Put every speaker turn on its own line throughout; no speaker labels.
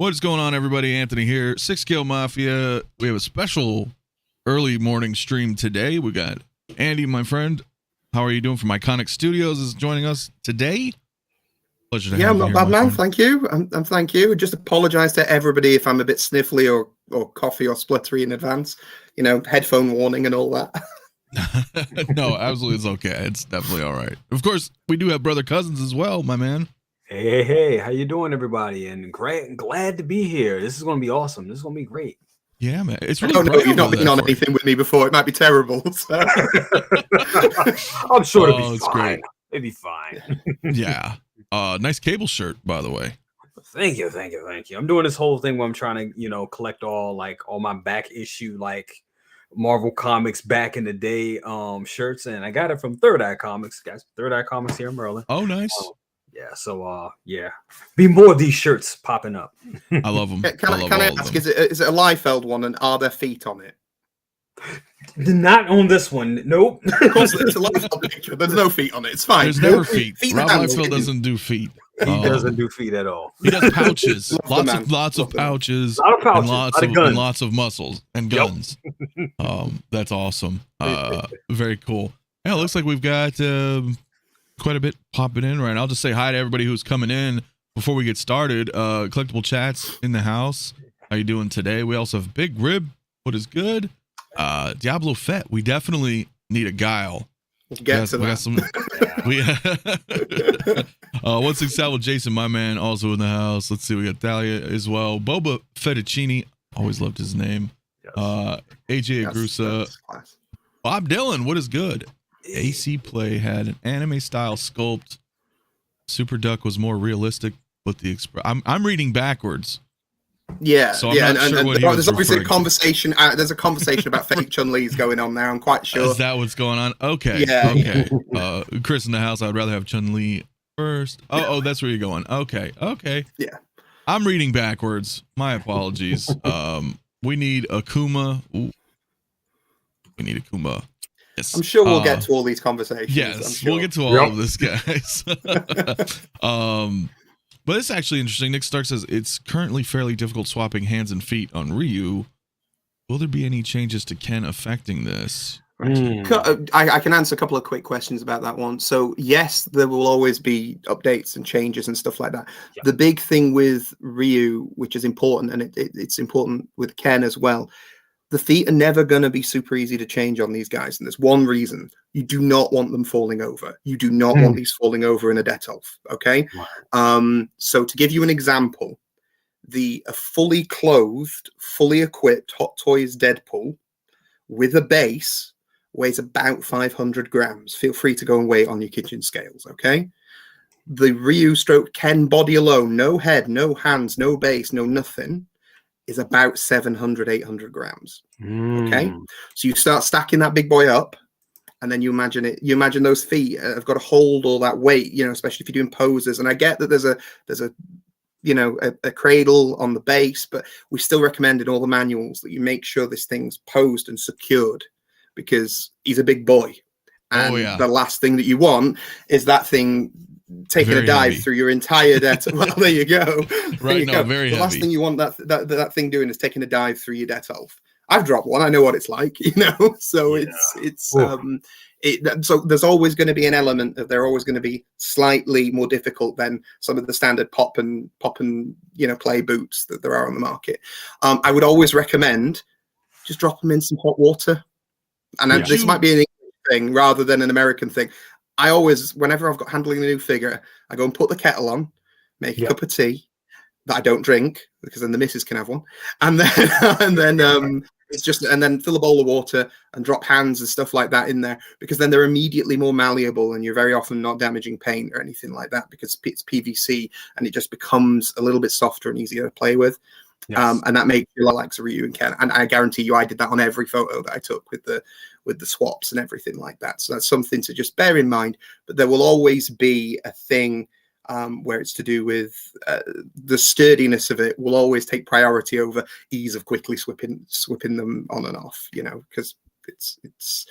What's going on, everybody? Anthony here, 6Scale Mafia. We have a special early morning stream today. We got Andy, my friend. How are you doing from Iconiq Studios is joining us today. Pleasure to have you.
I'm not bad, man. Thank you. I'm thank you. Just apologize to everybody if I'm a bit sniffly or coughy or spluttery in advance. You know, headphone warning and all that.
No, absolutely, it's okay. It's definitely all right. Of course, we do have brother cousins as well, my man.
Hey, how you doing, everybody? And glad to be here. This is going to be awesome. This is going to be great.
Yeah, man. It's really
you've not been on anything with me before. It might be terrible. So.
I'm sure it'll be fine. Great. It'll be fine.
Yeah. Nice cable shirt, by the way.
Thank you. I'm doing this whole thing where I'm trying to, collect all my back issue, Marvel Comics back in the day shirts, and I got it from Third Eye Comics. Guys, Third Eye Comics here in Maryland.
Oh, nice.
Yeah, so be more of these shirts popping up.
I love them.
Can I ask, is it a Liefeld one, and are there feet on it?
Not on this one. Nope.
Of course, it's a Liefeld picture. There's no feet on it. It's fine.
There's never feet. Rob Liefeld doesn't do feet.
He doesn't do feet at all.
He does pouches. lots of pouches. And lots of muscles and guns. Yep. That's awesome. Very cool. Yeah, it looks like we've got quite a bit popping in right now. I'll just say hi to everybody who's coming in before we get started. Collectible Chats in the house. How you doing today? We also have Big Rib. What is good? Diablo Fett. We definitely need a guile.
What's
excited with Jason, my man, also in the house. Let's see, we got Thalia as well. Boba Fettuccini, always loved his name. Yes. AJ Agrusa, Bob Dylan, what is good? AC Play had an anime style sculpt. Super Duck was more realistic, but the I'm reading backwards.
Yeah,
so I'm not sure what
there's obviously a conversation. There's a conversation about fake Chun-Li's going on now. I'm quite sure.
Is that what's going on? Okay.
Yeah.
Okay. Chris in the house. I'd rather have Chun-Li first. Oh, that's where you're going. Okay.
Yeah.
I'm reading backwards. My apologies. We need Akuma. Ooh. We need Akuma. Yes.
I'm sure we'll get to all these conversations.
Yes, we'll get to all of this, guys. But it's actually interesting. Nick Stark says it's currently fairly difficult swapping hands and feet on Ryu. Will there be any changes to Ken affecting this?
I can answer a couple of quick questions about that one. So yes, there will always be updates and changes and stuff like that. Yeah. The big thing with Ryu, which is important, and it's important with Ken as well, the feet are never going to be super easy to change on these guys. And there's one reason. You do not want them falling over. You do not want these falling over in a Detolf, okay? Wow. So to give you an example, a fully clothed, fully equipped Hot Toys Deadpool with a base weighs about 500 grams. Feel free to go and weigh it on your kitchen scales, okay? The Ryu stroke Ken body alone, no head, no hands, no base, no nothing, is about 700, 800 grams. Okay, so you start stacking that big boy up, and then you imagine those feet have got to hold all that weight, especially if you're doing poses. And I get that there's a cradle on the base, but we still recommend in all the manuals that you make sure this thing's posed and secured, because he's a big boy, and the last thing that you want is that thing taking a dive through your entire Detolf. Well, there you go.
Right, no, very heavy.
The last thing you want that thing doing is taking a dive through your Detolf. I've dropped one. I know what it's like, So so there's always going to be an element of they're always going to be slightly more difficult than some of the standard pop and play boots that there are on the market. I would always recommend just drop them in some hot water, and this might be an English thing rather than an American thing. I always, whenever I've got handling a new figure, I go and put the kettle on, make a cup of tea that I don't drink, because then the missus can have one, and then it's just, and then fill a bowl of water and drop hands and stuff like that in there, because then they're immediately more malleable, and you're very often not damaging paint or anything like that, because it's PVC and it just becomes a little bit softer and easier to play with. Yes. And that makes you like Ryu and Ken. And I guarantee you, I did that on every photo that I took with the swaps and everything like that. So that's something to just bear in mind. But there will always be a thing where it's to do with the sturdiness of it will always take priority over ease of quickly swapping them on and off. Because it's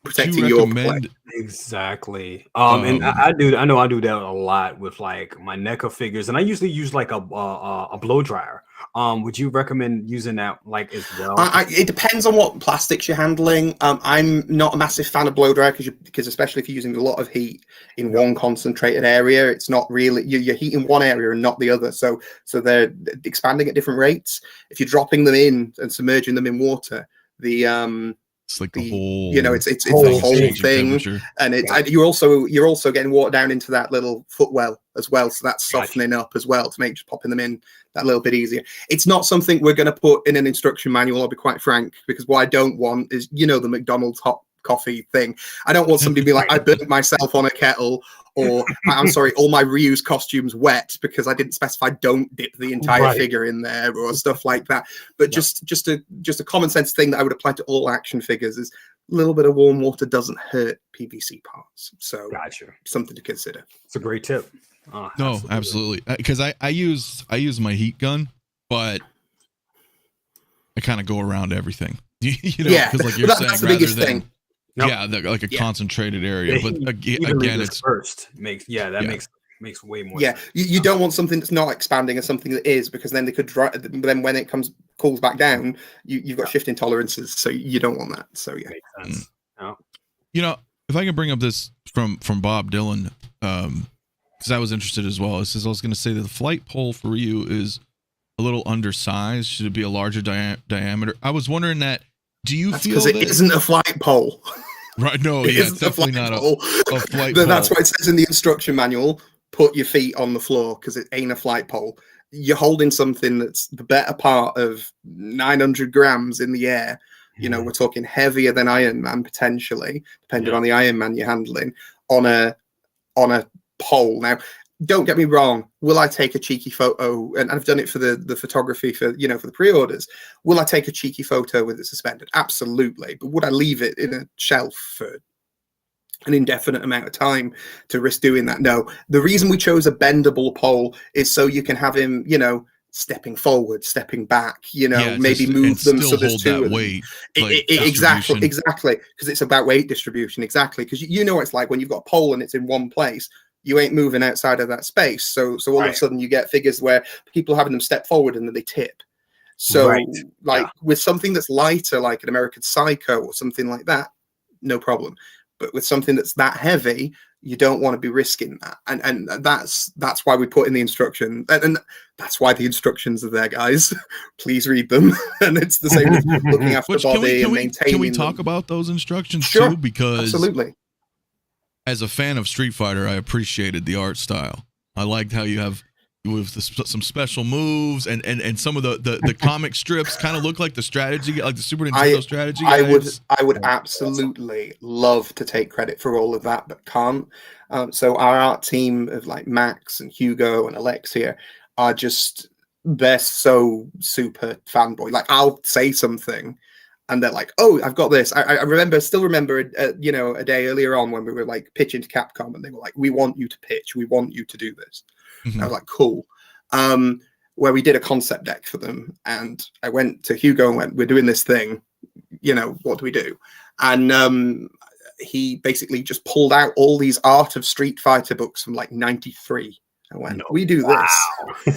protecting your play.
Exactly. And I know I do that a lot with like my NECA figures, and I usually use like a blow dryer. Would you recommend using that like as well?
It depends on what plastics you're handling. I'm not a massive fan of blow dryer because especially if you're using a lot of heat in one concentrated area, it's not really you're heating one area and not the other. So they're expanding at different rates. If you're dropping them in and submerging them in water,
it's like the whole,
it's the whole thing, and you're also getting water down into that little footwell as well, so that's softening up as well to make just popping them in that little bit easier. It's not something we're going to put in an instruction manual, I'll be quite frank, because what I don't want is the McDonald's hot coffee thing. I don't want somebody to be like, I burnt myself on a kettle, or I'm sorry, all my reuse costumes wet because I didn't specify don't dip the entire figure in there, or stuff like that. But just a common sense thing that I would apply to all action figures is a little bit of warm water doesn't hurt PVC parts. So something to consider.
It's a great tip.
No, absolutely. Because I use my heat gun, but I kind of go around everything. Because like you're saying,
that's the biggest thing.
Yeah, like a concentrated area, but again, it's
first makes makes way more sense.
You don't want something that's not expanding as something that is, because then they could then when it cools back down, you've got shifting tolerances, so you don't want that. So
makes sense.
If I can bring up this from Bob Dylan, because I was interested as well. It says I was going to say that the flight pole for Ryu is a little undersized. Should it be a larger diameter? I was wondering that. Do you feel
because it isn't a flight pole?
Right. No, it's definitely not a flight pole.
That's why it says in the instruction manual, put your feet on the floor, because it ain't a flight pole. You're holding something that's the better part of 900 grams in the air. We're talking heavier than Iron Man, potentially, depending on the Iron Man you're handling, on a pole. Now, don't get me wrong. Will I take a cheeky photo? And I've done it for the photography for the pre-orders. Will I take a cheeky photo with it suspended? Absolutely. But would I leave it in a shelf for an indefinite amount of time to risk doing that? No. The reason we chose a bendable pole is so you can have him, stepping forward, stepping back, maybe move them so there's two of them. Weight, exactly, because it's about weight distribution. Exactly, because it's like when you've got a pole and it's in one place. You ain't moving outside of that space. So all of a sudden you get figures where people having them step forward and then they tip. So with something that's lighter, like an American Psycho or something like that, no problem. But with something that's that heavy, you don't want to be risking that. And that's why we put in the instruction. And that's why the instructions are there, guys. Please read them. And it's the same with looking after the body and maintaining
Can we talk about those instructions
too?
Because
absolutely.
As a fan of Street Fighter, I appreciated the art style. I liked how you have with some special moves and some of the comic strips kind of look like the strategy, like the Super Nintendo strategy.
I would absolutely love to take credit for all of that, but can't. So our art team of like Max and Hugo and Alexia are they're so super fanboy. Like I'll say something. And they're like, "Oh, I've got this." I still remember, a day earlier on when we were like pitching to Capcom, and they were like, "We want you to pitch. We want you to do this." Mm-hmm. I was like, "Cool." Where we did a concept deck for them, and I went to Hugo and went, "We're doing this thing. What do we do?" And he basically just pulled out all these Art of Street Fighter books from like '93. I went, "We do this,"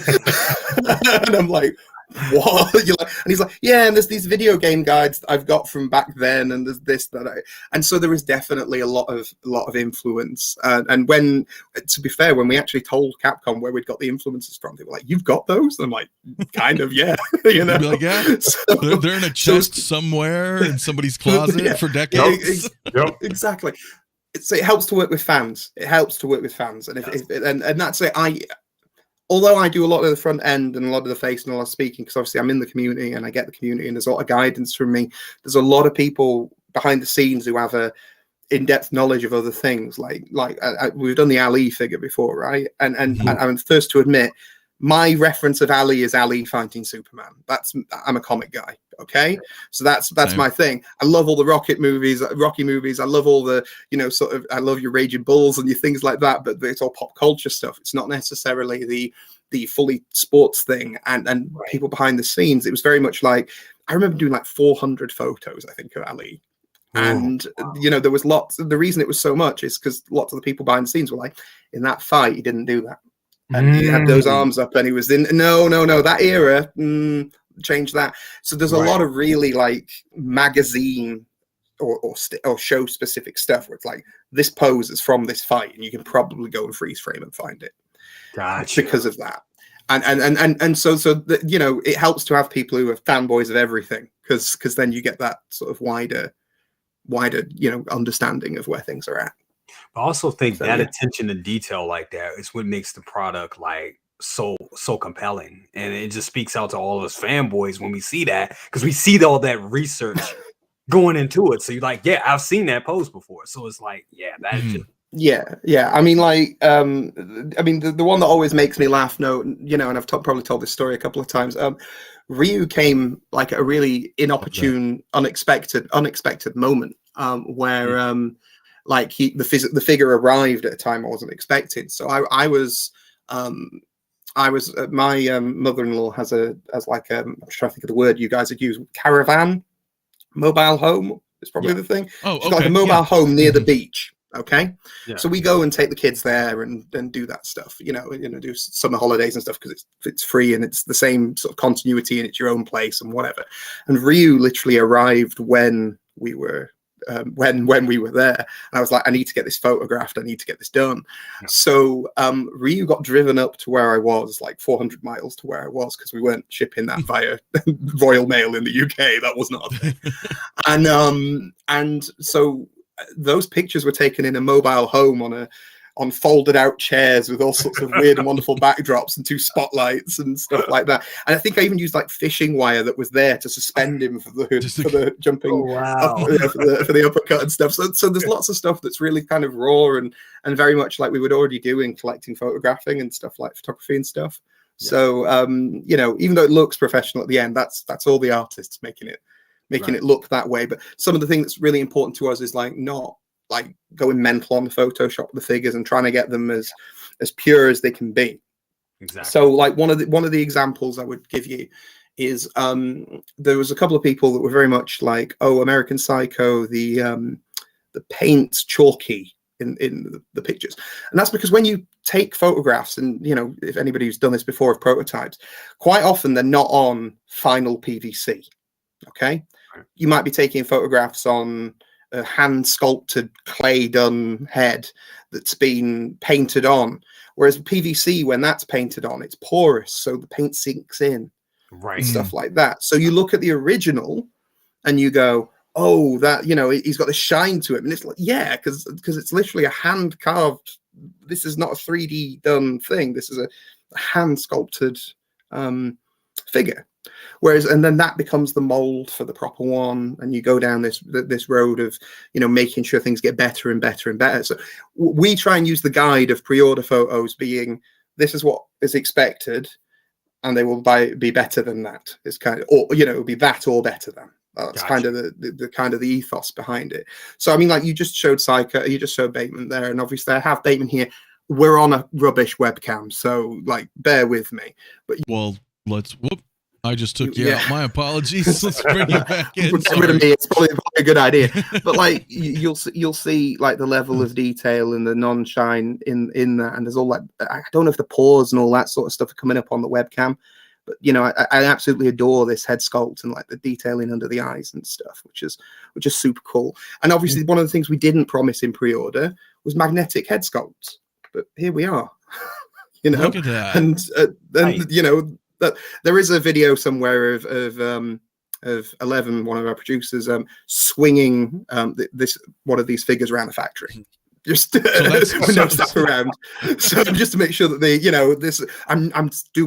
and I'm like, what? And he's like, yeah, and there's these video game guides that I've got from back then, and there's this and so there is definitely a lot of influence. And when, to be fair, when we actually told Capcom where we'd got the influences from, they were like, "You've got those?" And I'm like, kind of, yeah.
Like, yeah. So, they're in a chest somewhere in somebody's closet for decades.
Exactly. It helps to work with fans. It helps to work with fans, and and that's it. Although I do a lot of the front end and a lot of the face and a lot of speaking, because obviously I'm in the community and I get the community and there's a lot of guidance from me. There's a lot of people behind the scenes who have a in-depth knowledge of other things. Like we've done the Ali figure before, right? And I'm the first to admit, my reference of Ali is Ali fighting Superman. I'm a comic guy. Okay, so that's my thing. I love all the Rocky movies. I love all the I love your Raging Bulls and your things like that. But it's all pop culture stuff. It's not necessarily the fully sports thing. And people behind the scenes. It was very much like I remember doing like 400 photos, I think, of Ali. And there was lots. The reason it was so much is because lots of the people behind the scenes were like, in that fight, he didn't do that, and he had those arms up, and he was in no, that era. Change that. So there's a lot of really like magazine or show specific stuff where it's like, this pose is from this fight, and you can probably go and freeze frame and find it.
Gotcha.
Because of that. And so it helps to have people who are fanboys of everything, because then you get that sort of wider understanding of where things are at.
I also think that attention to detail like that is what makes the product like so compelling, and it just speaks out to all of us fanboys when we see that, because we see all that research going into it. So you're like, yeah, I've seen that pose before. So it's like, yeah, that's just.
Yeah. I mean, like, the one that always makes me laugh, and I've probably told this story a couple of times. Ryu came like a really inopportune, unexpected moment, where like the figure arrived at a time I wasn't expecting. So I was my mother-in-law has I'm trying to think of the word you guys would use, caravan, mobile home is probably the thing. She's got like a mobile home near the beach. Okay. Yeah. So we go and take the kids there and do that stuff, do summer holidays and stuff, because it's free and it's the same sort of continuity and it's your own place and whatever. And Ryu literally arrived when we were when we were there. And I was like, I need to get this photographed. I need to get this done. Yeah. So Ryu got driven up to where I was, like 400 miles to where I was, because we weren't shipping that via Royal Mail in the UK. That was not a thing. And so those pictures were taken in a mobile home on folded out chairs with all sorts of weird and wonderful backdrops and 2 spotlights and stuff like that. And I think I even used like fishing wire that was there to suspend him for the jumping for the uppercut and stuff. So there's lots of stuff that's really kind of raw and very much like we would already do in collecting photographing and stuff like photography and stuff. Yeah. So even though it looks professional at the end, that's all the artists making it look that way. But some of the thing that's really important to us is like not like going mental on the Photoshop of the figures and trying to get them as pure as they can be. Exactly. So like one of the examples I would give you is there was a couple of people that were very much like, American Psycho, the paint's chalky in the pictures. And that's because when you take photographs, and if anybody who's done this before of prototypes, quite often they're not on final PVC. Okay. You might be taking photographs on a hand sculpted clay done head that's been painted on, whereas PVC, when that's painted on, it's porous, so the paint sinks in, and stuff like that. So you look at the original and you go, that he's got the shine to it, and it's like, because it's literally a hand carved. This is not a 3D done thing. This is a hand sculpted figure. Whereas, and then that becomes the mold for the proper one, and you go down this road of making sure things get better and better and better. So we try and use the guide of pre-order photos being, this is what is expected, and they will be better than that. It's kind of, or it'll be that or better than. That's kind of the kind of the ethos behind it. So I mean, like you just showed Psycho, you just showed Bateman there, and obviously I have Bateman here. We're on a rubbish webcam, so like bear with me. But
let's whoop. I just took you out. My apologies. Let's bring you back in.
Get rid of me. It's probably a good idea. But like you'll see like the level of detail and the non-shine in that, and there's all that. I don't know if the pores and all that sort of stuff are coming up on the webcam, but I absolutely adore this head sculpt and like the detailing under the eyes and stuff, which is super cool. And obviously one of the things we didn't promise in pre-order was magnetic head sculpts, but here we are.
Look at that.
And that there is a video somewhere of 11, one of our producers, swinging this one of these figures around the factory, just with no staff around. So just to make sure that they, this,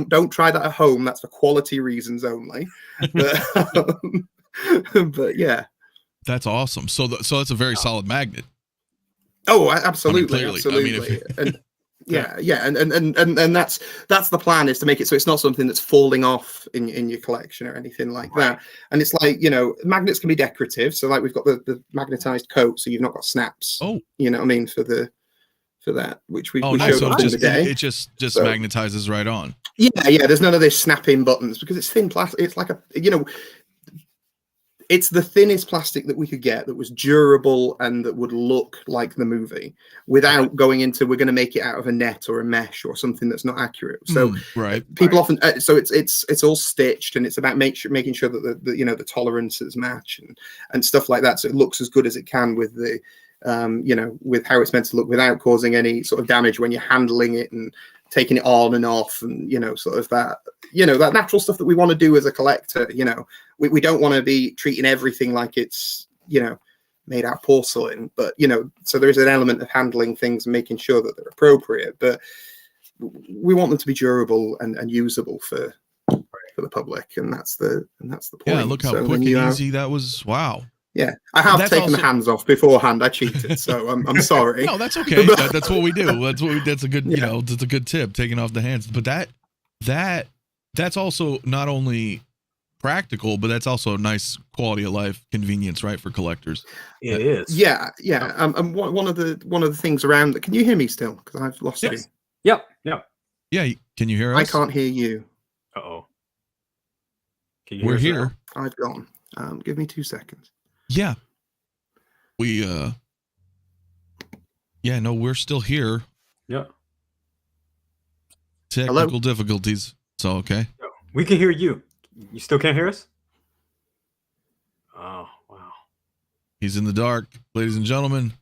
don't try that at home. That's for quality reasons only. But yeah,
that's awesome. So that's a very solid magnet.
Oh, absolutely,
clearly.
Absolutely. Yeah, and that's the plan, is to make it so it's not something that's falling off in your collection or anything like that. And it's like, magnets can be decorative, so like we've got the magnetized coat, so you've not got snaps. You know what I mean, for that, which we showed off in the day.
It just magnetizes right on. Yeah,
there's none of this snapping buttons because it's thin plastic. It's like it's the thinnest plastic that we could get that was durable and that would look like the movie without going into we're going to make it out of a net or a mesh or something that's not accurate. So people often so it's all stitched, and it's about making sure that the you know, the tolerances match and stuff like that, so it looks as good as it can with the you know, with how it's meant to look without causing any sort of damage when you're handling it and taking it on and off, and you know, sort of that, you know, that natural stuff that we want to do as a collector. You know, we don't want to be treating everything like it's, you know, made out of porcelain, but you know, so there's an element of handling things and making sure that they're appropriate, but we want them to be durable and usable for the public, and that's the point.
Yeah, look how quick and easy that was. Wow.
Yeah, I have taken the hands off beforehand. I cheated, so I'm sorry.
No, that's okay. That's what we do. That's a good, you know, that's a good tip, taking off the hands. But that's also not only practical, but that's also a nice quality of life convenience, right, for collectors.
It is.
Yeah. And one of the things around that. Can you hear me still? Because I've lost you.
Yep.
Yeah. Can you hear us?
I can't hear you.
Uh-oh.
We're here.
Now? I've gone. Give me 2 seconds.
Yeah. We yeah, no, we're still here.
Yeah.
Technical difficulties. So okay.
We can hear you. You still can't hear us? Oh, wow.
He's in the dark, ladies and gentlemen.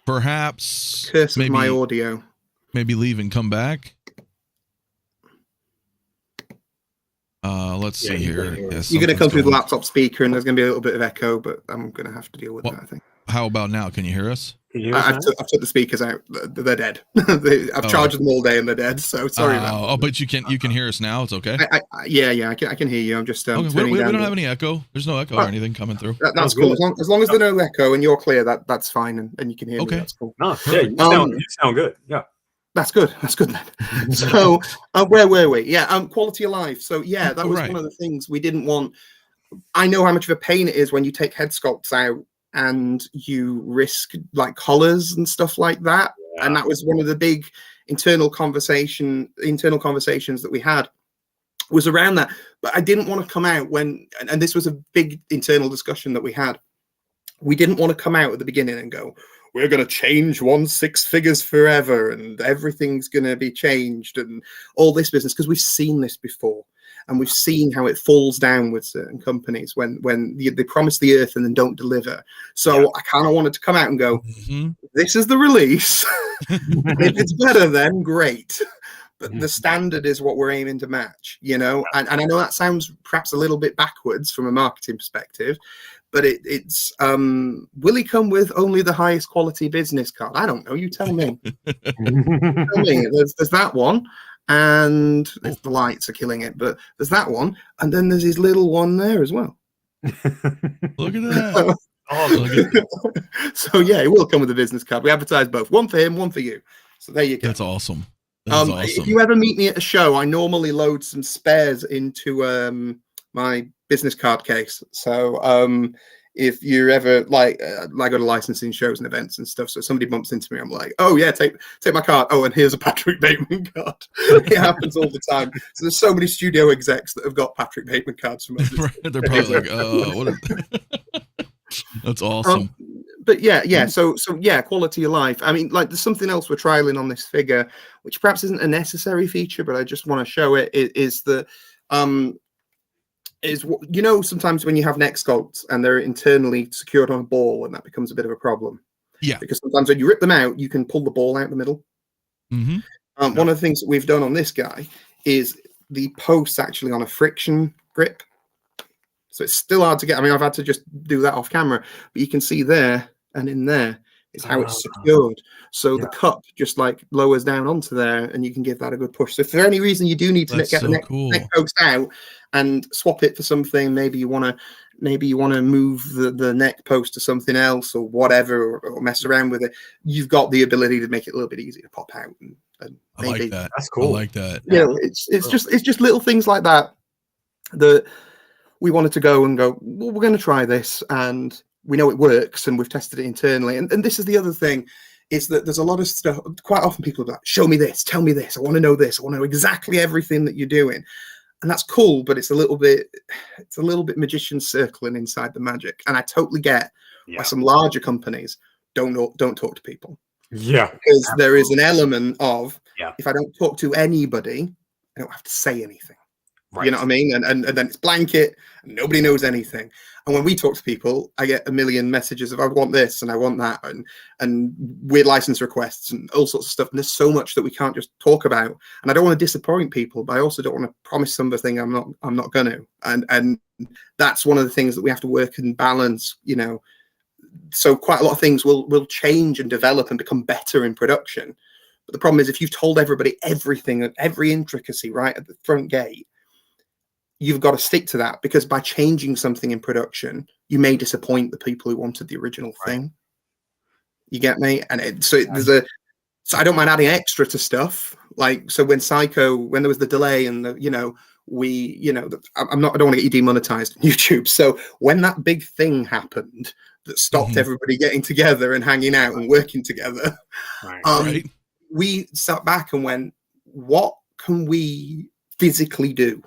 Perhaps
curse maybe my audio.
Maybe leave and come back. Let's see here. Yes,
you're going to come through the laptop speaker, and there's going to be a little bit of echo, but I'm going to have to deal with that, I think.
How about now? Can you hear us?
I've took the speakers out. They're dead. I've charged them all day, and they're dead. So sorry about that.
Oh, but you can hear us now. It's okay.
Yeah, I can hear you. I'm just
okay. We don't have any echo. There's no echo or anything coming through.
That's cool. As long as there's no echo and you're clear, that's fine, and you can hear me. That's cool.
Oh, yeah, you sound good. Yeah.
That's good then. So where were we? Yeah, quality of life. So yeah, that was one of the things we didn't want. I know how much of a pain it is when you take head sculpts out and you risk like collars and stuff like that. Yeah. And that was one of the big internal conversations that we had was around that. But I didn't want to come out and this was a big internal discussion that we had. We didn't want to come out at the beginning and go, we're going to change 1/6 figures forever and everything's going to be changed and all this business, because we've seen this before and we've seen how it falls down with certain companies when they promise the earth and then don't deliver. So I kind of wanted to come out and go, this is the release. If it's better, then great. But the standard is what we're aiming to match, you know? And I know that sounds perhaps a little bit backwards from a marketing perspective, but it's will he come with only the highest quality business card? I don't know. You tell me. Tell me. There's that one, and the lights are killing it. But there's that one, and then there's his little one there as well.
Look at that.
So yeah, it will come with a business card. We advertise both, one for him, one for you. So there you go.
That's awesome. That's awesome.
If you ever meet me at a show, I normally load some spares into my business card case. So if you're ever like I go to licensing shows and events and stuff, so somebody bumps into me, I'm like, oh yeah, take my card. Oh, and here's a Patrick Bateman card. It happens all the time. So there's so many studio execs that have got Patrick Bateman cards from us.
They're probably like, oh, what is that's awesome.
But yeah, so yeah, quality of life. I mean, like, there's something else we're trialing on this figure, which perhaps isn't a necessary feature, but I just want to show it. Is the you know, sometimes when you have neck sculpts and they're internally secured on a ball, and that becomes a bit of a problem.
Yeah,
because sometimes when you rip them out, you can pull the ball out the middle. One of the things that we've done on this guy is the posts actually on a friction grip. So it's still hard to get. I mean, I've had to just do that off camera, but you can see there and in there is how it's secured. So the cup just like lowers down onto there, and you can give that a good push. So if for any reason you do need to get the neck post out and swap it for something, maybe you want to move the neck post to something else or whatever, or mess around with it, you've got the ability to make it a little bit easier to pop out. And
I like that.
That's cool.
I like that.
You know, it's just little things like that that we wanted to go, well, we're going to try this, and we know it works, and we've tested it internally. And this is the other thing, is that there's a lot of stuff. Quite often people are like, show me this, tell me this. I want to know this. I want to know exactly everything that you're doing. and that's cool, but it's a little bit magician circling inside the magic. And I totally get why some larger companies don't talk to people.
Yeah,
because there is an element of
if
I don't talk to anybody, I don't have to say anything.
Right.
You know what I mean? And then it's blanket, and nobody knows anything. And when we talk to people, I get a million messages of I want this and I want that, and weird license requests and all sorts of stuff. And there's so much that we can't just talk about. And I don't want to disappoint people, but I also don't want to promise something I'm not going to. And that's one of the things that we have to work and balance. You know, so quite a lot of things will change and develop and become better in production. But the problem is if you've told everybody everything, every intricacy right at the front gate, you've got to stick to that, because by changing something in production, you may disappoint the people who wanted the original thing. You get me? And so I don't mind adding extra to stuff. Like, so when there was the delay and I don't want to get you demonetized on YouTube. So when that big thing happened that stopped everybody getting together and hanging out and working together, we sat back and went, what can we physically do?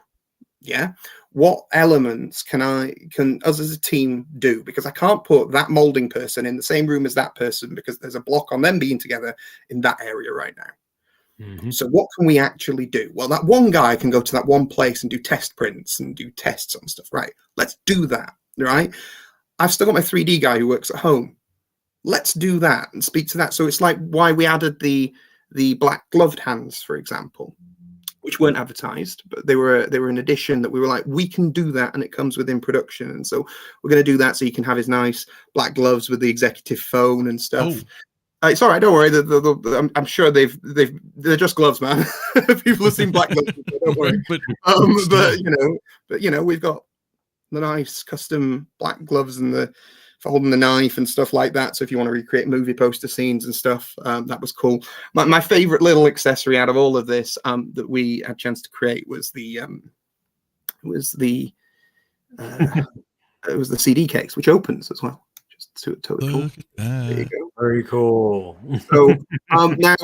Yeah. What elements can us as a team do? Because I can't put that molding person in the same room as that person, because there's a block on them being together in that area right now. So what can we actually do? Well, that one guy can go to that one place and do test prints and do tests on stuff. Right. Let's do that. Right. I've still got my 3D guy who works at home. Let's do that and speak to that. So it's like why we added the black gloved hands, for example, which weren't advertised, but they were an addition that we were like, we can do that, and it comes within production. And so we're going to do that so you can have his nice black gloves with the executive phone and stuff. It's all right, don't worry. I'm sure they're just gloves, man. People have seen black gloves, don't worry. but we've got the nice custom black gloves and for holding the knife and stuff like that. So if you want to recreate movie poster scenes and stuff, that was cool. My favorite little accessory out of all of this that we had a chance to create was the CD case, which opens as well. Just totally cool. There you go.
Very cool.
So now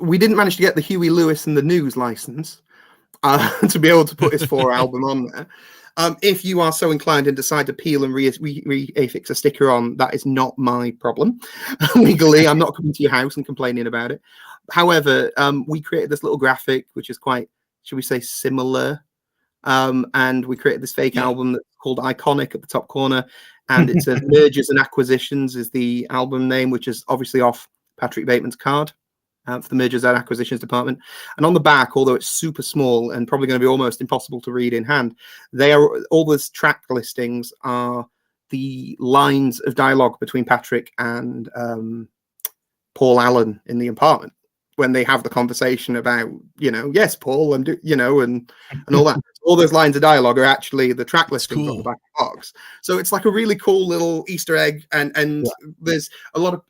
we didn't manage to get the Huey Lewis and the News license to be able to put his 4 album on there. If you are so inclined and decide to peel and re-affix a sticker on, that is not my problem. Legally, I'm not coming to your house and complaining about it. However, we created this little graphic, which is quite, should we say, similar. And we created this fake album that's called Iconiq at the top corner. And it's Mergers and Acquisitions is the album name, which is obviously off Patrick Bateman's card. For the Mergers and Acquisitions department. And on the back, although it's super small and probably going to be almost impossible to read in hand, all those track listings are the lines of dialogue between Patrick and Paul Allen in the apartment when they have the conversation about, yes, Paul, and and all that. All those lines of dialogue are actually the track listings on the back of the box. So it's like a really cool little Easter egg. And there's a lot of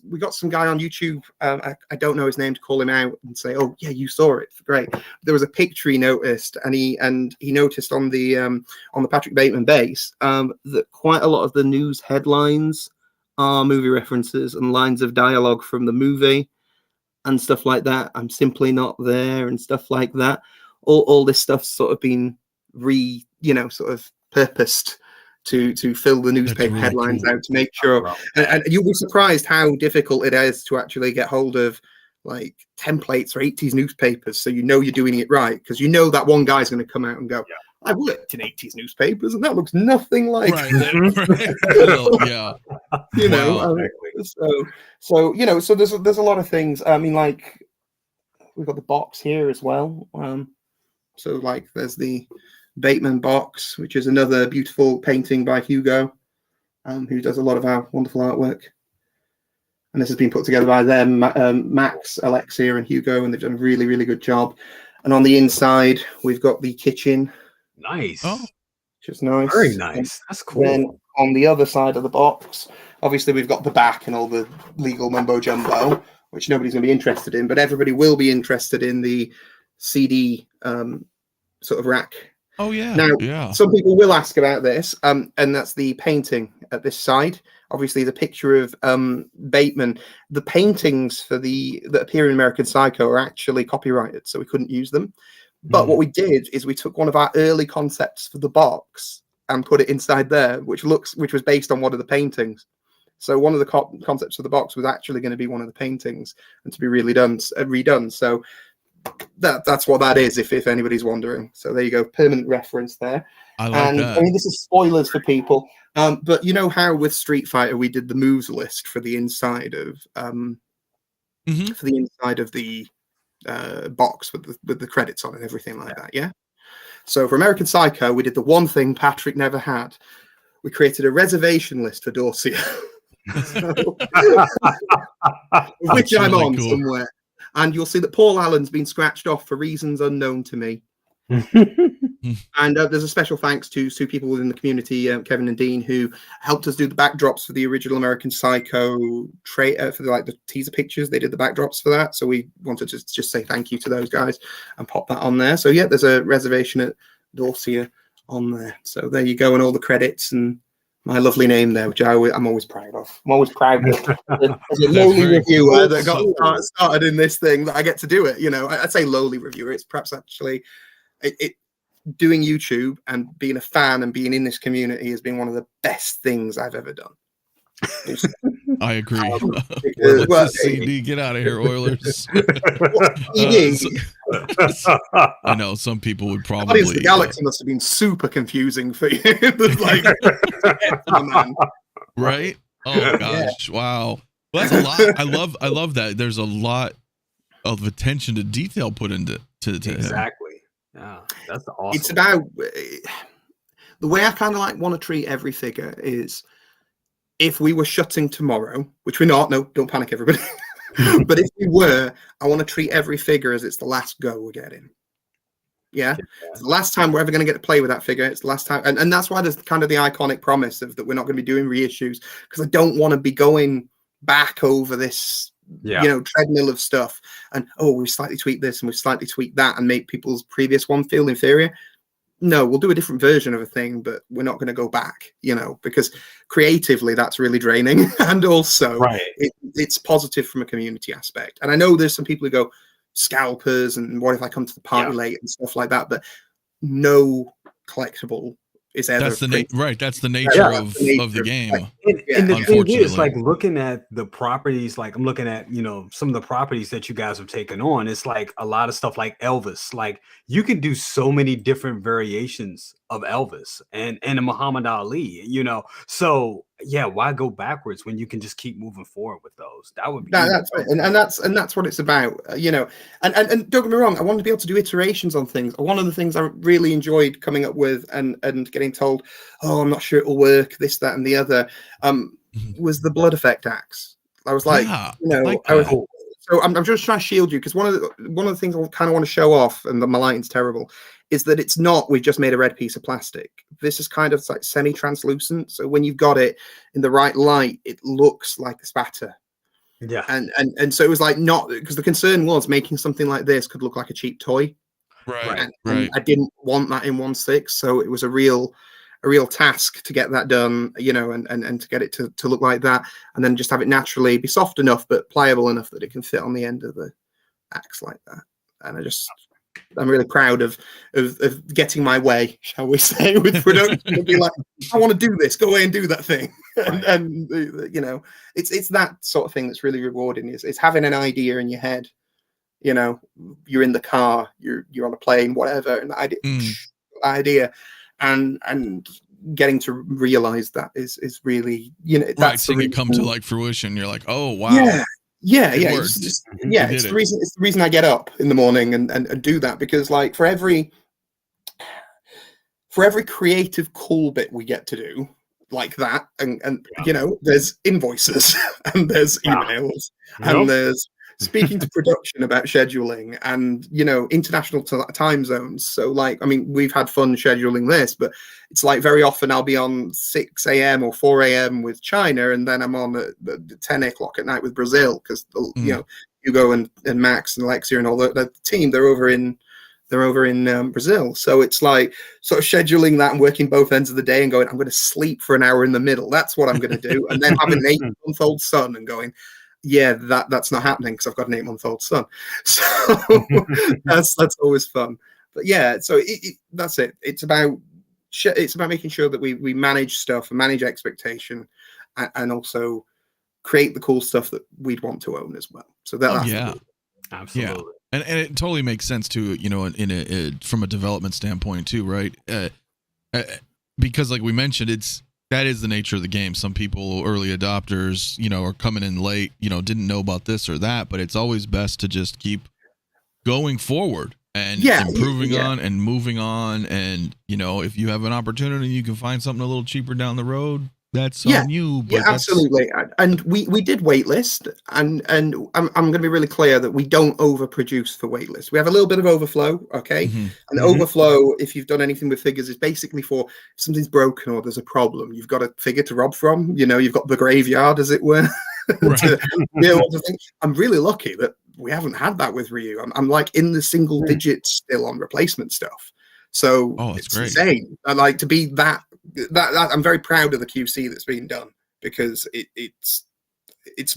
we got some guy on YouTube. I don't know his name, to call him out and say, oh yeah, you saw it, great. There was a picture he noticed, and he noticed on the Patrick Bateman base that quite a lot of the news headlines are movie references and lines of dialogue from the movie and stuff like that. I'm simply not there and stuff like that. All this stuff's sort of been sort of purposed to fill the newspaper headlines out, to make sure. And you'll be surprised how difficult it is to actually get hold of like templates or 80s newspapers, so you're doing it right, because that one guy's going to come out and go, I worked in 80s newspapers and that looks nothing like So there's a lot of things. I mean, like, we've got the box here as well. So like there's the Bateman box, which is another beautiful painting by Hugo, who does a lot of our wonderful artwork. And this has been put together by them, Max, Alexia, and Hugo, and they've done a really, really good job. And on the inside, we've got the kitchen.
Nice.
Which is nice.
Very nice. That's cool.
Then on the other side of the box, obviously we've got the back and all the legal mumbo jumbo, which nobody's going to be interested in, but everybody will be interested in the CD sort of rack.
Oh yeah.
Now, some people will ask about this, and that's the painting at this side. Obviously, the picture of Bateman. The paintings that appear in American Psycho are actually copyrighted, so we couldn't use them. But what we did is we took one of our early concepts for the box and put it inside there, which was based on one of the paintings. So one of the concepts of the box was actually going to be one of the paintings and to be really redone. So that's what that is, if anybody's wondering. So there you go, permanent reference there.
I like that.
I mean, this is spoilers for people, but you know how with Street Fighter we did the moves list for the inside of the box with the credits on and everything like that. Yeah. So for American Psycho, we did the one thing Patrick never had. We created a reservation list for Dorsia, which I'm on somewhere. And you'll see that Paul Allen's been scratched off for reasons unknown to me. And there's a special thanks to two people within the community, Kevin and Dean, who helped us do the backdrops for the original American Psycho for the teaser pictures. They did the backdrops for that, so we wanted to just say thank you to those guys and pop that on there. So yeah, there's a reservation at Dorsia on there. So there you go, and all the credits and my lovely name there, which I'm always proud of. I'm always proud of as a lowly reviewer that got started in this thing, that I get to do it. You know, I'd say lowly reviewer. It's perhaps actually doing YouTube and being a fan and being in this community has been one of the best things I've ever done.
I agree. CD, get out of here, Oilers. I know some people would probably.
The Galaxy must have been super confusing for you. Like,
right? Oh gosh, wow. Well, that's a lot. I love that. There's a lot of attention to detail put into
exactly. Yeah, that's awesome.
It's about the way I kind of like want to treat every figure is, if we were shutting tomorrow, which we're not, no, don't panic, everybody. But if we were, I want to treat every figure as it's the last go we're getting. Yeah, it's the last time we're ever going to get to play with that figure. It's the last time, and that's why there's kind of the iconic promise of that we're not going to be doing reissues, because I don't want to be going back over this. Treadmill of stuff, and we slightly tweak this and we slightly tweak that and make people's previous one feel inferior. No, we'll do a different version of a thing, but we're not going to go back, because creatively that's really draining, and also it's positive from a community aspect. And I know there's some people who go scalpers and what if I come to the party late and stuff like that, but no collectible is ever
that's the nature of the game.
And the thing is, like, looking at the properties, like I'm looking at some of the properties that you guys have taken on, it's like a lot of stuff like Elvis. Like, you can do so many different variations of Elvis and a Muhammad Ali, so yeah, why go backwards when you can just keep moving forward with those? That would be
that's right. And that's what it's about, and don't get me wrong, I want to be able to do iterations on things. One of the things I really enjoyed coming up with and getting told, I'm not sure it'll work, this, that, and the other, was the blood effect axe. I was like, so I'm just trying to shield you, because one of the things I kind of want to show off, and my lighting's terrible, is that it's not we've just made a red piece of plastic. This is kind of like semi-translucent, so when you've got it in the right light, it looks like a spatter.
Yeah,
and so it was like, not because the concern was making something like this could look like a cheap toy,
right?
And I didn't want that in 1/6, so it was a real task to get that done, and to get it to look like that, and then just have it naturally be soft enough but pliable enough that it can fit on the end of the axe like that. And I'm really proud of getting my way, shall we say, with production. To be like, I want to do this, go away and do that thing. And it's that sort of thing that's really rewarding. It's having an idea in your head. You're in the car, you're on a plane, whatever, and the idea. And getting to realize that is really, that's
seeing it come to like fruition. You're like, oh wow,
it's the reason I get up in the morning and do that, because like for every creative cool bit we get to do like that, and there's invoices and there's emails and there's speaking to production about scheduling and international time zones. So like, I mean, we've had fun scheduling this, but it's like very often I'll be on 6 a.m. or 4 a.m. with China, and then I'm on at 10 o'clock at night with Brazil, because Hugo and Max and Alexia and all the team, they're over in Brazil. So it's like sort of scheduling that and working both ends of the day and going, I'm going to sleep for an hour in the middle, that's what I'm going to do, and then having an 8-month-old son and going, yeah, that's not happening because I've got an 8-month-old son. So that's always fun. But yeah, so that's it. It's about making sure that we manage stuff and manage expectation, and also create the cool stuff that we'd want to own as well. So that's
absolutely.
Yeah. And it totally makes sense too, you know, from a development standpoint too, right? Because like we mentioned, that is the nature of the game. Some people, early adopters, you know, are coming in late, you know, didn't know about this or that, but it's always best to just keep going forward and improving on and moving on. And, you know, if you have an opportunity, you can find something a little cheaper down the road. That's on you. But
absolutely. And we did Waitlist, and I'm going to be really clear that we don't overproduce for Waitlist. We have a little bit of overflow, okay? And overflow, if you've done anything with figures, is basically for if something's broken or there's a problem, you've got a figure to rob from. You know, you've got the graveyard, as it were. To be able to think. I'm really lucky that we haven't had that with Ryu. I'm like in the single digits still on replacement stuff. So it's great. Insane. I like to be that I'm very proud of the QC that's been done, because it's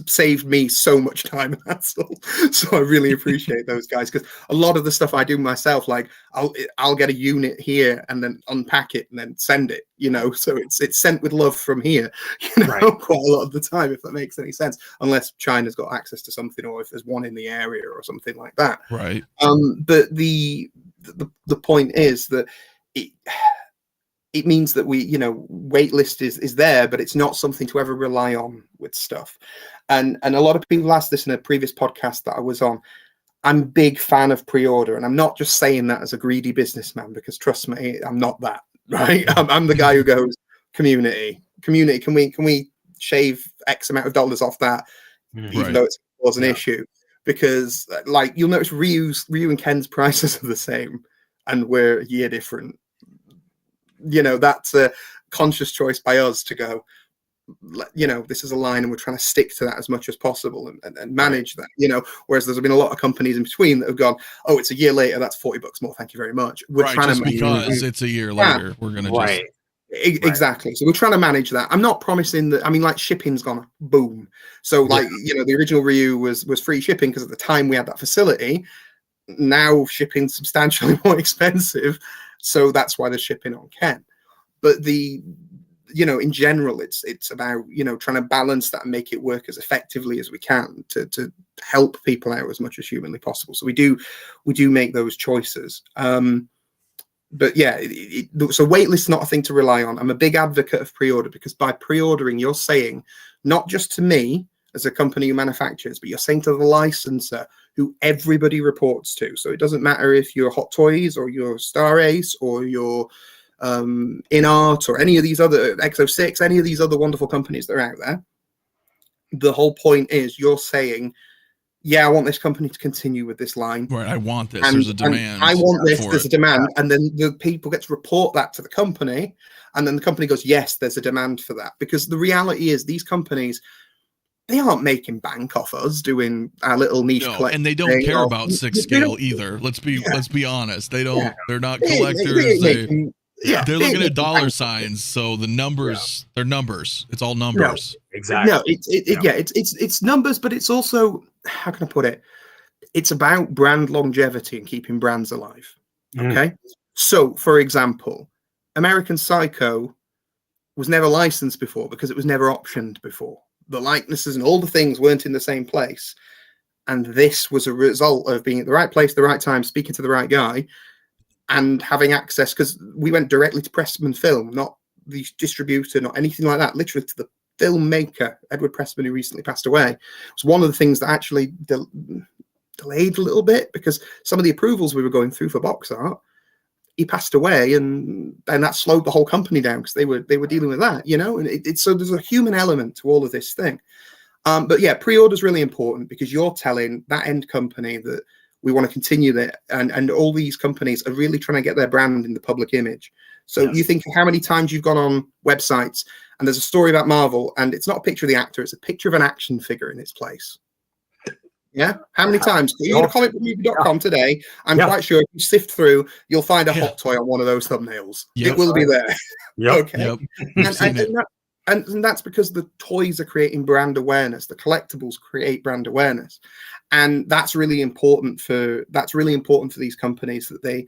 saved me so much time and hassle. So I really appreciate those guys, because a lot of the stuff I do myself, like I'll get a unit here and then unpack it and then send it, you know, so it's sent with love from here, you know, quite a lot of the time, if that makes any sense, unless China's got access to something, or if there's one in the area or something like that.
Right.
But the point is that it means that we, you know, Waitlist is there, but it's not something to ever rely on with stuff. And a lot of people asked this in a previous podcast that I was on. I'm a big fan of pre-order, and I'm not just saying that as a greedy businessman, because trust me, I'm not that, right? I'm the guy who goes, community, can we shave X amount of dollars off that, even though it was an issue? Because like you'll notice Ryu and Ken's prices are the same, and we're a year different. You know, that's a conscious choice by us to go, you know, this is a line and we're trying to stick to that as much as possible and manage that, you know, whereas there's been a lot of companies in between that have gone, oh, it's a year later, that's $40 more, thank you very much. We're trying to
because it's a year later, we're going to
exactly. So we're trying to manage that. I'm not promising that. I mean, like, shipping's gone boom. So like, you know, the original Ryu was free shipping because at the time we had that facility. Now shipping's substantially more expensive. So that's why they're shipping on Ken. But you know, in general, it's about, you know, trying to balance that and make it work as effectively as we can to help people out as much as humanly possible. So we do make those choices. But yeah, so Waitlist is not a thing to rely on. I'm a big advocate of pre-order, because by pre-ordering, you're saying not just to me as a company who manufactures, but you're saying to the licensor, who everybody reports to. So it doesn't matter if you're Hot Toys or you're Star Ace or you're inArt or any of these other X06, any of these other wonderful companies that are out there. The whole point is you're saying, yeah, I want this company to continue with this line.
Right, I want this. There's a demand.
I want this. There's a demand. And then the people get to report that to the company. And then the company goes, yes, there's a demand for that. Because the reality is these companies, they aren't making bank off us doing our little niche collection.
And they don't care about 6 scale either. Let's be honest. They don't. They're not collectors. They're looking at dollar signs. So the numbers, they're numbers. It's all numbers.
No, exactly.
No, it's numbers, but it's also, how can I put it? It's about brand longevity and keeping brands alive. Okay. So, for example, American Psycho was never licensed before because it was never optioned before. The likenesses and all the things weren't in the same place. And this was a result of being at the right place, the right time, speaking to the right guy, and having access, because we went directly to Pressman Film, not the distributor, not anything like that, literally to the filmmaker, Edward Pressman, who recently passed away. It was one of the things that actually delayed a little bit, because some of the approvals we were going through for box art, he passed away, and that slowed the whole company down because they were dealing with that, you know. And so there's a human element to all of this thing. But yeah, pre-order is really important, because you're telling that end company that we want to continue that, and all these companies are really trying to get their brand in the public image. So you think of how many times you've gone on websites and there's a story about Marvel, and it's not a picture of the actor, it's a picture of an action figure in its place. Yeah, how many times? You go to comicbookmovie.com today. I'm quite sure if you sift through, you'll find a hot toy on one of those thumbnails. It will be there. Okay. And that's because the toys are creating brand awareness. The collectibles create brand awareness, and that's really important for these companies, that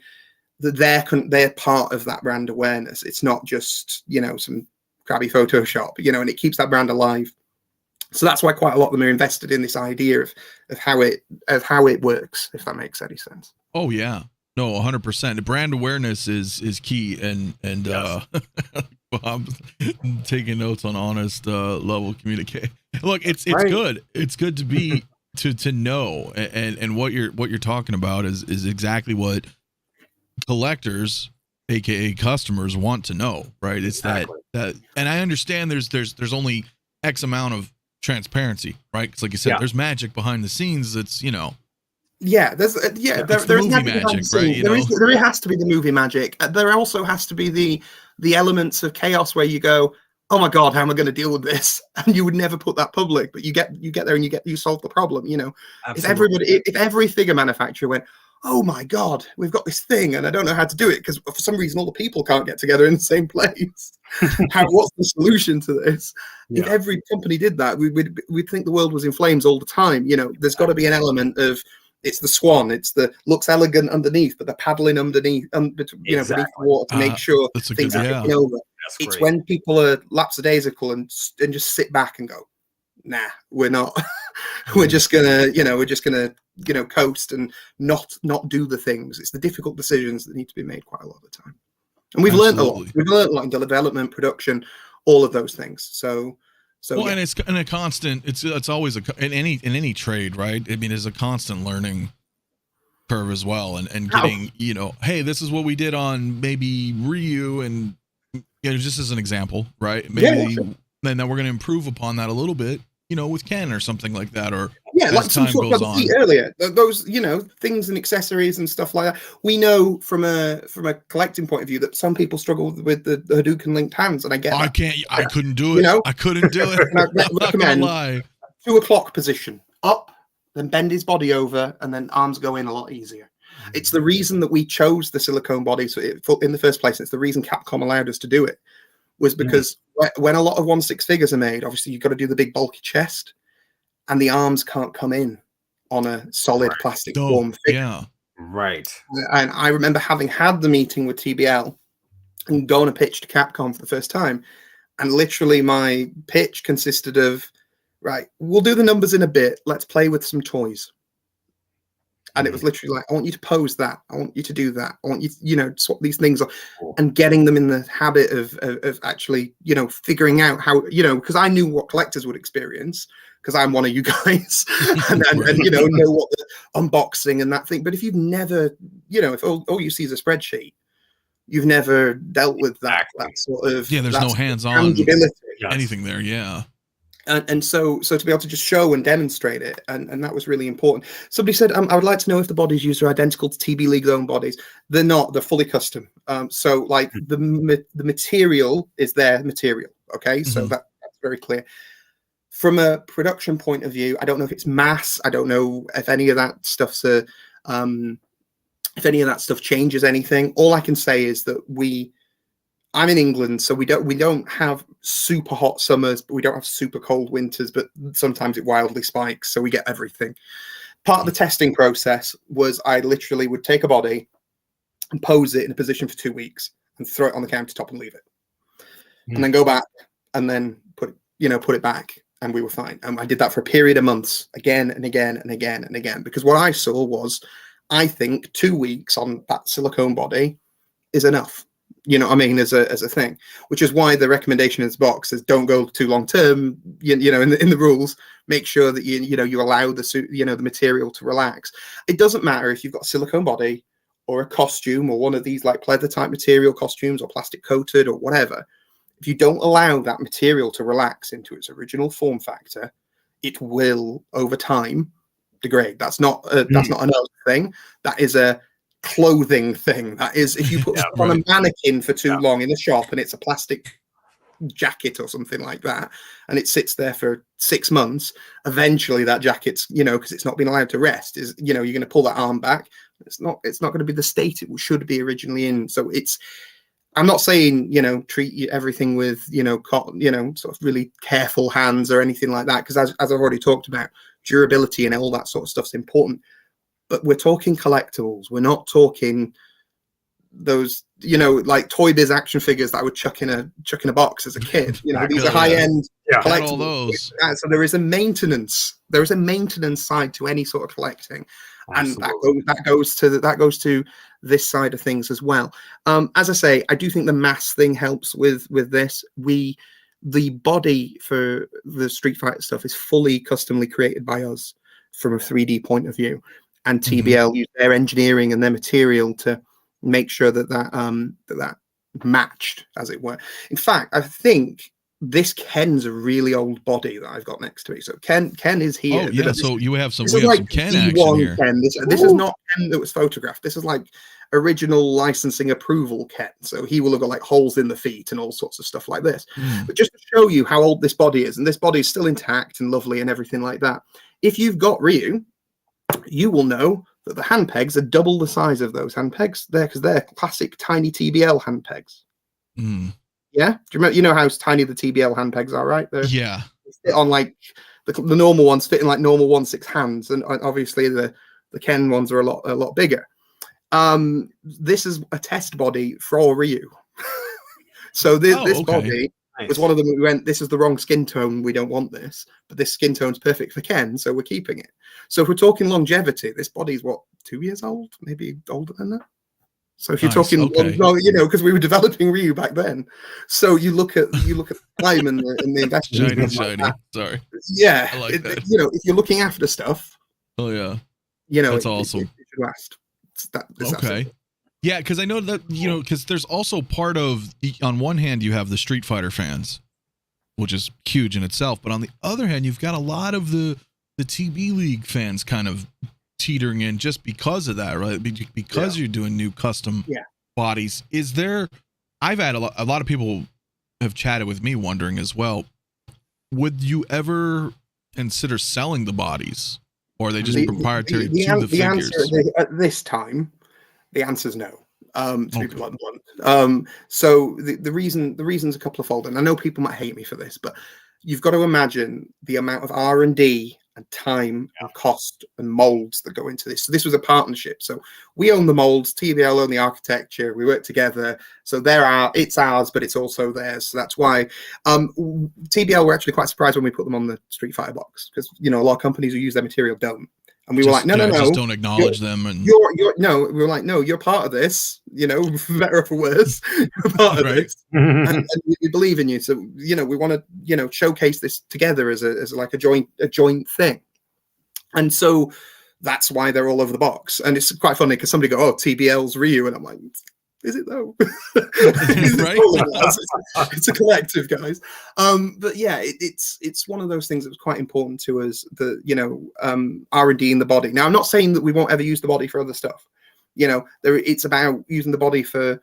they're part of that brand awareness. It's not just, you know, some crabby Photoshop, you know, and it keeps that brand alive. So that's why quite a lot of them are invested in this idea of how it works, if that makes any sense.
Oh yeah, no, 100%. Brand awareness is key, and yes. I'm taking notes on honest level communicate. Look, it's right. Good. It's good to be to know, and what you're talking about is exactly what collectors, aka customers, want to know, right? It's exactly. that and I understand there's only X amount of transparency, right? Because like you said, there's magic behind the scenes. It's, you know,
there's movie
magic, right?
There has to be the movie magic. There also has to be the elements of chaos where you go, oh my god, how am I going to deal with this? And you would never put that public, but you get there and you solve the problem. You know, if every figure manufacturer went, oh my god, we've got this thing and I don't know how to do it because for some reason all the people can't get together in the same place. What's the solution to this? Yeah. If every company did that, we'd think the world was in flames all the time. You know, there's got to be an element of, it's the swan, looks elegant underneath, but they're paddling underneath, beneath the water to make sure things are taking over. It's when people are lapsadaisical and just sit back and go, nah, we're not. we're just gonna coast and not do the things. It's the difficult decisions that need to be made quite a lot of the time. And we've learned a lot. We've learned a lot in development, production, all of those things. So
well, and it's a constant. It's always in any trade, right? I mean, there's a constant learning curve as well, and getting hey, this is what we did on maybe Ryu, and just as an example, right? Maybe then we're going to improve upon that a little bit, with Ken or something like that, or
like some sort of earlier. Those things and accessories and stuff like that. We know from a collecting point of view that some people struggle with the Hadouken linked hands, and I get.
I couldn't do it. I couldn't do it.
I'm not gonna lie. 2 o'clock position up, then bend his body over, and then arms go in a lot easier. It's the reason that we chose the silicone body in the first place. It's the reason Capcom allowed us to do it, was because when a lot of 1/6 figures are made, obviously you've got to do the big bulky chest, and the arms can't come in on a solid plastic form figure.
Yeah, right.
And I remember having had the meeting with TBL and going to pitch to Capcom for the first time, and literally my pitch consisted of, right, we'll do the numbers in a bit. Let's play with some toys. And it was literally like, I want you to pose that. I want you to do that. I want you to, swap these things on, and getting them in the habit of actually, figuring out how, because I knew what collectors would experience, because I'm one of you guys, and know what the unboxing and that thing. But if you've never, if all you see is a spreadsheet, you've never dealt with that sort of,
there's no hands-on anything there. Yeah.
And so to be able to just show and demonstrate it, and that was really important. Somebody said, I would like to know if the bodies used are identical to TB League's own bodies. They're not. They're fully custom. So like the material is their material. Okay, so that's very clear. From a production point of view, I don't know if it's mass. I don't know if any of that stuff's if any of that stuff changes anything. All I can say is that I'm in England, so we don't have super hot summers, but we don't have super cold winters, but sometimes it wildly spikes, so we get everything. Part of the testing process was I literally would take a body and pose it in a position for 2 weeks and throw it on the countertop and leave it. And then go back and then put it back, and we were fine. And I did that for a period of months, again and again and again and again, because what I saw was, I think 2 weeks on that silicone body is enough. As a thing, which is why the recommendation in this box is don't go too long term. In the rules, make sure that you allow the material to relax. It doesn't matter if you've got a silicone body or a costume or one of these like pleather type material costumes or plastic coated or whatever. If you don't allow that material to relax into its original form factor, it will over time degrade. That's not another thing. That is a clothing thing. That is, if you put on a mannequin for too long in a shop and it's a plastic jacket or something like that, and it sits there for 6 months, eventually that jacket's, because it's not been allowed to rest, is, you're going to pull that arm back. It's not going to be the state it should be originally in. So I'm not saying, treat everything with, sort of really careful hands or anything like that, because as I've already talked about, durability and all that sort of stuff's important. But we're talking collectibles. We're not talking like Toy Biz action figures that I would chuck in a box as a kid. These are high end collectibles.
All those.
So there is a maintenance side to any sort of collecting.
Absolutely.
And that goes to this side of things as well. As I say, I do think the mass thing helps with this. The body for the Street Fighter stuff is fully customly created by us from a 3D point of view, and TBL use their engineering and their material to make sure that matched, as it were. In fact, I think this Ken's a really old body that I've got next to me. So Ken is here.
Oh yeah, so you have some
some
Ken action here.
Ken. This is not Ken that was photographed. This is like original licensing approval Ken. So he will have got like holes in the feet and all sorts of stuff like this. But just to show you how old this body is, and this body is still intact and lovely and everything like that. If you've got Ryu, you will know that the hand pegs are double the size of those hand pegs there, because they're classic tiny TBL hand pegs. Yeah, do you remember? You know how tiny the TBL hand pegs are, right? They fit on like the normal ones fit in like normal 1/6 hands, and obviously the Ken ones are a lot bigger. This is a test body for Ryu. So this body was one of them. We went, this is the wrong skin tone. We don't want this, but this skin tone's perfect for Ken, so we're keeping it. So if we're talking longevity, this body's what, 2 years old, maybe older than that. So if you're talking, because we were developing Ryu back then, so you look at time and the investment.
Shiny. Sorry.
Yeah,
I like that.
If you're looking after stuff.
Oh yeah. That's awesome.
It should last.
Okay. Yeah, because I know that because there's also part of, on one hand you have the Street Fighter fans, which is huge in itself, but on the other hand you've got a lot of the TB League fans kind of teetering in just because of that, right? Because you're doing new custom bodies. Is there? I've had a lot of people have chatted with me wondering as well. Would you ever consider selling the bodies, or are they just proprietary to the figures?
At this time, the answer is no. To be blunt. So the reason's a couple of fold, and I know people might hate me for this, but you've got to imagine the amount of R&D and time and cost and molds that go into this. So this was a partnership. So we own the molds, TBL own the architecture, we work together. So it's ours, but it's also theirs. So that's why TBL were actually quite surprised when we put them on the Street Fighter box, because a lot of companies who use their material don't. And we were like, no,
just don't acknowledge them. And
we were like, no, you're part of this, for better or for worse, you're part of this, and we believe in you. So, we want to, showcase this together as a joint thing. And so that's why they're all over the box. And it's quite funny because somebody go, oh, TBL's Ryu. And I'm like, is it though?
Right?
It's a collective, guys. But yeah, it's one of those things that was quite important to us. R&D in the body. Now, I'm not saying that we won't ever use the body for other stuff. It's about using the body for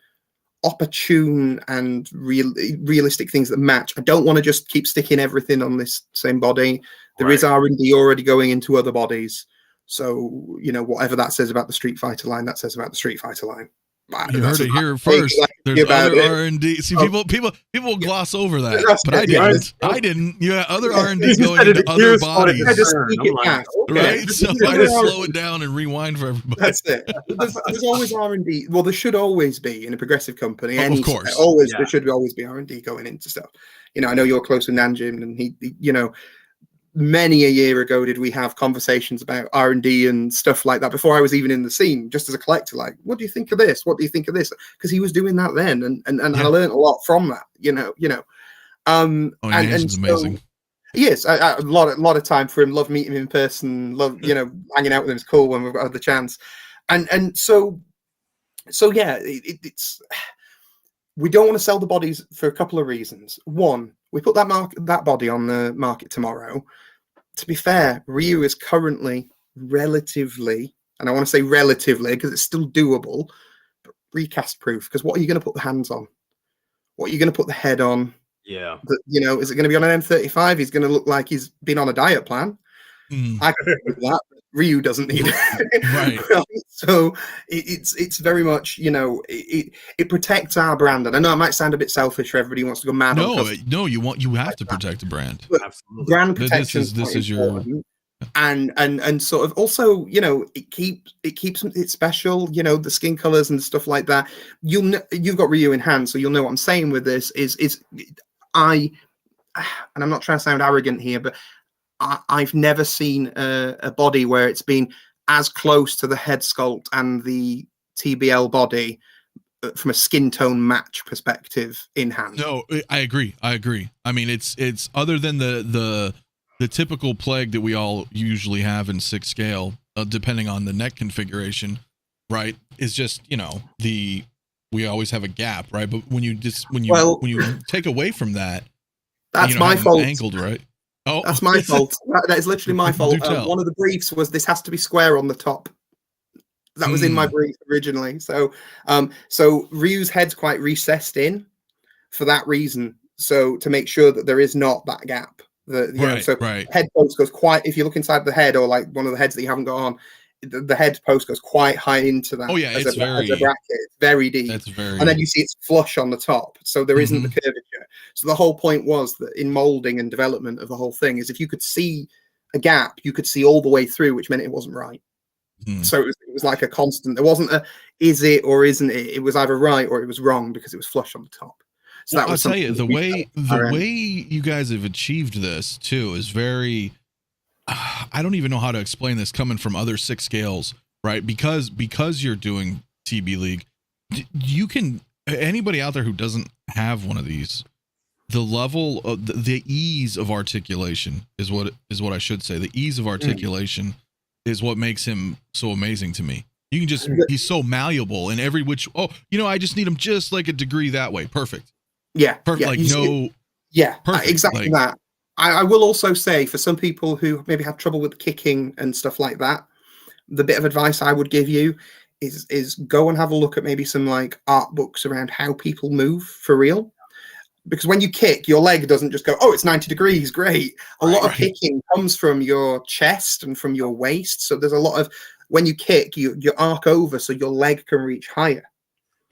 opportune and realistic things that match. I don't want to just keep sticking everything on this same body. There is R&D already going into other bodies. So whatever that says about the Street Fighter line, that says about the Street Fighter line.
You heard it here first. There's other R&D. See, people gloss over that, but I didn't. You had other R&D going into other bodies, right? So I just slow it down and rewind for everybody.
That's it. There's always R&D. Well, there should always be in a progressive company.
Of course,
there should always be R&D going into stuff. I know you're close with Nanjim, and he many a year ago did we have conversations about R&D and stuff like that before I was even in the scene, just as a collector, like, what do you think of this? What do you think of this? Because he was doing that then, and I learned a lot from that,
Nanjim's amazing.
He is. A lot of time for him. Love meeting him in person. Love, hanging out with him is cool when we've got the chance. And so yeah, it's, we don't want to sell the bodies for a couple of reasons. One, we put that body on the market tomorrow. To be fair, Ryu is currently relatively, and I want to say relatively because it's still doable, but recast proof. Because what are you going to put the hands on? What are you going to put the head on?
Yeah.
Is it going to be on an M35? He's going to look like he's been on a diet plan. I can do that. Ryu doesn't need it.
Right.
So it's very much, it protects our brand. And I know it might sound a bit selfish for everybody who wants to go mad.
No, you have to protect the brand.
Absolutely. Brand protection.
This is your.
and sort of also, you know, it keeps it special, you know, the skin colors and stuff like that. You've got Ryu in hand, so you'll know what I'm saying with this is and I'm not trying to sound arrogant here, but I've never seen a body where it's been as close to the head sculpt and the TBL body from a skin tone match perspective in hand.
No, I agree. I mean, it's other than the typical plague that we all usually have in 6 scale, depending on the neck configuration, right? Is just, you know, we always have a gap, right? But when you take away from that,
that's my fault.
Angled, right? Oh,
that's my fault. That is literally my fault. One of the briefs was this has to be square on the top. That was in my brief originally. So Ryu's head's quite recessed in for that reason. So to make sure that there is not that gap. Head post goes quite, if you look inside the head or like one of the heads that you haven't got on, the head post goes quite high into that.
Oh yeah,
as a bracket. It's very deep. And then you see it's flush on the top. So there isn't the curvature. So the whole point was that in molding and development of the whole thing is if you could see a gap, you could see all the way through, which meant it wasn't right. So it was like a constant. There wasn't a is it or isn't it. It was either right or it was wrong because it was flush on the top. So
well, I'll tell you, the way you guys have achieved this too is very. I don't even know how to explain this coming from other 6 scales, right? Because you're doing TB League, you can, anybody out there who doesn't have one of these, the level of the ease of articulation is what I should say. The ease of articulation is what makes him so amazing to me. You can just, he's so malleable in every which, I just need him just like a degree that way. Perfect.
Yeah.
Perfect.
Yeah,
like perfect.
Exactly that. I will also say for some people who maybe have trouble with kicking and stuff like that, the bit of advice I would give you is go and have a look at maybe some like art books around how people move for real. Because when you kick, your leg doesn't just go, oh, it's 90 degrees, great. A lot of kicking comes from your chest and from your waist. So there's a lot of, when you kick, you arc over so your leg can reach higher.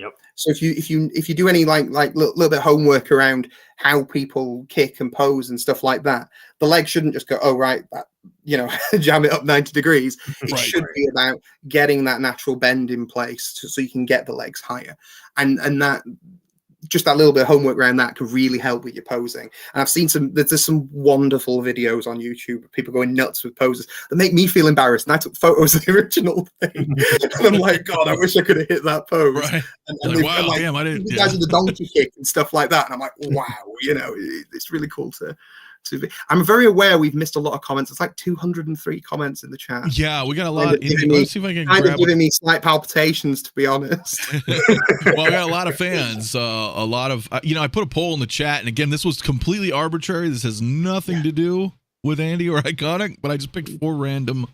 Yep.
So if you do any like little bit of homework around how people kick and pose and stuff like that, the leg shouldn't just go, oh right, that, you know, jam it up 90 degrees. It should be about getting that natural bend in place so you can get the legs higher, and that. Just that little bit of homework around that can really help with your posing. And I've seen there's some wonderful videos on YouTube of people going nuts with poses that make me feel embarrassed. And I took photos of the original thing. And I'm like, God, I wish I could have hit that pose. Right. And
like, wow, damn, I didn't.
You guys with the donkey kick and stuff like that. And I'm like, wow, you know, it's really cool to be. I'm very aware we've missed a lot of comments. It's like 203 comments in the chat.
Yeah, we got a lot. Let's see if I can
grab giving me slight palpitations, to be honest.
Well, I got a lot of fans. A lot of, I put a poll in the chat, and again, this was completely arbitrary. This has nothing to do with Andy or Iconiq, but I just picked 4 random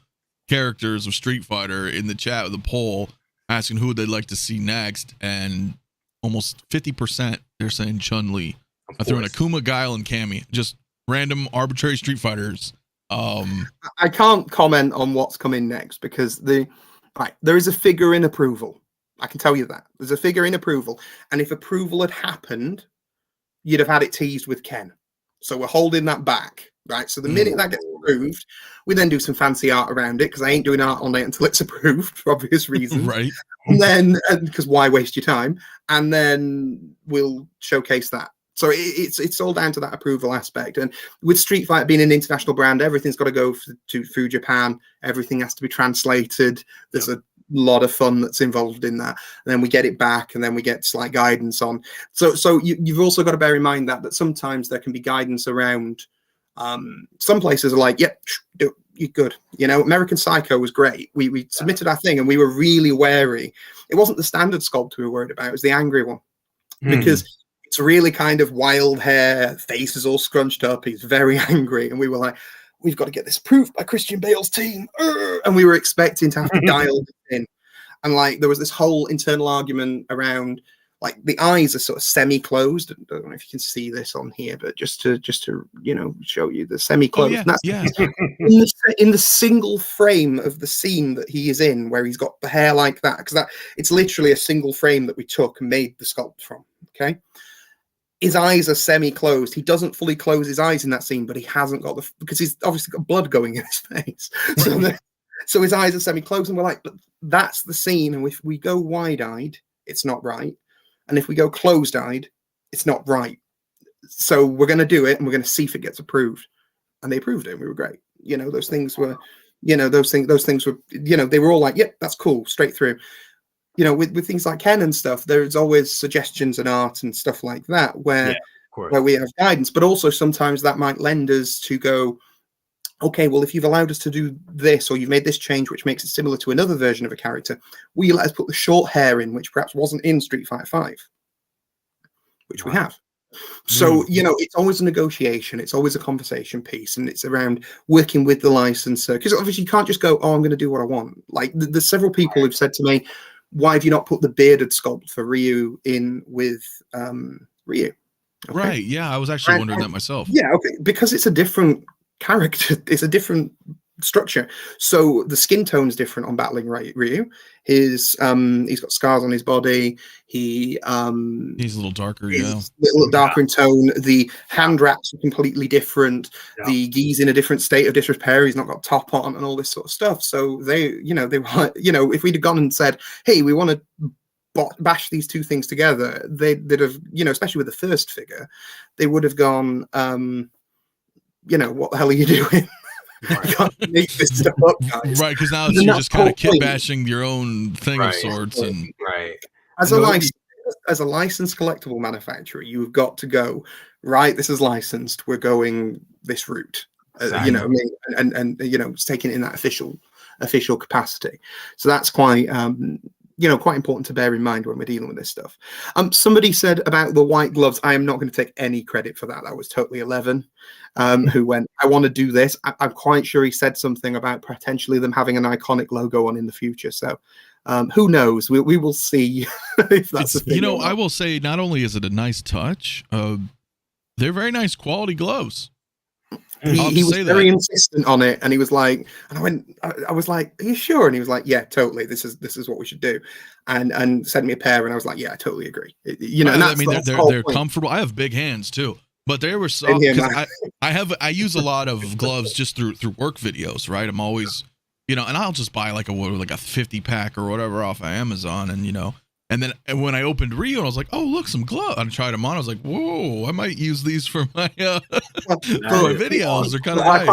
characters of Street Fighter in the chat with a poll asking who they'd like to see next, and almost 50% they're saying Chun-Li. I threw in Akuma, Guile, and Cammy. Just random arbitrary Street Fighters.
I can't comment on what's coming next because there is a figure in approval. I can tell you that there's a figure in approval, and if approval had happened, you'd have had it teased with Ken. So we're holding that back, right? So the minute that gets approved, we then do some fancy art around it because I ain't doing art on it until it's approved for obvious reasons,
right?
And then because why waste your time? And then we'll showcase that. So it's all down to that approval aspect. And with Street Fighter being an international brand, everything's got to go through Japan. Everything has to be translated. There's a lot of fun that's involved in that. And then we get it back, and then we get slight guidance on. So you've also got to bear in mind that sometimes there can be guidance around. Some places are like, yep, you're good. You know, American Psycho was great. We submitted our thing, and we were really wary. It wasn't the standard sculpt we were worried about. It was the angry one. Because it's really kind of wild hair, face is all scrunched up. He's very angry. And we were like, we've got to get this proof by Christian Bale's team. And we were expecting to have to dial it in. And like, there was this whole internal argument around, like, the eyes are sort of semi-closed. I don't know if you can see this on here, but just to show you the semi-closed.
Oh, yeah,
in the single frame of the scene that he is in, where he's got the hair like that, because it's literally a single frame that we took and made the sculpt from. Okay. his eyes are semi-closed. He doesn't fully close his eyes in that scene, but he hasn't got because he's obviously got blood going in his face. So his eyes are semi-closed, and we're like, but that's the scene. And if we go wide-eyed, it's not right. And if we go closed-eyed, it's not right. So we're going to do it, and we're going to see if it gets approved. And they approved it, and we were great. Those things were, those things were, they were all like, yep, that's cool, straight through. With things like Ken and stuff, there's always suggestions and art and stuff like that where we have guidance, but also sometimes that might lend us to go, okay, well, if you've allowed us to do this, or you've made this change, which makes it similar to another version of a character, will you let us put the short hair in, which perhaps wasn't in Street Fighter V, which we have. So, it's always a negotiation. It's always a conversation piece. And it's around working with the licensor. Because obviously you can't just go, oh, I'm going to do what I want. Like there's several people who've said to me, why have you not put the bearded sculpt for Ryu in with Ryu? Okay.
Right. Yeah. I was actually wondering that myself.
Yeah. Okay. Because it's a different character. It's a different structure. So the skin tone's different on battling Ryu. He's got scars on his body. He's a
little darker,
a little darker in tone. The hand wraps are completely different. The gi's in a different state of disrepair. He's not got top on and all this sort of stuff. So they were, if we'd have gone and said, hey, we want to bash these two things together, they'd have, especially with the first figure, they would have gone, what the hell are you doing?
Right.
You can't make this stuff up, guys.
Right, because now you're just kind of kit bashing your own thing of sorts. And
as a licensed collectible manufacturer, you've got to go, right, this is licensed, we're going this route. And it's taking it in that official capacity. So that's quite quite important to bear in mind when we're dealing with this stuff. Somebody said about the white gloves, I am not going to take any credit for that. That was totally 11 who went, I want to do this. I'm quite sure he said something about potentially them having an Iconiq logo on in the future. So who knows? We will see if that's a thing.
I will say, not only is it a nice touch, they're very nice quality gloves.
He was very insistent on it, and he was like, and I was like, are you sure? And he was like, yeah, totally. This is what we should do, and sent me a pair, and I was like, yeah, I totally agree.
They're comfortable. I have big hands too, but they were soft because I use a lot of gloves just through work videos, right? I'm always, and I'll just buy like a 50 pack or whatever off of Amazon, and then when I opened Ryu, and I was like, oh, look, some gloves. I tried them on. I was like, whoa, I might use these for my videos. They're kind of nice.
I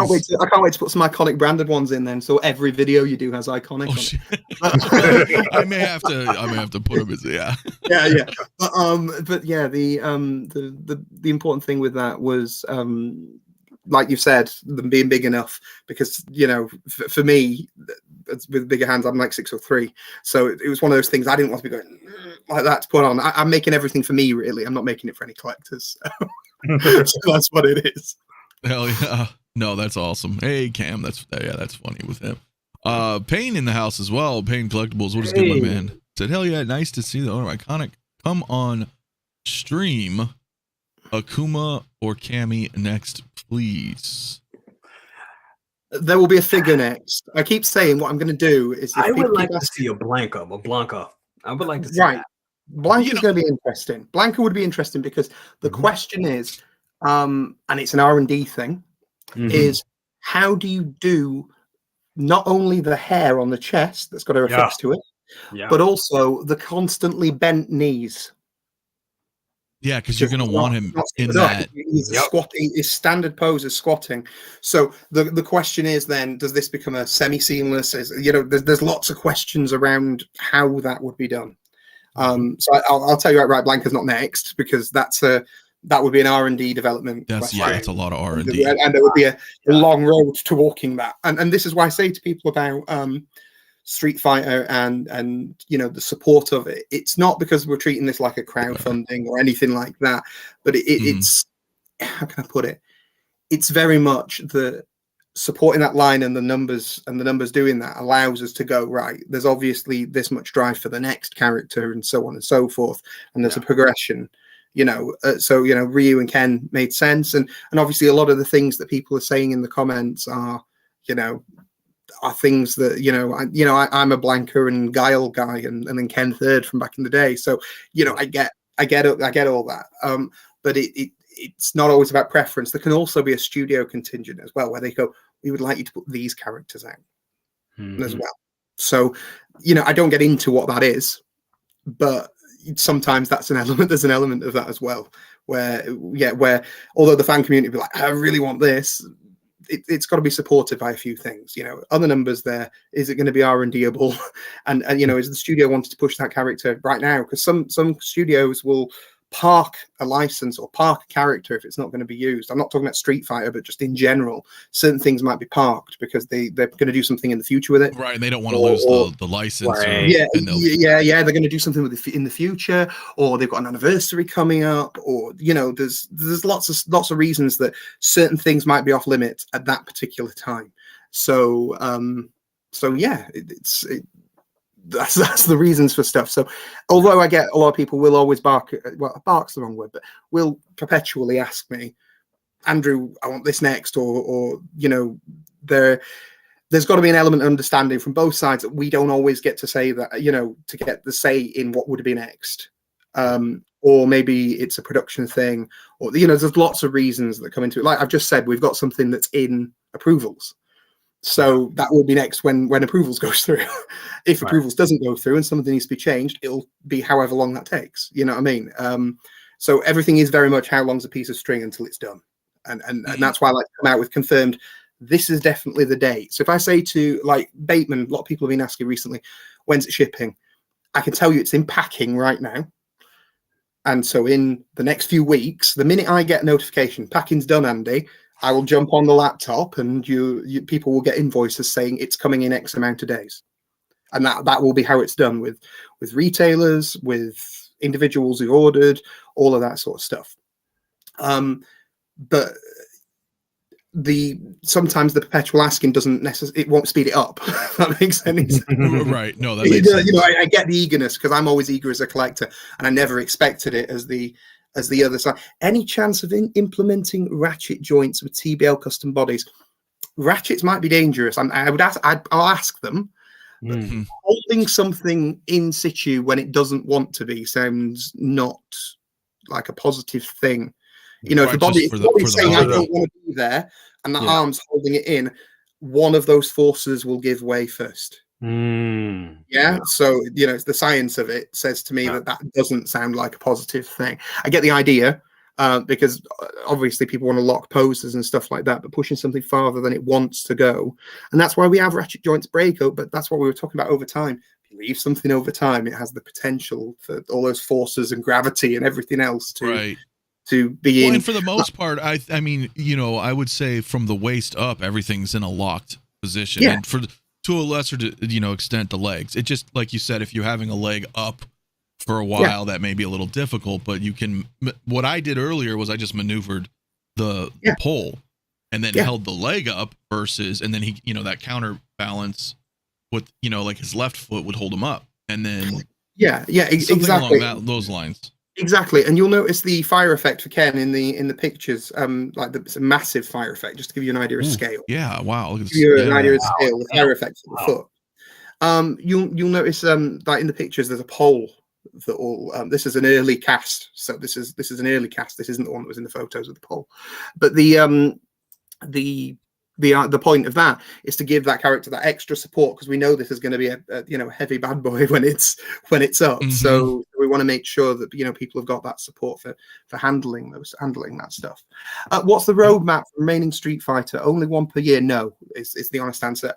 can't wait to put some Iconiq branded ones in then. So every video you do has Iconiq on
it. I may have to put them in. Yeah.
But yeah, the important thing with that was, like you said, them being big enough, because for me, with bigger hands, I'm like 6'3", so it was one of those things I didn't want to be going like that to put on. I'm making everything for me, really. I'm not making it for any collectors. So that's what it is.
Hell yeah! No, that's awesome. Hey Cam, that's funny with him. Payne in the house as well. Payne Collectibles. What is good, my man? Said, hell yeah, nice to see the owner of Iconiq come on stream. Akuma or Cammy next, please.
There will be a figure next. I keep saying what I'm going to do is.
I would like to see a Blanka. I would like to see that.
Blanka is going to be interesting. Blanka would be interesting because the question is, and it's an R&D thing, is how do you do not only the hair on the chest that's got a affix to it, but also the constantly bent knees.
Yeah, because you're going to want him in that.
He's squatting. His standard pose is squatting. So the question is then, does this become a semi-seamless? There's lots of questions around how that would be done. So I'll tell you right, Blanka's not next, because that would be an R&D development.
That's a lot of R&D.
And there would be a long road to walking that. And this is why I say to people about Street Fighter and the support of it. It's not because we're treating this like a crowdfunding or anything like that, but it's how can I put it? It's very much the supporting that line, and the numbers doing that allows us to go, right, there's obviously this much drive for the next character and so on and so forth, and there's a progression. So Ryu and Ken made sense, and obviously a lot of the things that people are saying in the comments are things that I'm a Blanka and Guile guy, and then Ken Third from back in the day. So I get all that. but it's not always about preference. There can also be a studio contingent as well, where they go, we would like you to put these characters out as well. So, you know, I don't get into what that is, but sometimes that's an element. There's an element of that as well, where although the fan community be like, I really want this, it's got to be supported by a few things. You know, are the numbers there? Is it going to be R&D'able? And you know, is the studio wanting to push that character right now? Because some studios will park a license or park a character if it's not going to be used. I'm not talking about Street Fighter, but just in general, certain things might be parked because they're going to do something in the future with it.
Right, and they don't want to lose the license.
Right.
They're going to do something with it in the future, or they've got an anniversary coming up, or you know, there's lots of reasons that certain things might be off limits at that particular time. So yeah, that's the reasons for stuff. So although I get a lot of people will always bark's the wrong word, but will perpetually ask me, Andrew, I want this next, or you know, there's got to be an element of understanding from both sides that we don't always get to say that, you know, to get the say in what would be next. Or maybe it's a production thing, or you know, there's lots of reasons that come into it. Like I've just said, we've got something that's in approvals. So that will be next when approvals goes through. If approvals doesn't go through and something needs to be changed, it'll be however long that takes. You know what I mean? So everything is very much how long's a piece of string until it's done. And that's why I like to come out with confirmed, this is definitely the date. So if I say to like Bateman, a lot of people have been asking recently, when's it shipping? I can tell you it's in packing right now. And so in the next few weeks, the minute I get notification, packing's done, Andy, I will jump on the laptop and people will get invoices saying it's coming in X amount of days. And that will be how it's done with retailers, with individuals who ordered, all of that sort of stuff. But sometimes the perpetual asking doesn't necessarily, it won't speed it up. That makes sense.
Right. No, that makes sense.
You know, I get the eagerness because I'm always eager as a collector, and I never expected it as the other side. Any chance of implementing ratchet joints with TBL custom bodies? Ratchets might be dangerous. I'll ask them. Holding something in situ when it doesn't want to be sounds not like a positive thing. You know, if the body is saying I don't want to be there, and the arm's holding it in, one of those forces will give way first. So you know, it's the science of it says to me that doesn't sound like a positive thing. I get the idea because obviously people want to lock poses and stuff like that, but pushing something farther than it wants to go, and that's why we have ratchet joints break up. But that's what we were talking about over time. If you leave something over time, it has the potential for all those forces and gravity and everything else to be in.
And for the most part, I mean, you know, I would say from the waist up, everything's in a locked position. And to a lesser, you know, extent, the legs. It just, like you said, if you're having a leg up for a while, that may be a little difficult, but you can, what I did earlier was I just maneuvered the pole and then held the leg up versus, and then he, you know, that counterbalance with, you know, like his left foot would hold him up. And then, exactly along those lines.
Exactly, and you'll notice the fire effect for Ken in the pictures. It's a massive fire effect, just to give you an idea of scale.
Yeah, wow.
Give you an idea of scale, the fire effect for the foot. You'll notice that in the pictures there's a pole that all. This is an early cast, so this is an early cast. This isn't the one that was in the photos of the pole, but the point of that is to give that character that extra support, because we know this is going to be a heavy bad boy when it's up. So we want to make sure that, you know, people have got that support for handling that stuff. What's the roadmap for remaining Street Fighter? Only one per year? No, is the honest answer.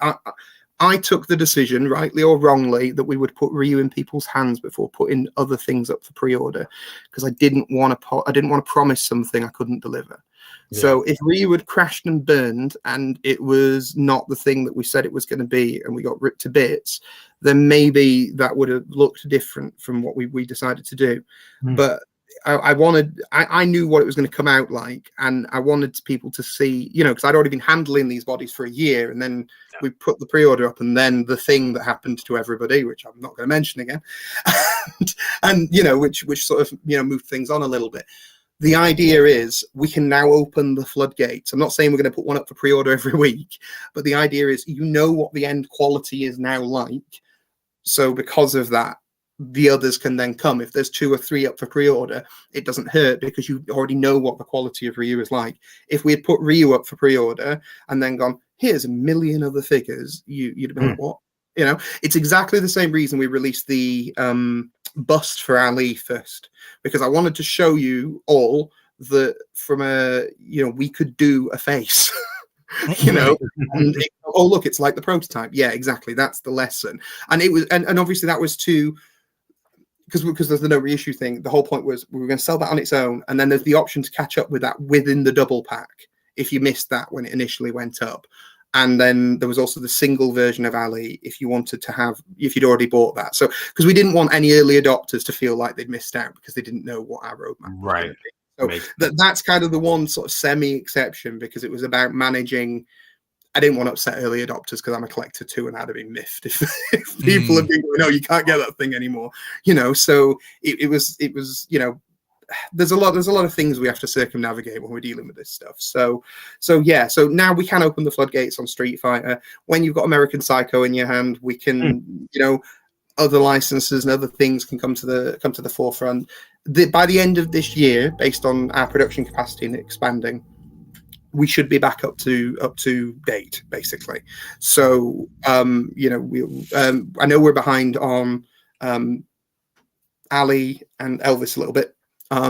I took the decision, rightly or wrongly, that we would put Ryu in people's hands before putting other things up for pre-order, because I didn't want to promise something I couldn't deliver. So if Ryu had crashed and burned and it was not the thing that we said it was going to be and we got ripped to bits, then maybe that would have looked different from what we decided to do. But I knew what it was going to come out like, and I wanted people to see, you know, because I'd already been handling these bodies for a year, and then we put the pre-order up, and then the thing that happened to everybody, which I'm not going to mention again, and you know, which sort of, you know, moved things on a little bit. The idea is we can now open the floodgates. I'm not saying we're going to put one up for pre-order every week, but the idea is, you know, what the end quality is now like. So because of that, the others can then come. If there's 2 or 3 up for pre-order, it doesn't hurt because you already know what the quality of Ryu is like. If we had put Ryu up for pre-order and then gone, here's a million other figures, you'd be like, what? You know, it's exactly the same reason we released the bust for Ali first, because I wanted to show you all that from a, you know, we could do a face. You know, and oh look, it's like the prototype. Yeah, exactly. That's the lesson. And it was, and obviously that was to, because there's the no reissue thing. The whole point was we were going to sell that on its own, and then there's the option to catch up with that within the double pack if you missed that when it initially went up. And then there was also the single version of Ali if you wanted to have, if you'd already bought that. So because we didn't want any early adopters to feel like they'd missed out because they didn't know what our roadmap was going to be. So that's kind of the one sort of semi-exception, because it was about managing. I didn't want to upset early adopters because I'm a collector too, and I'd have been miffed if people had been going, no, you can't get that thing anymore. You know, so it was, you know, there's a lot of things we have to circumnavigate when we're dealing with this stuff. So yeah, so now we can open the floodgates on Street Fighter. When you've got American Psycho in your hand, we can, you know, other licenses and other things can come to the forefront. By the end of this year, based on our production capacity and expanding, we should be back up to date, basically. So you know, I know we're behind on Ali and Elvis a little bit,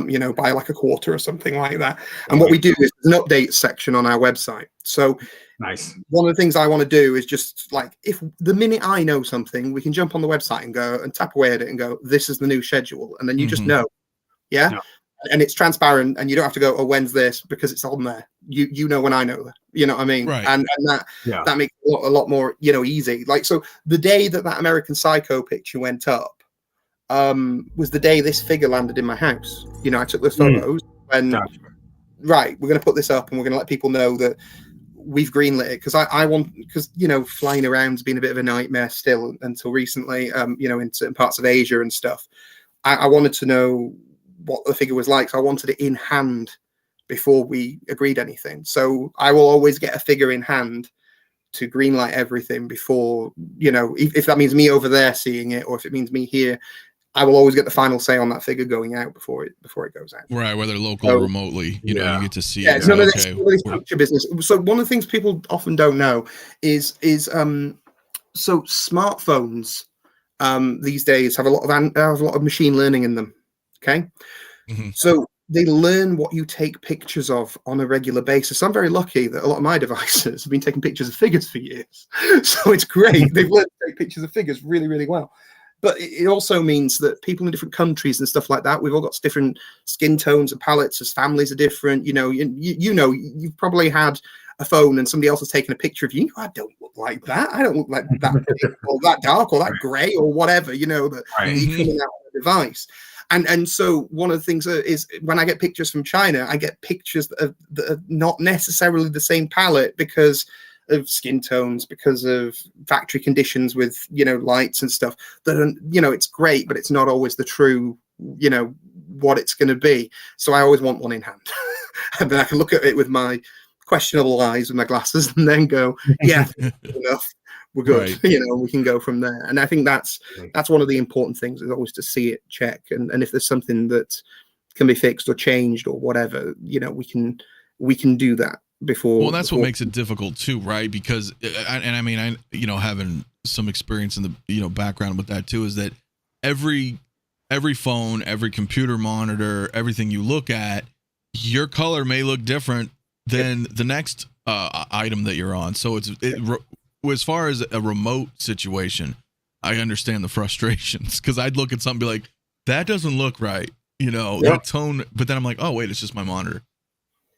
you know, by like a quarter or something like that. And what we do is there's an update section on our website. So
nice. One
of the things I want to do is just like, if the minute I know something, we can jump on the website and go and tap away at it and go, this is the new schedule. And then you just know. Yeah. No. And it's transparent, and you don't have to go, oh, when's this? Because it's on there. You know when I know that. You know what I mean?
Right.
And that makes it a lot more, you know, easy. Like, so the day that American Psycho picture went up was the day this figure landed in my house. You know, I took the photos and right, we're going to put this up and we're going to let people know that we've greenlit it, because I want, because, you know, flying around's been a bit of a nightmare still until recently, you know, in certain parts of Asia and stuff. I wanted to know what the figure was like, so I wanted it in hand before we agreed anything. So I will always get a figure in hand to greenlight everything before, you know, if that means me over there seeing it or if it means me here, I will always get the final say on that figure going out before it goes out.
Right, whether local or remotely, you know, you get to see
it.
It's
none of this picture business. So one of the things people often don't know is so smartphones these days have a lot of machine learning in them. Okay. So they learn what you take pictures of on a regular basis. I'm very lucky that a lot of my devices have been taking pictures of figures for years. So it's great. They've learned to take pictures of figures really, really well. But it also means that people in different countries and stuff like that, we've all got different skin tones and palettes, as families are different. You know, you know, you've probably had a phone and somebody else has taken a picture of you. I don't look like that. I don't look like that or that dark or that grey or whatever, you know, that you coming out on a device. And so one of the things is when I get pictures from China, I get pictures that are not necessarily the same palette because of skin tones, because of factory conditions with, you know, lights and stuff that are, you know, it's great, but it's not always the true, you know, what it's going to be. So I always want one in hand. And then I can look at it with my questionable eyes with my glasses and then go, yeah, enough. We're good, right. You know, we can go from there. And I think that's one of the important things, is always to see it, check, and if there's something that can be fixed or changed or whatever, you know, we can do that before.
Well, that's what makes it difficult too, right? Because I mean, I you know, having some experience in the, you know, background with that too, is that every phone, every computer monitor, everything you look at, your color may look different than the next item that you're on. So as far as a remote situation, I understand the frustrations, because I'd look at something and be like, that doesn't look right, you know, that tone. But then I'm like, oh, wait, it's just my monitor.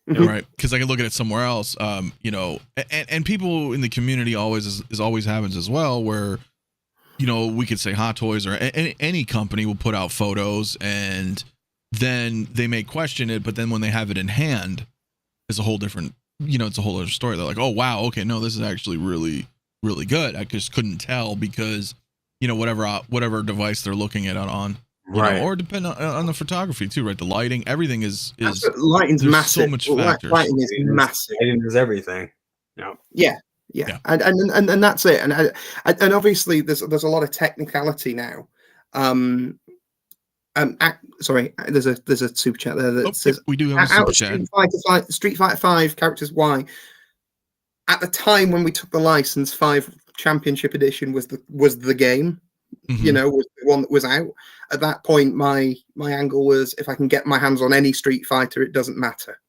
Right. Because I can look at it somewhere else, you know, and people in the community always happens as well, where, you know, we could say Hot Toys or any company will put out photos and then they may question it. But then when they have it in hand, it's a whole different, you know, it's a whole other story. They're like, oh, wow, okay, no, this is actually really, really good. I just couldn't tell because, you know, whatever device they're looking at on, you know, or depend on the photography too, right? The lighting, everything is
lighting's massive.
So much factors.
Lighting is massive.
Lighting is everything.
Yeah. And that's it. And obviously there's a lot of technicality now. Sorry, there's a super chat there that says
we do have a super chat.
Street Fighter 5 characters Y. At the time when we took the license, 5 Championship Edition was the game. You know, was the one that was out. At that point, my angle was, if I can get my hands on any Street Fighter, it doesn't matter,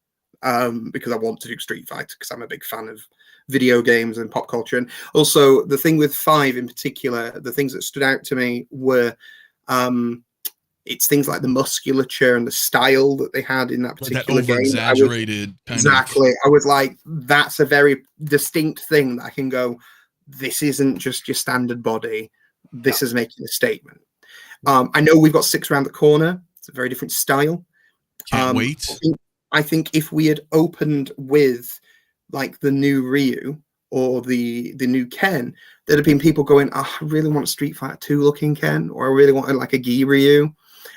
because I want to do Street Fighter because I'm a big fan of video games and pop culture. And also the thing with 5 in particular, the things that stood out to me were it's things like the musculature and the style that they had in that particular game.
Exaggerated.
Exactly. I was like, that's a very distinct thing that I can go, this isn't just your standard body. This is making a statement. I know we've got 6 around the corner. It's a very different style.
Can't wait.
I think if we had opened with like the new Ryu or the new Ken, there'd have been people going, oh, I really want a Street Fighter 2 looking Ken, or I really want like a Gi Ryu.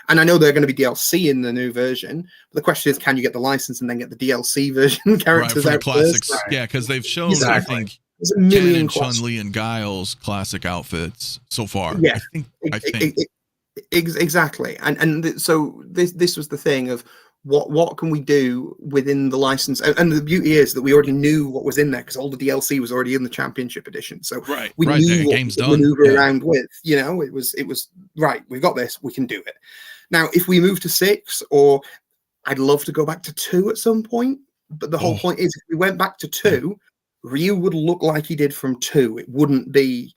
And I know they're going to be DLC in the new version. But the question is, can you get the license and then get the DLC version characters out
classics?
First?
Yeah, because they've shown, I think,
there's a million
Chun-Li and Guile's classic outfits so far.
Yeah,
I think.
Exactly. And so this was the thing of what can we do within the license? And the beauty is that we already knew what was in there because all the DLC was already in the Championship Edition. So we knew what to maneuver around with. You know, it was right. We've got this. We can do it. Now, if we move to 6, or I'd love to go back to 2 at some point. But the whole point is, if we went back to 2, Ryu would look like he did from 2. It wouldn't be,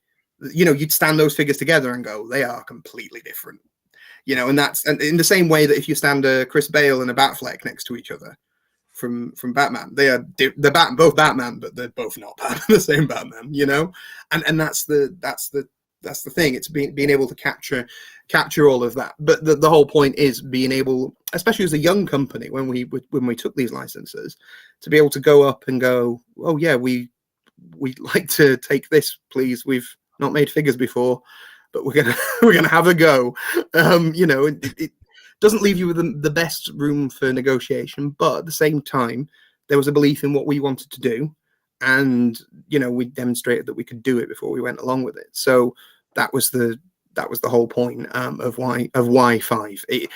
you know, you'd stand those figures together and go, they are completely different. You know, and that's in the same way that if you stand a Chris Bale and a Batfleck next to each other from Batman, they're both Batman, but they're both not the same Batman. You know, and that's the thing. It's being able to capture all of that. But the whole point is being able, especially as a young company, when we took these licenses, to be able to go up and go, oh yeah, we'd like to take this, please. We've not made figures before, but we're gonna have a go. You know, it doesn't leave you with the best room for negotiation, but at the same time, there was a belief in what we wanted to do, and you know, we demonstrated that we could do it before we went along with it. So that was the whole point of why 5. It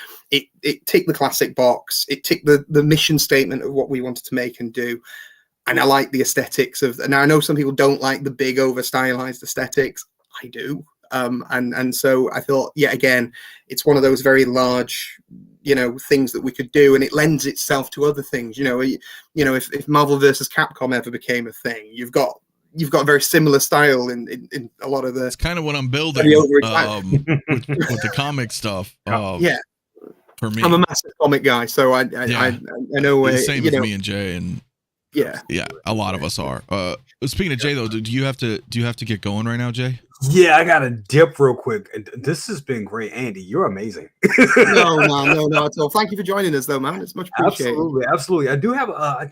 ticked the classic box. It ticked the mission statement of what we wanted to make and do. And I like the aesthetics of. Now I know some people don't like the big over stylized aesthetics. I do. And so I thought, yet again, it's one of those very large, you know, things that we could do, and it lends itself to other things. You know, if Marvel versus Capcom ever became a thing, you've got a very similar style in a lot of the. It's
kind of what I'm building with the comic stuff.
Yeah,
for me,
I'm a massive comic guy, so I know.
The same as me and Jay, and
yeah,
a lot of us are. Speaking of Jay, though, do you have to get going right now, Jay?
Yeah, I gotta dip real quick. This has been great, Andy. You're amazing.
No, at all. Thank you for joining us, though, man. It's much appreciated.
Absolutely. I do have a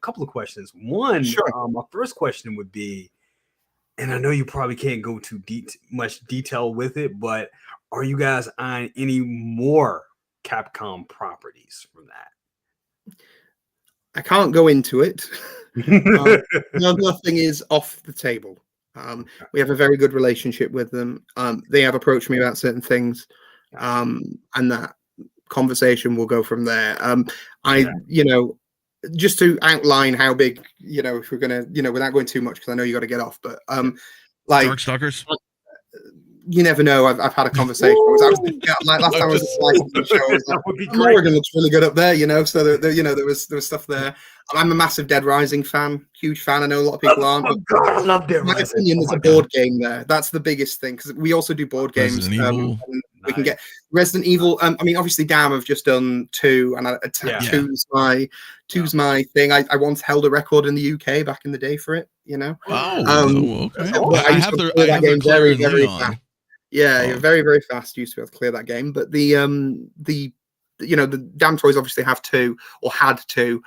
couple of questions. One, my first question would be, and I know you probably can't go too much detail with it, but are you guys on any more Capcom properties from that?
I can't go into it. Nothing is off the table. We have a very good relationship with them. They have approached me about certain things, and that conversation will go from there. You know, just to outline how big, you know, if we're gonna, you know, without going too much, because I know you got to get off, but like
Darkstalkers.
You never know. I've had a conversation. I was like last time I was at the show. I was like, Oregon looks really good up there, you know. So you know, there was stuff there. I'm a massive Dead Rising fan, huge fan. I know a lot of people aren't.
Oh God, I love Dead Rising.
My opinion, there's a board game there. That's the biggest thing, because we also do board games. We can get Resident Evil. I mean, obviously, Damn have just done 2, and two's my thing. I once held a record in the UK back in the day for it. You know.
Oh, okay.
I have their very, very fast. Yeah, very, very fast. Used to be able to clear that game, but the you know, the Damn toys obviously have 2 or had 2.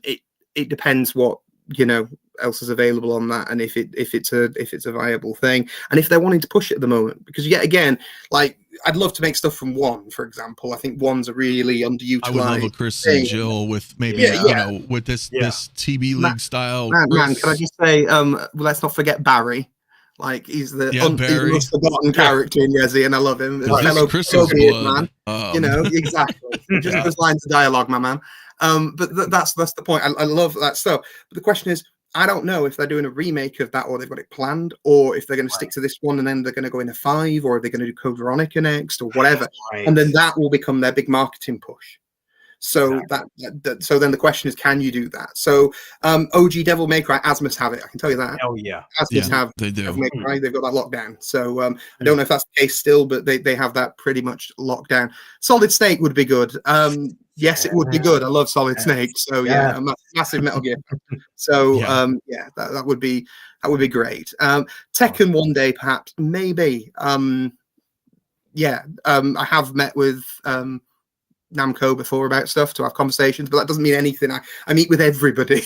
It depends what, you know, else is available on that, and if it's a viable thing, and if they're wanting to push it at the moment, because yet again, like, I'd love to make stuff from 1, for example. I think 1's a really underutilized. I would
love a Chris and Jill with maybe you know, with this TB League style.
Man, can I just say, let's not forget Barry. Like he's the
Barry.
most forgotten character in Resi, and I love him.
Chris's blood.
You know, exactly. Just those lines of dialogue, my man. But that's the point. I love that stuff. But the question is, I don't know if they're doing a remake of that or they've got it planned, or if they're going to stick to this one and then they're going to go into 5, or they're going to do Code Veronica next or whatever. And then that will become their big marketing push. So so then the question is, can you do that? So OG Devil May Cry, Asmus have it. I can tell you that.
Oh yeah,
Asmus have.
They do.
Devil May Cry, they've got that locked down. So I don't know if that's the case still, but they have that pretty much locked down. Solid Snake would be good. Yes, it would be good. I love Solid Snake. So yeah, I'm a massive Metal Gear. So that would be great. Tekken one day, perhaps, maybe. I have met with Namco before about stuff to have conversations, but that doesn't mean anything. I meet with everybody.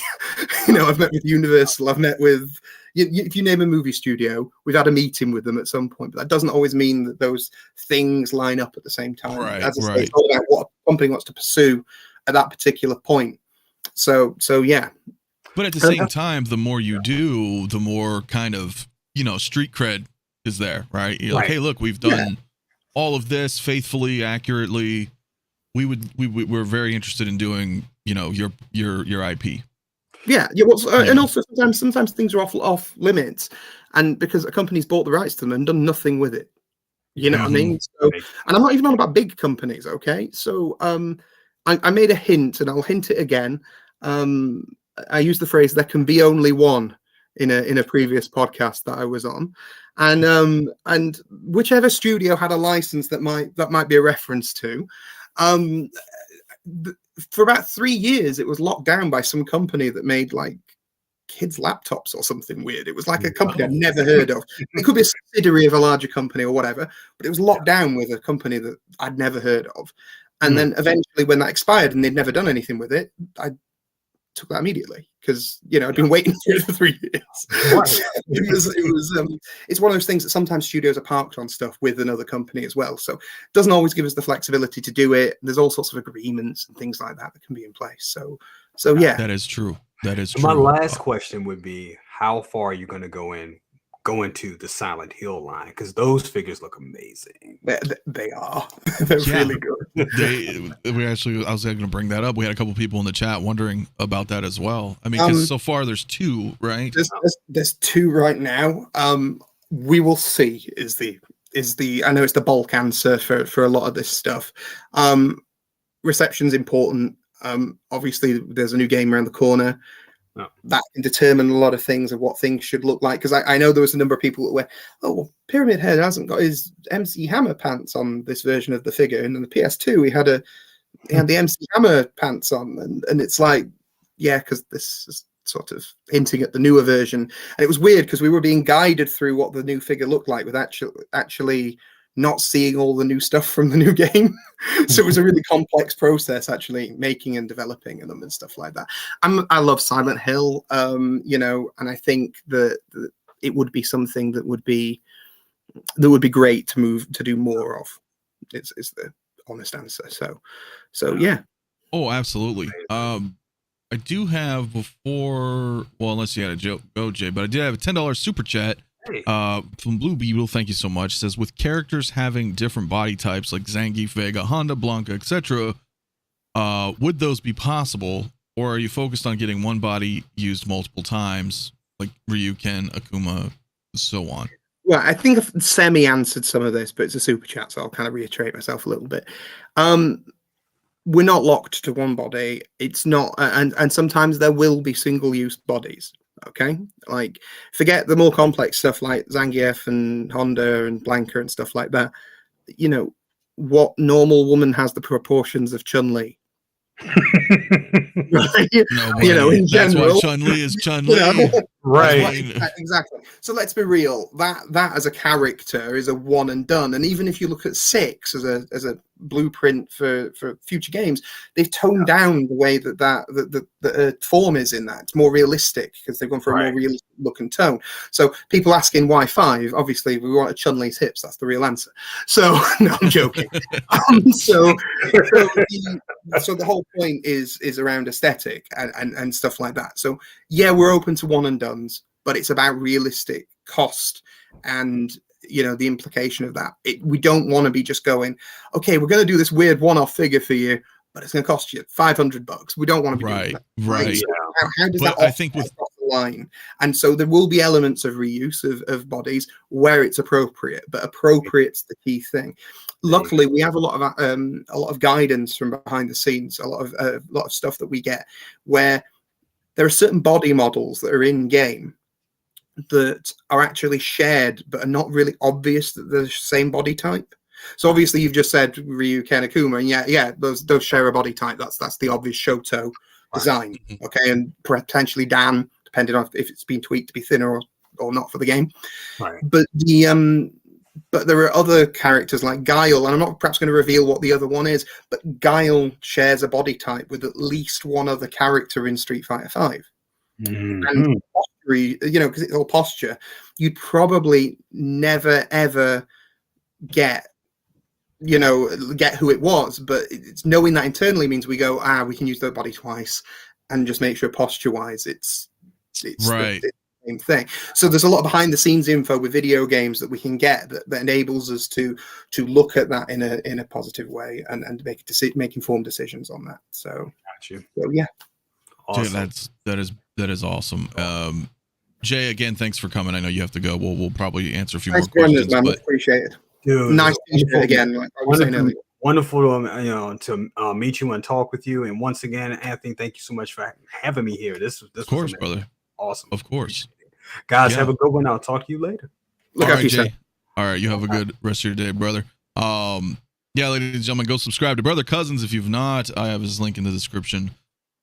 You know, I've met with Universal, I've met with if you name a movie studio, we've had a meeting with them at some point, but that doesn't always mean that those things line up at the same time. As I say, it's all about what a company wants to pursue at that particular point. So yeah.
But at the same time, the more you do, the more kind of, you know, street cred is there, right? You're like, hey, look, we've done all of this faithfully, accurately. We're very interested in doing, you know, your IP.
Yeah. And also sometimes things are off limits, and because a company's bought the rights to them and done nothing with it. You know what I mean? So, and I'm not even on about big companies, okay? So I made a hint, and I'll hint it again. I used the phrase "there can be only one" in a previous podcast that I was on, and whichever studio had a license that might be a reference to. For about 3 years, it was locked down by some company that made like kids' laptops or something weird. It was like a company I'd never heard of. It could be a subsidiary of a larger company or whatever, but it was locked down with a company that I'd never heard of. And then eventually, when that expired and they'd never done anything with it, I took that immediately because, you know, I'd been waiting for it for 3 years. It's one of those things that sometimes studios are parked on stuff with another company as well. So it doesn't always give us the flexibility to do it. There's all sorts of agreements and things like that can be in place. So yeah.
That is true. That is true.
My last question would be, how far are you going to go into the Silent Hill line? Because those figures look amazing.
They are. They're really good.
I was going to bring that up. We had a couple people in the chat wondering about that as well. I mean, because so far there's 2, right?
There's 2 right now. We will see. Is the I know it's the bulk answer for a lot of this stuff. Reception's important. Obviously, there's a new game around the corner. That can determine a lot of things of what things should look like. Because I know there was a number of people that were, well, Pyramid Head hasn't got his MC Hammer pants on this version of the figure, and in the PS2 he had the MC Hammer pants on, and it's like, yeah, because this is sort of hinting at the newer version, and it was weird because we were being guided through what the new figure looked like with actually not seeing all the new stuff from the new game. So it was a really complex process actually making and developing them and stuff like that. I love Silent Hill, you know, and I think that it would be something that would be great to do more of. It's the honest answer. So yeah. Oh,
absolutely. I do have unless you had a go, Jay, but I did have a $10 super chat. From Blue Beetle, thank you so much. Says, with characters having different body types like Zangief, Vega, Honda, Blanka, etc., would those be possible, or are you focused on getting one body used multiple times, like Ryu, Ken, Akuma, so on?
Well, I think I've semi-answered some of this, but it's a super chat, so I'll kind of reiterate myself a little bit. We're not locked to one body. It's not, and sometimes there will be single-use bodies. Okay, like forget the more complex stuff like Zangief and Honda and Blanka and stuff like that. You know, what normal woman has the proportions of Chun-Li? Right? You know, in general,
that's why Chun-Li is Chun-Li.
You know?
Right.
Exactly. So let's be real. That as a character is a one and done. And even if you look at 6 as a blueprint for future games, they've toned down the way that form is in that. It's more realistic because they've gone for a more realistic look and tone. So people asking why 5, obviously we want a Chun-Li's hips. That's the real answer. So no, I'm joking. So the whole point is around aesthetic and stuff like that. So yeah, we're open to one and dones, but it's about realistic cost and the implication of that. We don't want to be just going, okay, we're going to do this weird one-off figure for you, but it's going to cost you $500. We don't want to be doing that.
Right.
So how does that
I think with
the line? And so there will be elements of reuse of bodies where it's appropriate, but appropriate's the key thing. Luckily, we have a lot of guidance from behind the scenes, a lot of stuff that we get where there are certain body models that are in game that are actually shared but are not really obvious that they're the same body type. So obviously you've just said Ryu, Ken, Akuma, and those share a body type. That's the obvious Shoto design. Okay, and potentially Dan, depending on if it's been tweaked to be thinner or not for the game.
Right.
But but there are other characters like Guile, and I'm not perhaps going to reveal what the other one is, but Guile shares a body type with at least one other character in Street Fighter V. And because it's all posture, you'd probably never ever get who it was, but it's knowing that internally means we go, we can use their body twice and just make sure posture wise it's
right.
the same thing. So there's a lot of behind the scenes info with video games that we can get that enables us to look at that in a positive way and make informed decisions on that. So, yeah.
Awesome. Dude, that is awesome. Jay, again, thanks for coming. I know you have to go. We'll probably answer a few more questions.
Man. Appreciate it.
Dude,
nice to meet you again. Like I was saying earlier.
Wonderful to meet you and talk with you. And once again, Anthony, thank you so much for having me here. This
of course,
was
brother.
Awesome.
Of course.
Guys, have a good one. I'll talk to you later.
Look after you,
Jay. All right, you have a good rest of your day, brother. Ladies and gentlemen, go subscribe to Brother Cousins if you've not. I have his link in the description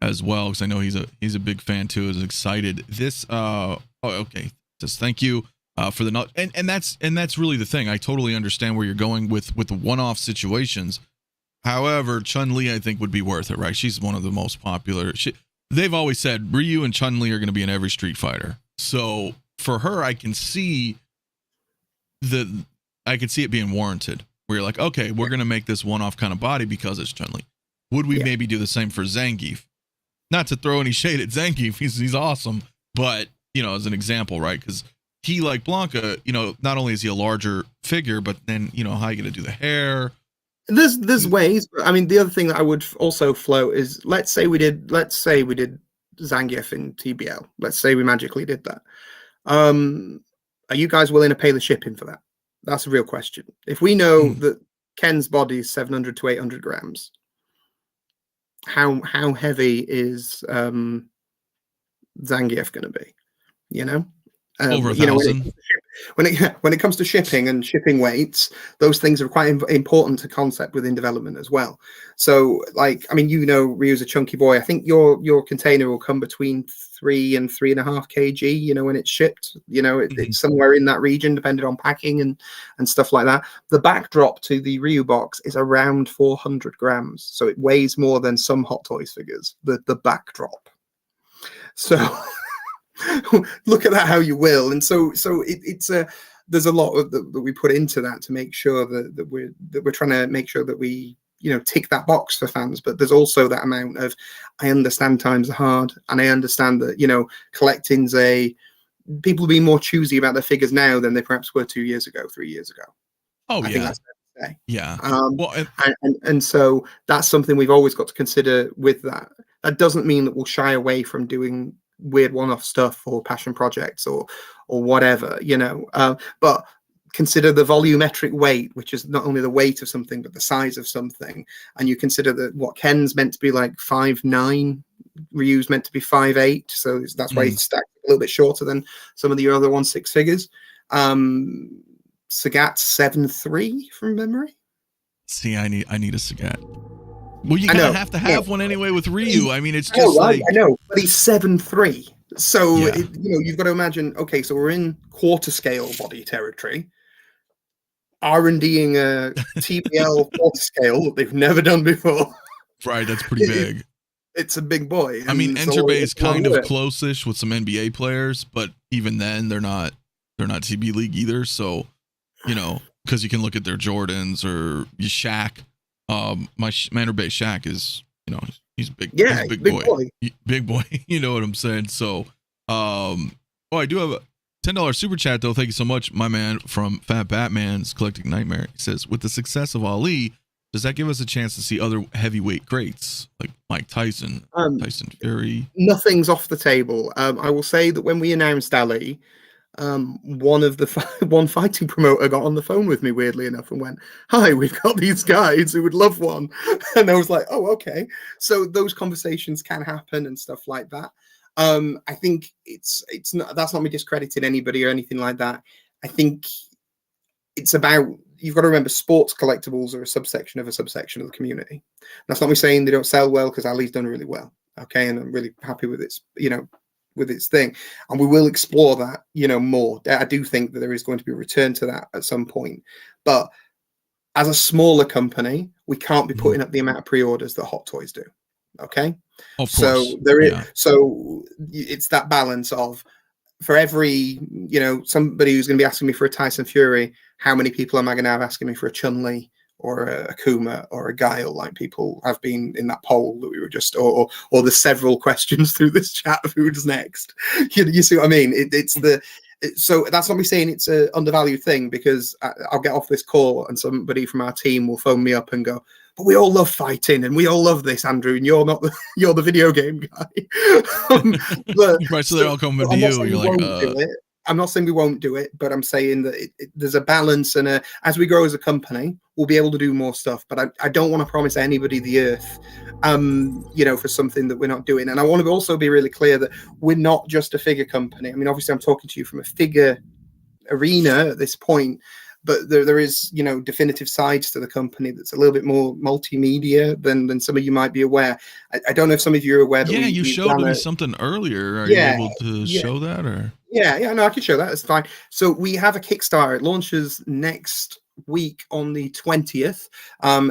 as well, because I know he's a big fan too. Is excited. This okay. Just thank you for the and that's really the thing. I totally understand where you're going with the one-off situations. However, Chun-Li I think would be worth it, right? She's one of the most popular. They've always said Ryu and Chun-Li are going to be in every Street Fighter. So for her, I can see it being warranted. Where you're like, okay, we're going to make this one-off kind of body because it's Chun-Li. Would we maybe do the same for Zangief? Not to throw any shade at Zangief, he's awesome, but as an example, right? Because he, like Blanka, not only is he a larger figure, but then how you going to do the hair?
There's ways. I mean, the other thing that I would also float is let's say we did Zangief in TBL. Let's say we magically did that. Are you guys willing to pay the shipping for that? That's a real question. If we know that Ken's body is 700 to 800 grams, how heavy is Zangief going to be?
Over 1,000.
When it comes to shipping and shipping weights, those things are quite important to concept within development as well. So, Ryu's a chunky boy. I think your container will come between 3 and 3.5 kg. When it's shipped, it's somewhere in that region, depending on packing and stuff like that. The backdrop to the Ryu box is around 400 grams, so it weighs more than some Hot Toys figures. The backdrop. So. Look at that how you will, and so there's a lot that we put into that to make sure that we're trying to make sure that we tick that box for fans. But there's also that amount of I understand times are hard, and I understand that collecting's people are being more choosy about their figures now than they perhaps were 2 years ago, 3 years ago.
Oh,
I think that's fair to say.
Yeah.
And so that's something we've always got to consider with that. That doesn't mean that we'll shy away from doing weird one-off stuff or passion projects or whatever, but consider the volumetric weight, which is not only the weight of something but the size of something. And you consider that what Ken's meant to be like 5'9", Ryu's meant to be 5'8", so that's why he's stacked a little bit shorter than some of the other 1/6 figures. Sagat's 7'3" from memory.
See, I need a Sagat. Well, you kind of have to have one anyway with Ryu. I mean, it's just
I know, but he's 7'3". So, you've got to imagine, okay, so we're in quarter scale body territory. R&Ding a TBL quarter scale that they've never done before.
Right, that's pretty big.
It's a big boy.
I mean, Enter Bay is kind of close-ish with some NBA players, but even then, they're not TB League either. So, because you can look at their Jordans or Shaq. My Manor Bay Shaq is, he's big.
Yeah,
he's a big boy. Big boy. You know what I'm saying? So, I do have $10 super chat though. Thank you so much, my man from Fat Batman's Collecting Nightmare. He says, with the success of Ali, does that give us a chance to see other heavyweight greats like Mike Tyson, Tyson Fury?
Nothing's off the table. I will say that when we announced Ali, one fighting promoter got on the phone with me, weirdly enough, and went, "Hi, we've got these guys who would love one," and I was like, "Oh, okay." So those conversations can happen and stuff like that. I think it's not, that's not me discrediting anybody or anything like that. I think it's about, you've got to remember, sports collectibles are a subsection of the community. That's not me saying they don't sell well, because Ali's done really well. Okay, and I'm really happy with its, with its thing, and we will explore that, more. I do think that there is going to be a return to that at some point, but as a smaller company, we can't be putting up the amount of pre-orders that Hot Toys do. Okay, so there is, so it's that balance of, for every, somebody who's going to be asking me for a Tyson Fury, how many people am I going to have asking me for a Chun-Li or a Akuma or a Guile, like people have been in that poll that we were just, or the several questions through this chat of who's next. You see what I mean? So that's not me saying it's an undervalued thing, because I'll get off this call and somebody from our team will phone me up and go, "But we all love fighting and we all love this, Andrew, and you're not you're the video game guy."
Right, so they're all coming to you. You're like,
I'm not saying we won't do it, but I'm saying that there's a balance, and as we grow as a company, we'll be able to do more stuff. But I don't want to promise anybody the earth, for something that we're not doing. And I want to also be really clear that we're not just a figure company. I mean, obviously, I'm talking to you from a figure arena at this point, but there is, definitive sides to the company that's a little bit more multimedia than some of you might be aware. I don't know if some of you are aware that
you showed me something earlier. Are you able to show that, or?
Yeah, no, I can show that. It's fine. So we have a Kickstarter. It launches next week on the 20th.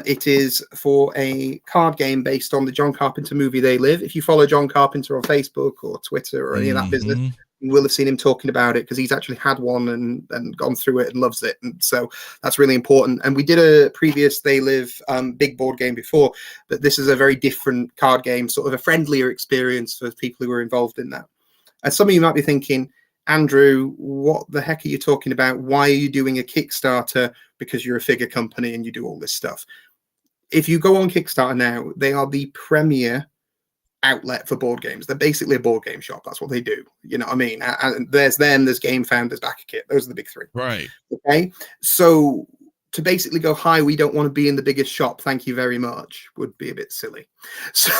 It is for a card game based on the John Carpenter movie They Live. If you follow John Carpenter on Facebook or Twitter or any of that business, you will have seen him talking about it, because he's actually had one and gone through it and loves it. And so that's really important. And we did a previous They Live big board game before, but this is a very different card game, sort of a friendlier experience for people who are involved in that. And some of you might be thinking, "Andrew, what the heck are you talking about? Why are you doing a Kickstarter? Because you're a figure company and you do all this stuff." If you go on Kickstarter now, they are the premier outlet for board games. They're basically a board game shop. That's what they do. You know what I mean? And there's them, there's GameFound, there's Backer-Kit. Those are the big three.
Right.
Okay. So to basically go, "Hi, we don't want to be in the biggest shop, thank you very much," would be a bit silly. So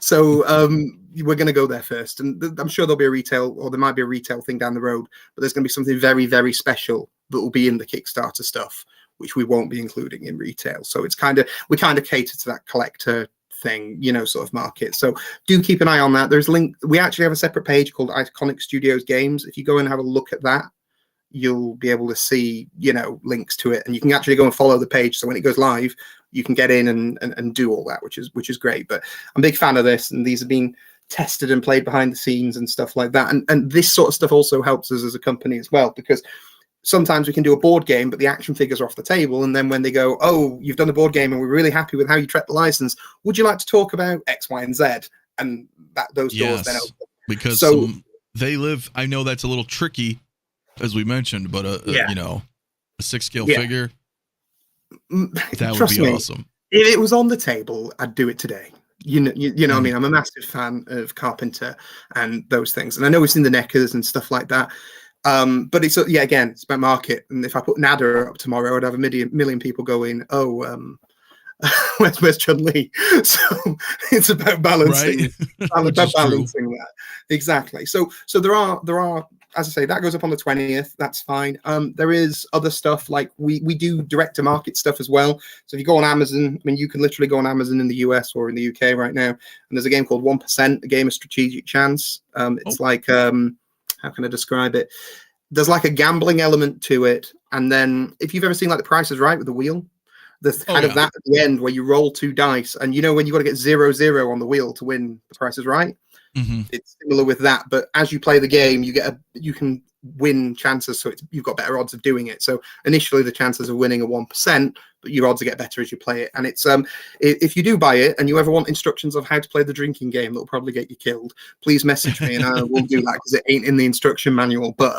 we're going to go there first, and I'm sure there'll be a retail, or there might be a retail thing down the road, but there's going to be something very, very special that will be in the Kickstarter stuff, which we won't be including in retail. So it's we kind of cater to that collector thing, sort of market. So do keep an eye on that. We actually have a separate page called Iconiq Studios Games. If you go and have a look at that, you'll be able to see, links to it, and you can actually go and follow the page. So when it goes live, you can get in and do all that, which is great. But I'm a big fan of this, and these have been tested and played behind the scenes and stuff like that. And this sort of stuff also helps us as a company as well, because sometimes we can do a board game, but the action figures are off the table. And then when they go, "Oh, you've done a board game and we're really happy with how you treat the license. Would you like to talk about X, Y, and Z?" And those doors then open.
Because They Live, I know that's a little tricky, as we mentioned, but a 6-scale figure, that would be awesome.
If it was on the table, I'd do it today. You know what I mean? I'm a massive fan of Carpenter and those things, and I know it's in the Neckers and stuff like that. But it's again, it's about market. And if I put Nada up tomorrow, I'd have a million people going, "Oh, where's Chun-Li?" So it's about balancing, balancing that. Exactly. So there are, as I say, that goes up on the 20th. That's fine. There is other stuff, like we do direct to market stuff as well. So if you go on Amazon, I mean, you can literally go on Amazon in the US or in the UK right now, and there's a game called 1%, a game of strategic chance. It's like, how can I describe it? There's like a gambling element to it. And then if you've ever seen like The Price is Right with the wheel, there's kind of that at the end where you roll 2 dice, and when you got to get 0-0 on the wheel to win The Price is Right. It's similar with that, but as you play the game, you can win chances, so you've got better odds of doing it. So initially the chances of winning are 1%, but your odds get better as you play it. And it's if you do buy it and you ever want instructions of how to play the drinking game that'll probably get you killed, please message me and I will do that, because it ain't in the instruction manual. But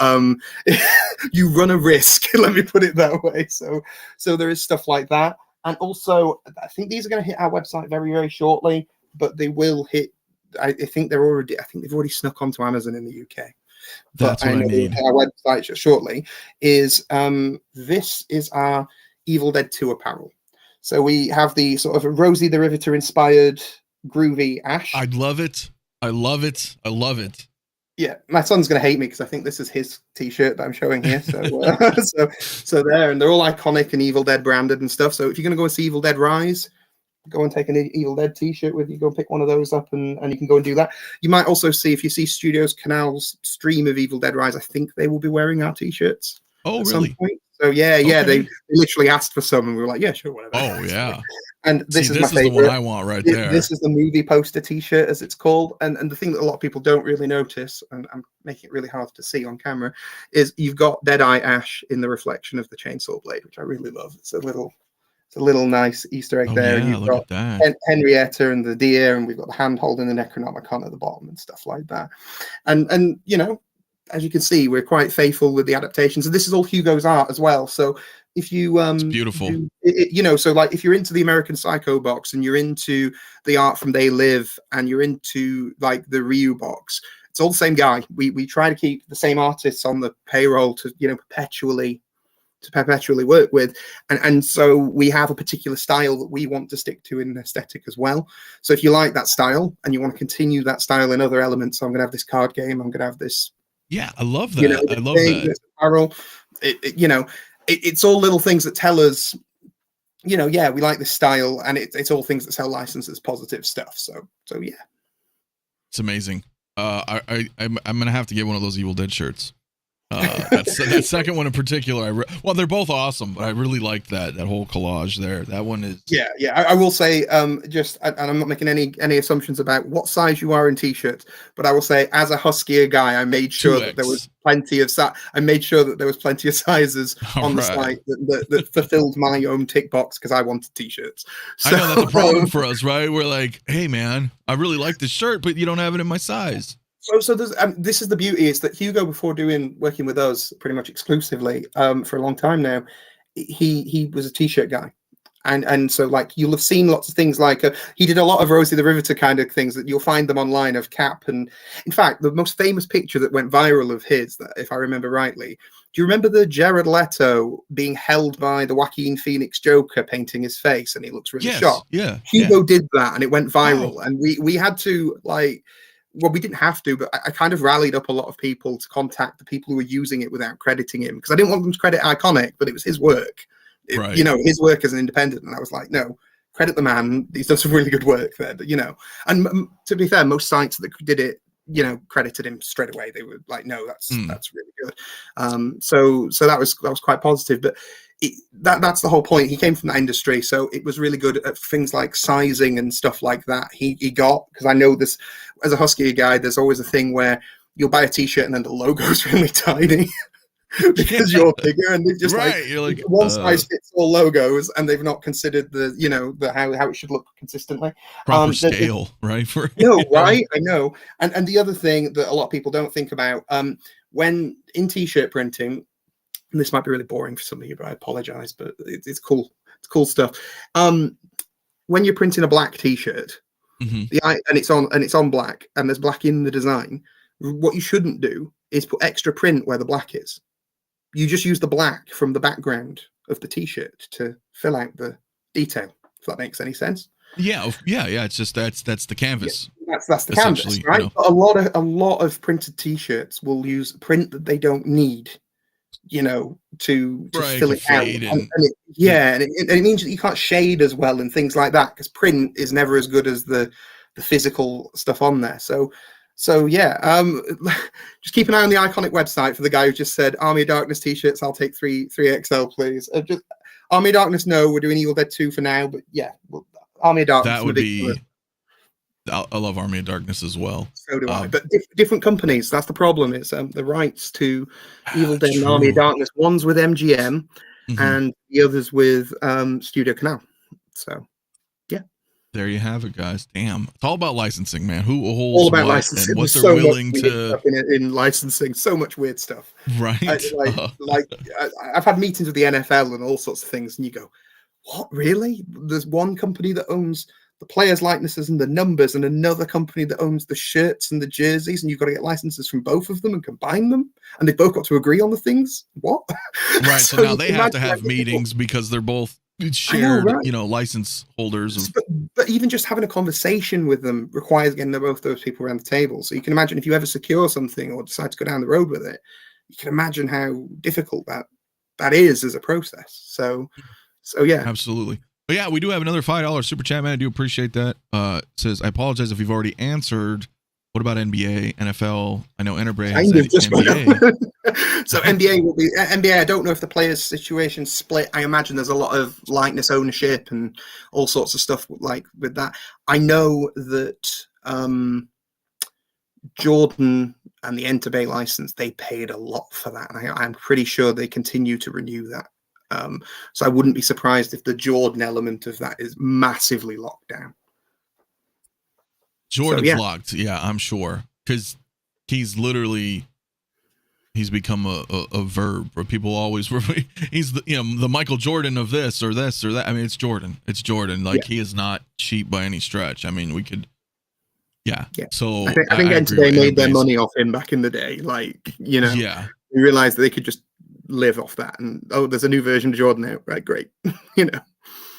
you run a risk, let me put it that way. So there is stuff like that. And also, I think these are going to hit our website very, very shortly, but they will hit. I think they've already snuck onto Amazon in the UK.
That's what I need.
Our website shortly is this is our Evil Dead 2 apparel. So we have the sort of 𝗕𝗓𝗓 the Riveter inspired groovy ash.
I love it. I love it. I love it.
Yeah, my son's gonna hate me because I think this is his T-shirt that I'm showing here. So, so there, and they're all Iconiq and Evil Dead branded and stuff. So if you're gonna go and see Evil Dead Rise, go and take an Evil Dead T-shirt with you. Go and pick one of those up, and you can go and do that. You might also see, if you see Studios Canal's stream of Evil Dead Rise, I think they will be wearing our T-shirts.
Oh, really?
Some point. So yeah, okay. They literally asked for some, and we were like, yeah, sure, whatever.
Oh yeah.
And this is my favorite.
This is the one I want right there.
This is the movie poster T-shirt, as it's called. And the thing that a lot of people don't really notice, and I'm making it really hard to see on camera, is you've got Deadeye Ash in the reflection of the chainsaw blade, which I really love. It's a little nice Easter egg there.
Yeah,
and you've got Henrietta and the deer, and we've got the hand holding the Necronomicon at the bottom and stuff like that. And you know, as you can see, we're quite faithful with the adaptations, and this is all Hugo's art as well. So if you
it's beautiful,
you know, so like if you're into the American Psycho box and you're into the art from They Live and you're into like the Ryu box, it's all the same guy. We try to keep the same artists on the payroll to, you know, perpetually work with, and so we have a particular style that we want to stick to in aesthetic as well. So if you like that style and you want to continue that style in other elements, so I'm gonna have this card game, I'm gonna have this.
Yeah, I love that.
You know,
I love that.
Apparel. You know, it's all little things that tell us, you know, yeah, we like this style, and it's all things that sell licenses, positive stuff. So yeah,
it's amazing. I'm gonna have to get one of those Evil Dead shirts. That second one in particular, well, they're both awesome, but I really liked that whole collage there. That one is
I will say, and I'm not making any assumptions about what size you are in T-shirts, but I will say, as a huskier guy, I made sure
2X.
that there was plenty of sizes on the site that fulfilled my own tick box, because I wanted T-shirts. So,
I know that's a problem for us, right? We're like, hey man, I really like this shirt, but you don't have it in my size.
So there's, this is the beauty, is that Hugo, before working with us pretty much exclusively for a long time now, he was a T-shirt guy, and so like you'll have seen lots of things like he did a lot of 𝗕𝗓𝗓 the Riveter kind of things that you'll find them online of Cap, and in fact the most famous picture that went viral of his, that if I remember rightly, do you remember the Jared Leto being held by the Joaquin Phoenix Joker painting his face and he looks really shocked?
Yeah,
Hugo did that and it went viral, and we had to like. Well, we didn't have to, but I kind of rallied up a lot of people to contact the people who were using it without crediting him, because I didn't want them to credit Iconiq, but it was his work.
Right.
You know, his work as an independent. And I was like, no, credit the man. He's done some really good work there. But, you know, and to be fair, most sites that did it, you know, credited him straight away. They were like, no, that's really good. So that was quite positive. But that's the whole point. He came from that industry, so it was really good at things like sizing and stuff like that. He got, because I know this as a huskier guy, there's always a thing where you'll buy a T-shirt and then the logo's really tiny because you're bigger, and they've just
you're like
one size fits all logos, and they've not considered the, you know, the how it should look consistently.
Proper scale, right?
Right? I know. And the other thing that a lot of people don't think about, when in T-shirt printing, and this might be really boring for some of you, but I apologize, but it's cool. It's cool stuff. When you're printing a black T-shirt, and it's on black, and there's black in the design, what you shouldn't do is put extra print where the black is. You just use the black from the background of the T-shirt to fill out the detail, if that makes any sense.
Yeah. It's just that's the canvas.
Yeah, that's the canvas, right? You know. But a lot of printed T-shirts will use print that they don't need, you know, to fill it out. And it means that you can't shade as well and things like that, because print is never as good as the physical stuff on there. So yeah, just keep an eye on the Iconiq website for the guy who just said Army of Darkness T-shirts. I'll take 3XL, please. Just Army of Darkness. No, we're doing Evil Dead 2 for now, but yeah, Army of Darkness.
I love Army of Darkness as well.
So do I. But different companies. That's the problem. It's the rights to Evil Dead and Army of Darkness. One's with MGM, and the others with Studio Canal. So, yeah.
There you have it, guys. Damn, it's all about licensing, man. Who holds
all about
what
licensing?
And what they're willing to
in licensing. So much weird stuff,
right?
I've had meetings with the NFL and all sorts of things, and you go, "What, really? There's one company that owns the players' likenesses and the numbers, and another company that owns the shirts and the jerseys, and you've got to get licenses from both of them and combine them, and they've both got to agree on the things. What?
Right. So now they have to have meetings because they're both shared, license holders.
But even just having a conversation with them requires getting both those people around the table. So you can imagine if you ever secure something or decide to go down the road with it, you can imagine how difficult that is as a process. So yeah,
absolutely. But yeah, we do have another $5 super chat, man. I do appreciate that. It says, I apologize if you've already answered. What about NBA, NFL? I know Enterprise has NBA.
So NBA will be NBA. I don't know if the players' situation split. I imagine there's a lot of likeness ownership and all sorts of stuff like with that. I know that Jordan and the Enterbay license, they paid a lot for that, and I'm pretty sure they continue to renew that. So I wouldn't be surprised if the Jordan element of that is massively locked down.
Jordan's locked, yeah, I'm sure, because he's become a verb where people always he's the Michael Jordan of this or that. I mean, it's Jordan. Like he is not cheap by any stretch. I mean, we could, yeah. So
I think Enterbay made their money off him back in the day. We realized that they could just live off that, and there's a new version of Jordan out, right? Great.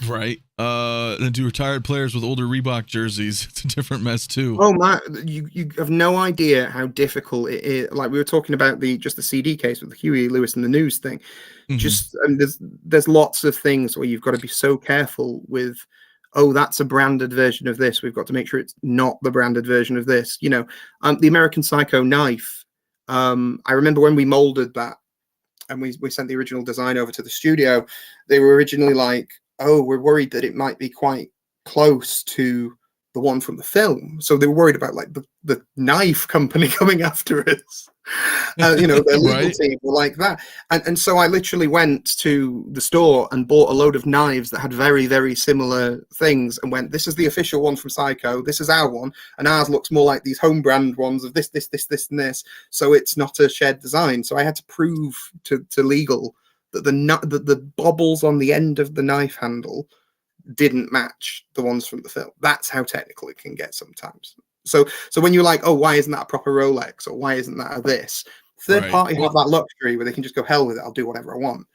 Right. Then do retired players with older Reebok jerseys. It's a different mess too.
Oh my, you have no idea how difficult it is. Like we were talking about the CD case with the Huey Lewis and the News thing. There's lots of things where you've got to be so careful with, that's a branded version of this. We've got to make sure it's not the branded version of this. The American Psycho knife. I remember when we molded that and we sent the original design over to the studio, they were originally like, we're worried that it might be quite close to the one from the film. So they were worried about like the knife company coming after us. Their legal team were like that. And so I literally went to the store and bought a load of knives that had very, very similar things and went, this is the official one from Psycho. This is our one. And ours looks more like these home brand ones of this, and this. So it's not a shared design. So I had to prove to legal that the bobbles on the end of the knife handle didn't match the ones from the film. That's how technical it can get sometimes. So when you're like, why isn't that a proper Rolex, or why isn't that a this? Third party have that luxury where they can just go, hell with it, I'll do whatever I want.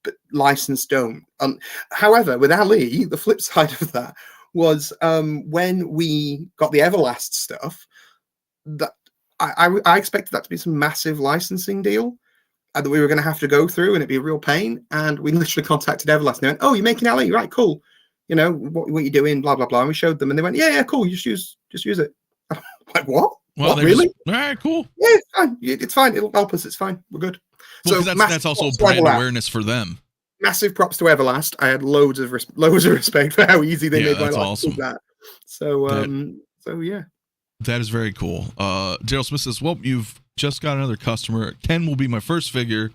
But licensed don't. However, with Ali, the flip side of that was when we got the Everlast stuff, that I expected that to be some massive licensing deal that we were going to have to go through, and it'd be a real pain. And we literally contacted Everlast and they went, you're making Ali, right? Cool. What you doing? Blah blah blah. And we showed them, and they went, yeah, cool. You just use it. I'm like, what?
Well,
what, really?
All right, cool.
Yeah, it's fine. It's fine. It'll help us. It's fine. We're good.
Well, so that's also brand awareness for them.
Massive props to Everlast. I had loads of respect for how easy they made my life.
Awesome.
With that. So yeah.
That is very cool. Daryl Smith says, well, you've just got another customer. Ken will be my first figure.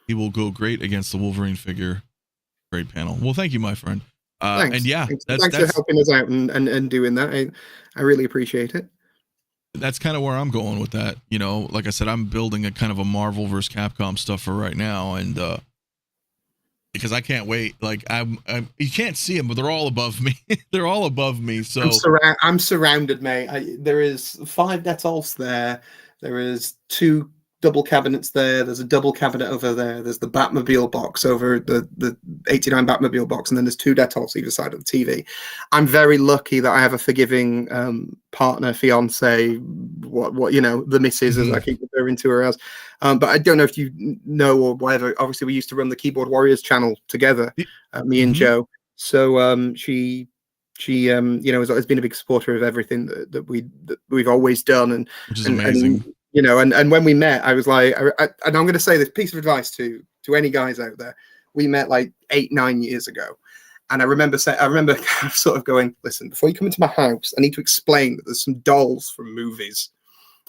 He will go great against the Wolverine figure. Great panel. Well, thank you, my friend.
Thanks.
And yeah,
thanks for helping us out and doing that. I really appreciate it.
That's kind of where I'm going with that. Like I said, I'm building a kind of a Marvel versus Capcom stuff for right now. And because I can't wait. Like you can't see them, but they're all above me. They're all above me. So
I'm surrounded, mate. There is 5 Detolfs there. There is 2 double cabinets there. There's a double cabinet over there. There's the Batmobile box over the 89 Batmobile box, and then there's 2 Detolfs either side of the TV. I'm very lucky that I have a forgiving partner, fiance, the missus, as I keep referring to her as. But I don't know if you know or whatever. Obviously, we used to run the Keyboard Warriors channel together, me and Joe. So she has been a big supporter of everything that we've always done, and
which is amazing.
And when we met, I was like, and I'm going to say this piece of advice to any guys out there. We met like 8-9 years ago, And I remember sort of going, listen, before you come into my house, I need to explain that there's some dolls from movies.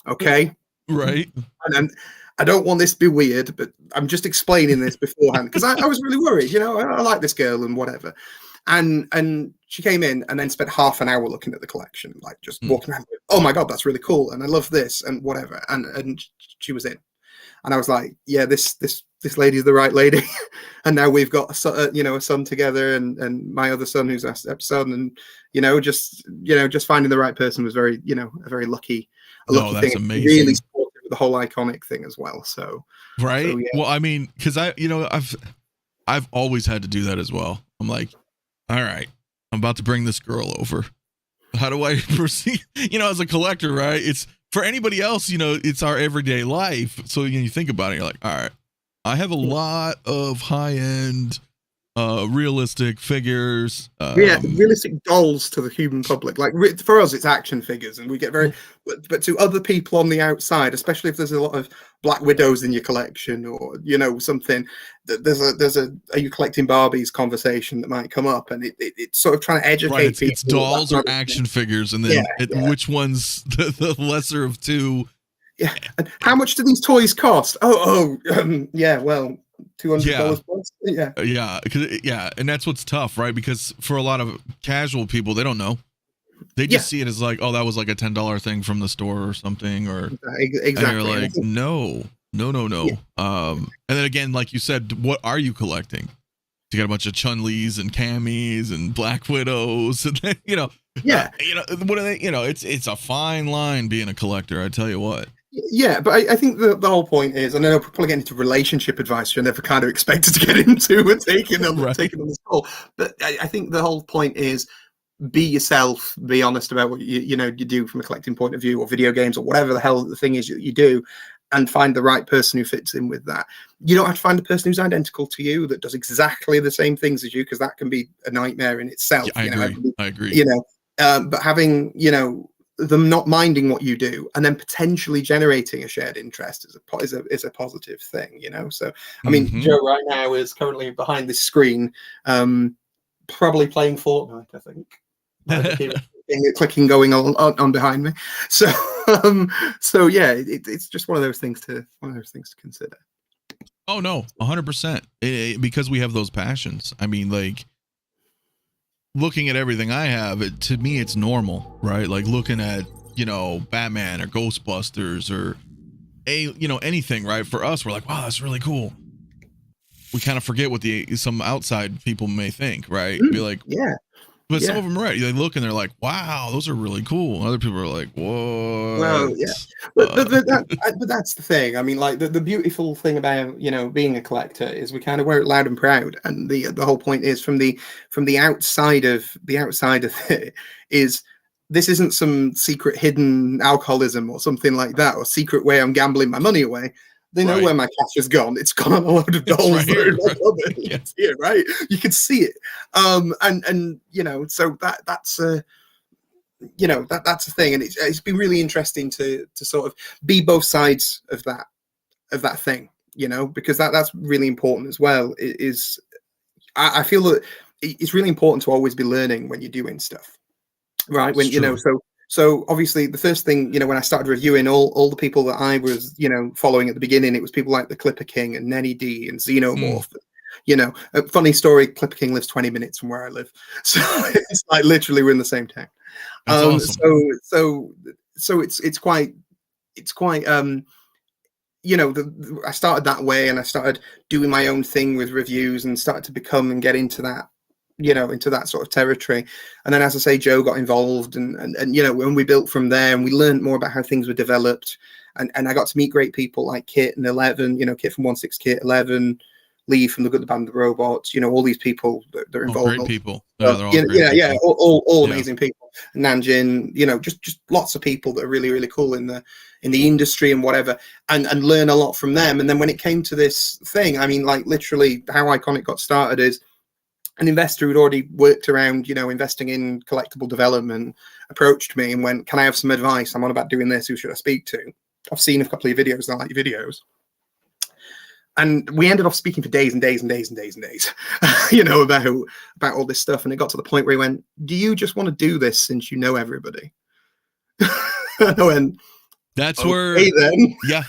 Okay.
Right.
And I don't want this to be weird, but I'm just explaining this beforehand because I was really worried. You know, I like this girl and whatever. And she came in and then spent half an hour looking at the collection, like just walking around. Oh my God, that's really cool. And I love this and whatever. And she was in. And I was like, yeah, this lady's the right lady. And now we've got a son together and my other son who's our stepson. And, just finding the right person was very, a very lucky
that's
thing.
amazing.
Really supportive of the whole Iconiq thing as well. So,
right.
So, yeah.
Well, I mean, cause I've always had to do that as well. I'm like, all right, I'm about to bring this girl over. How do I proceed? As a collector, right? It's for anybody else, it's our everyday life. So you think about it, you're like, all right, I have a lot of high-end, realistic figures.
Realistic dolls to the human public. Like for us, it's action figures, and we get very. But to other people on the outside, especially if there's a lot of Black Widows in your collection, or something, there's a are you collecting Barbies conversation that might come up, and it's sort of trying to educate
right,
people.
It's dolls or action figures, and then which one's the lesser of two.
Yeah, and how much do these toys cost? Well, $200 plus.
Yeah, and that's what's tough, right? Because for a lot of casual people, they don't know. They just see it as like, oh, that was like a $10 thing from the store or something, or
exactly.
And you're like, no.
Yeah.
And then again, like you said, what are you collecting? You got a bunch of Chun-Lis and Camis and Black Widows, and then, what are they? It's a fine line being a collector. I tell you what.
Yeah, but I think the whole point is, and I know we're probably getting into relationship advice you're never kind of expected to get into and taking on this call. But I think the whole point is be yourself, be honest about what you do from a collecting point of view, or video games, or whatever the hell the thing is you do, and find the right person who fits in with that. You don't have to find a person who's identical to you that does exactly the same things as you, because that can be a nightmare in itself.
I agree.
But having them not minding what you do and then potentially generating a shared interest is a positive thing, So I mean, Joe right now is currently behind this screen, probably playing Fortnite, I think. Clicking going on behind me. So yeah, it's just one of those things to consider.
Oh no, 100%. Because we have those passions. I mean, like, looking at everything I have, to me, it's normal, right? Like looking at, Batman or Ghostbusters or anything, right? For us, we're like, wow, that's really cool. We kind of forget what some outside people may think, right? Be like,
yeah.
But some of them are right. They look and they're like, wow, those are really cool. And other people are like, whoa.
Well, yeah. But that's the thing. I mean, like the beautiful thing about, being a collector is we kind of wear it loud and proud. And the whole point is from the outside of it is, this isn't some secret hidden alcoholism or something like that, or secret way I'm gambling my money away. They know where my cash has gone. It's gone on a load of dolls.
Right here, right?
It's here, right? You can see it. And so that's that's a thing. And it's been really interesting to sort of be both sides of that thing, because that's really important as well. I feel that it's really important to always be learning when you're doing stuff, right? When So obviously the first thing, when I started reviewing all the people that I was, following at the beginning, it was people like the Clipper King and Nenny D and Xenomorph. A funny story, Clipper King lives 20 minutes from where I live. So it's like literally we're in the same town.
That's awesome.
So it's quite I started that way, and I started doing my own thing with reviews and started to become and get into that, into that sort of territory. And then, as I say, Joe got involved and when we built from there, and we learned more about how things were developed, and I got to meet great people like Kit and 11, Kit from 1/6 Kit, 11, Lee from The Good, the Bad, and the Robots, all these people that are involved.
Great people.
All amazing people. Nanjin, just lots of people that are really, really cool in the industry and whatever, and learn a lot from them. And then when it came to this thing, I mean, like literally how Iconiq got started is an investor who'd already worked around, investing in collectible development, approached me and went, can I have some advice? I'm on about doing this. Who should I speak to? I've seen a couple of your videos and I like your videos. And we ended up speaking for days and days and days and days and days, you know, about all this stuff. And it got to the point where he went, do you just want to do this since you know everybody? And I went,
that's
okay,
where,
then.
Yeah.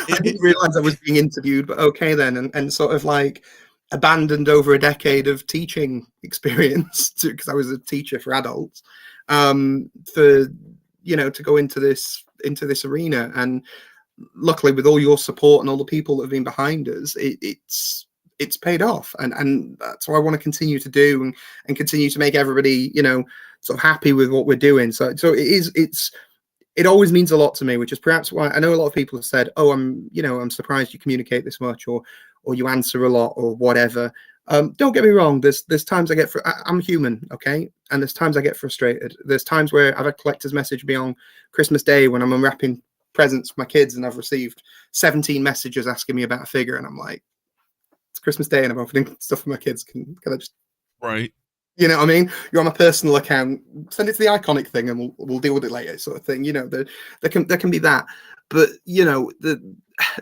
I didn't realize I was being interviewed, but okay then. And sort of like abandoned over a decade of teaching experience because I was a teacher for adults, for, you know, to go into this arena. And luckily, with all your support and all the people that have been behind us, it's paid off, and that's what I want to continue to do, and continue to make everybody, you know, sort of happy with what we're doing. So it always means a lot to me, which is perhaps why I know a lot of people have said, oh, I'm surprised you communicate this much, or you answer a lot, or whatever. Don't get me wrong. There's times I'm human, okay? And there's times I get frustrated. There's times where I've had collector's message me on Christmas Day when I'm unwrapping presents for my kids, and I've received 17 messages asking me about a figure, and I'm like, it's Christmas Day and I'm opening stuff for my kids. Can I just,
right?
You know what I mean? You're on my personal account. Send it to the Iconiq thing, and we'll deal with it later, sort of thing. You know, there can be that, but you know,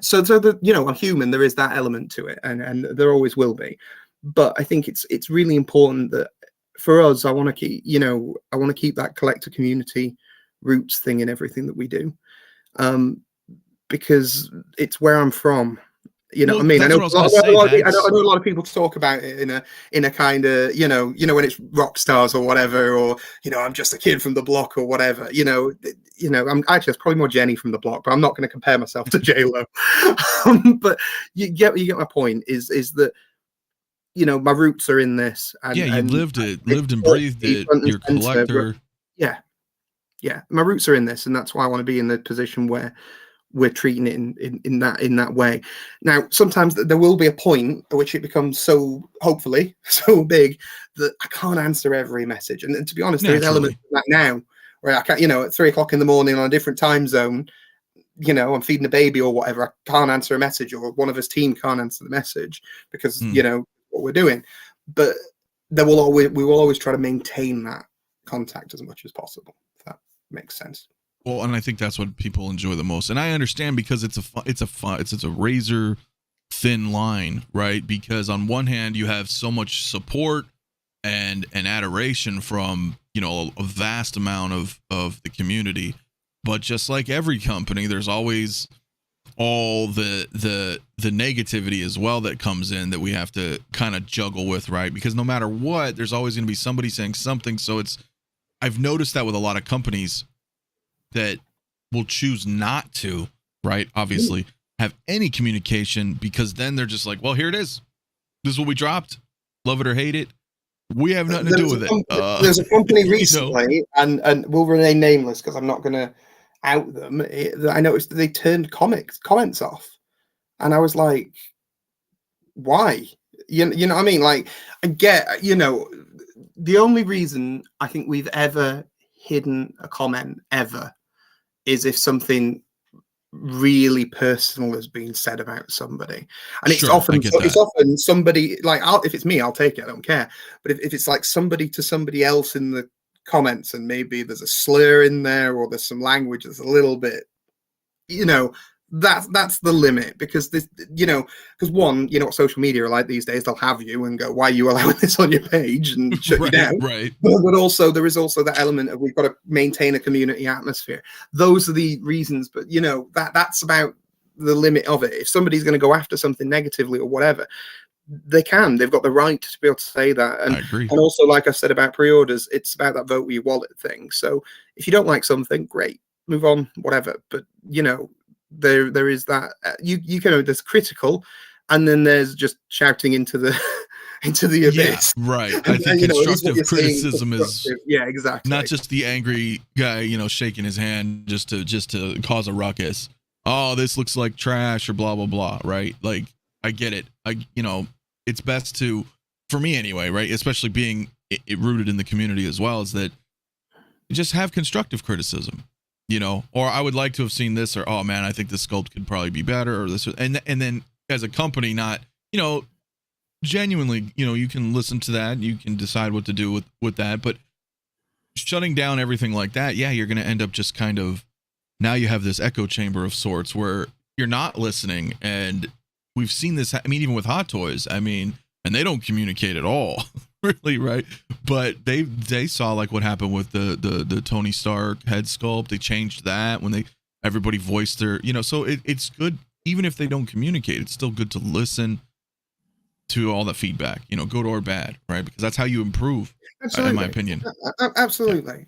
so you know, I'm human. There is that element to it, and there always will be. But I think it's really important that for us, I want to keep that collector community roots thing in everything that we do, because it's where I'm from. You know what I mean? I know a lot of people talk about it in a kind of, you know, when it's rock stars or whatever, or, you know, I'm just a kid from the block or whatever, you know, I'm actually, it's probably more Jenny from the block, but I'm not going to compare myself to J-Lo. But you get my point is that, you know, my roots are in this. And,
you lived and breathed it. You're a collector.
Yeah. My roots are in this. And that's why I want to be in the position where we're treating it in that way. Now, sometimes there will be a point at which it becomes hopefully so big that I can't answer every message. And to be honest, there is elements of that now where I can't, you know, at 3 o'clock in the morning on a different time zone, you know, I'm feeding a baby or whatever, I can't answer a message, or one of his team can't answer the message because, you know, what we're doing. But we will always try to maintain that contact as much as possible, if that makes sense.
Well, and I think that's what people enjoy the most, and I understand, because it's a razor thin line, right? Because on one hand, you have so much support and adoration from, you know, a vast amount of the community, but just like every company, there's always all the negativity as well that comes in that we have to kind of juggle with, right? Because no matter what, there's always going to be somebody saying something. So I've noticed that with a lot of companies that will choose not to, right, obviously, have any communication, because then they're just like, well, here it is. This is what we dropped. Love it or hate it. We have nothing to do with it.
There's a company recently, and we'll remain nameless because I'm not going to out them. I noticed that they turned comments off. And I was like, why? You know what I mean? Like, I get, you know, the only reason I think we've ever hidden a comment ever is if something really personal has been said about somebody, and it's often somebody, like, if it's me, I'll take it, I don't care. But if it's like somebody to somebody else in the comments, and maybe there's a slur in there, or there's some language that's a little bit, you know, that's the limit. Because this, you know, because one, you know what social media are like these days, they'll have you and go, why are you allowing this on your page, and shut you down,
right?
But also there is also that element of, we've got to maintain a community atmosphere. Those are the reasons. But you know, that's about the limit of it. If somebody's going to go after something negatively or whatever, they've got the right to be able to say that. And
I agree.
And also, like I said about pre-orders, it's about that vote with your wallet thing. So if you don't like something, great, move on, whatever. But you know, there is that, you can, there's critical, and then there's just shouting into the abyss.
Yeah, right. I think constructive criticism is
exactly,
not just the angry guy, you know, shaking his hand just to cause a ruckus. Oh, this looks like trash, or blah blah blah, right? Like, I get it. You know, it's best to, for me anyway, right, especially being rooted in the community as well, is that you just have constructive criticism. You know, or I would like to have seen this, or, oh man, I think this sculpt could probably be better, or this, and then as a company, not, you know, genuinely, you know, you can listen to that, you can decide what to do with that, but shutting down everything like that, yeah, you're going to end up just kind of, now you have this echo chamber of sorts where you're not listening, and we've seen this. I mean, even with Hot Toys, I mean, and they don't communicate at all, really, right? But they saw like what happened with the Tony Stark head sculpt. They changed that when everybody voiced their, you know. So it's good, even if they don't communicate. It's still good to listen to all the feedback, you know, good or bad, right? Because that's how you improve, in my opinion.
Absolutely.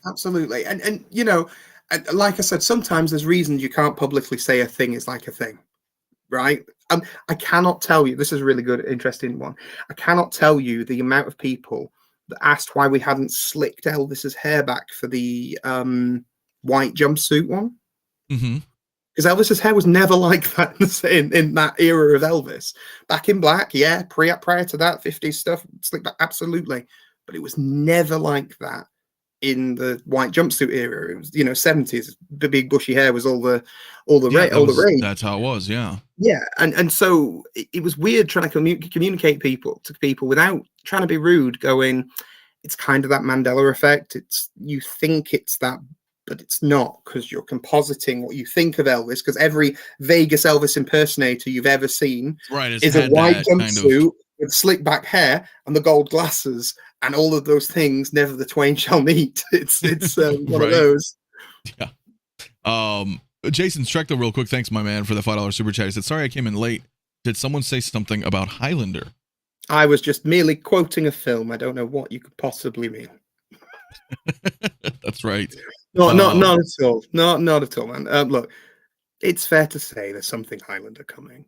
And you know, like I said, sometimes there's reasons you can't publicly say a thing is like a thing, right? I cannot tell you, this is a really good, interesting one. I cannot tell you the amount of people that asked why we hadn't slicked Elvis's hair back for the white jumpsuit one.
Mm-hmm.
Because Elvis's hair was never like that in that era of Elvis. Back in black, yeah, prior to that, 50s stuff, slicked back, absolutely. But it was never like that in the white jumpsuit era. It was, you know, 70s. The big bushy hair was all the rage.
That's how it was, yeah.
Yeah, and so it was weird trying to communicate to people without trying to be rude. Going, it's kind of that Mandela effect. It's, you think it's that, but it's not, because you're compositing what you think of Elvis. Because every Vegas Elvis impersonator you've ever seen is a white jumpsuit with slick back hair and the gold glasses. And all of those things, never the twain shall meet. It's one of those.
Yeah. Jason Streckel, real quick. Thanks, my man, for the $5 super chat. He said, sorry I came in late. Did someone say something about Highlander?
I was just merely quoting a film. I don't know what you could possibly mean.
That's right.
Not at all. Not at all, man. Look, it's fair to say there's something Highlander coming.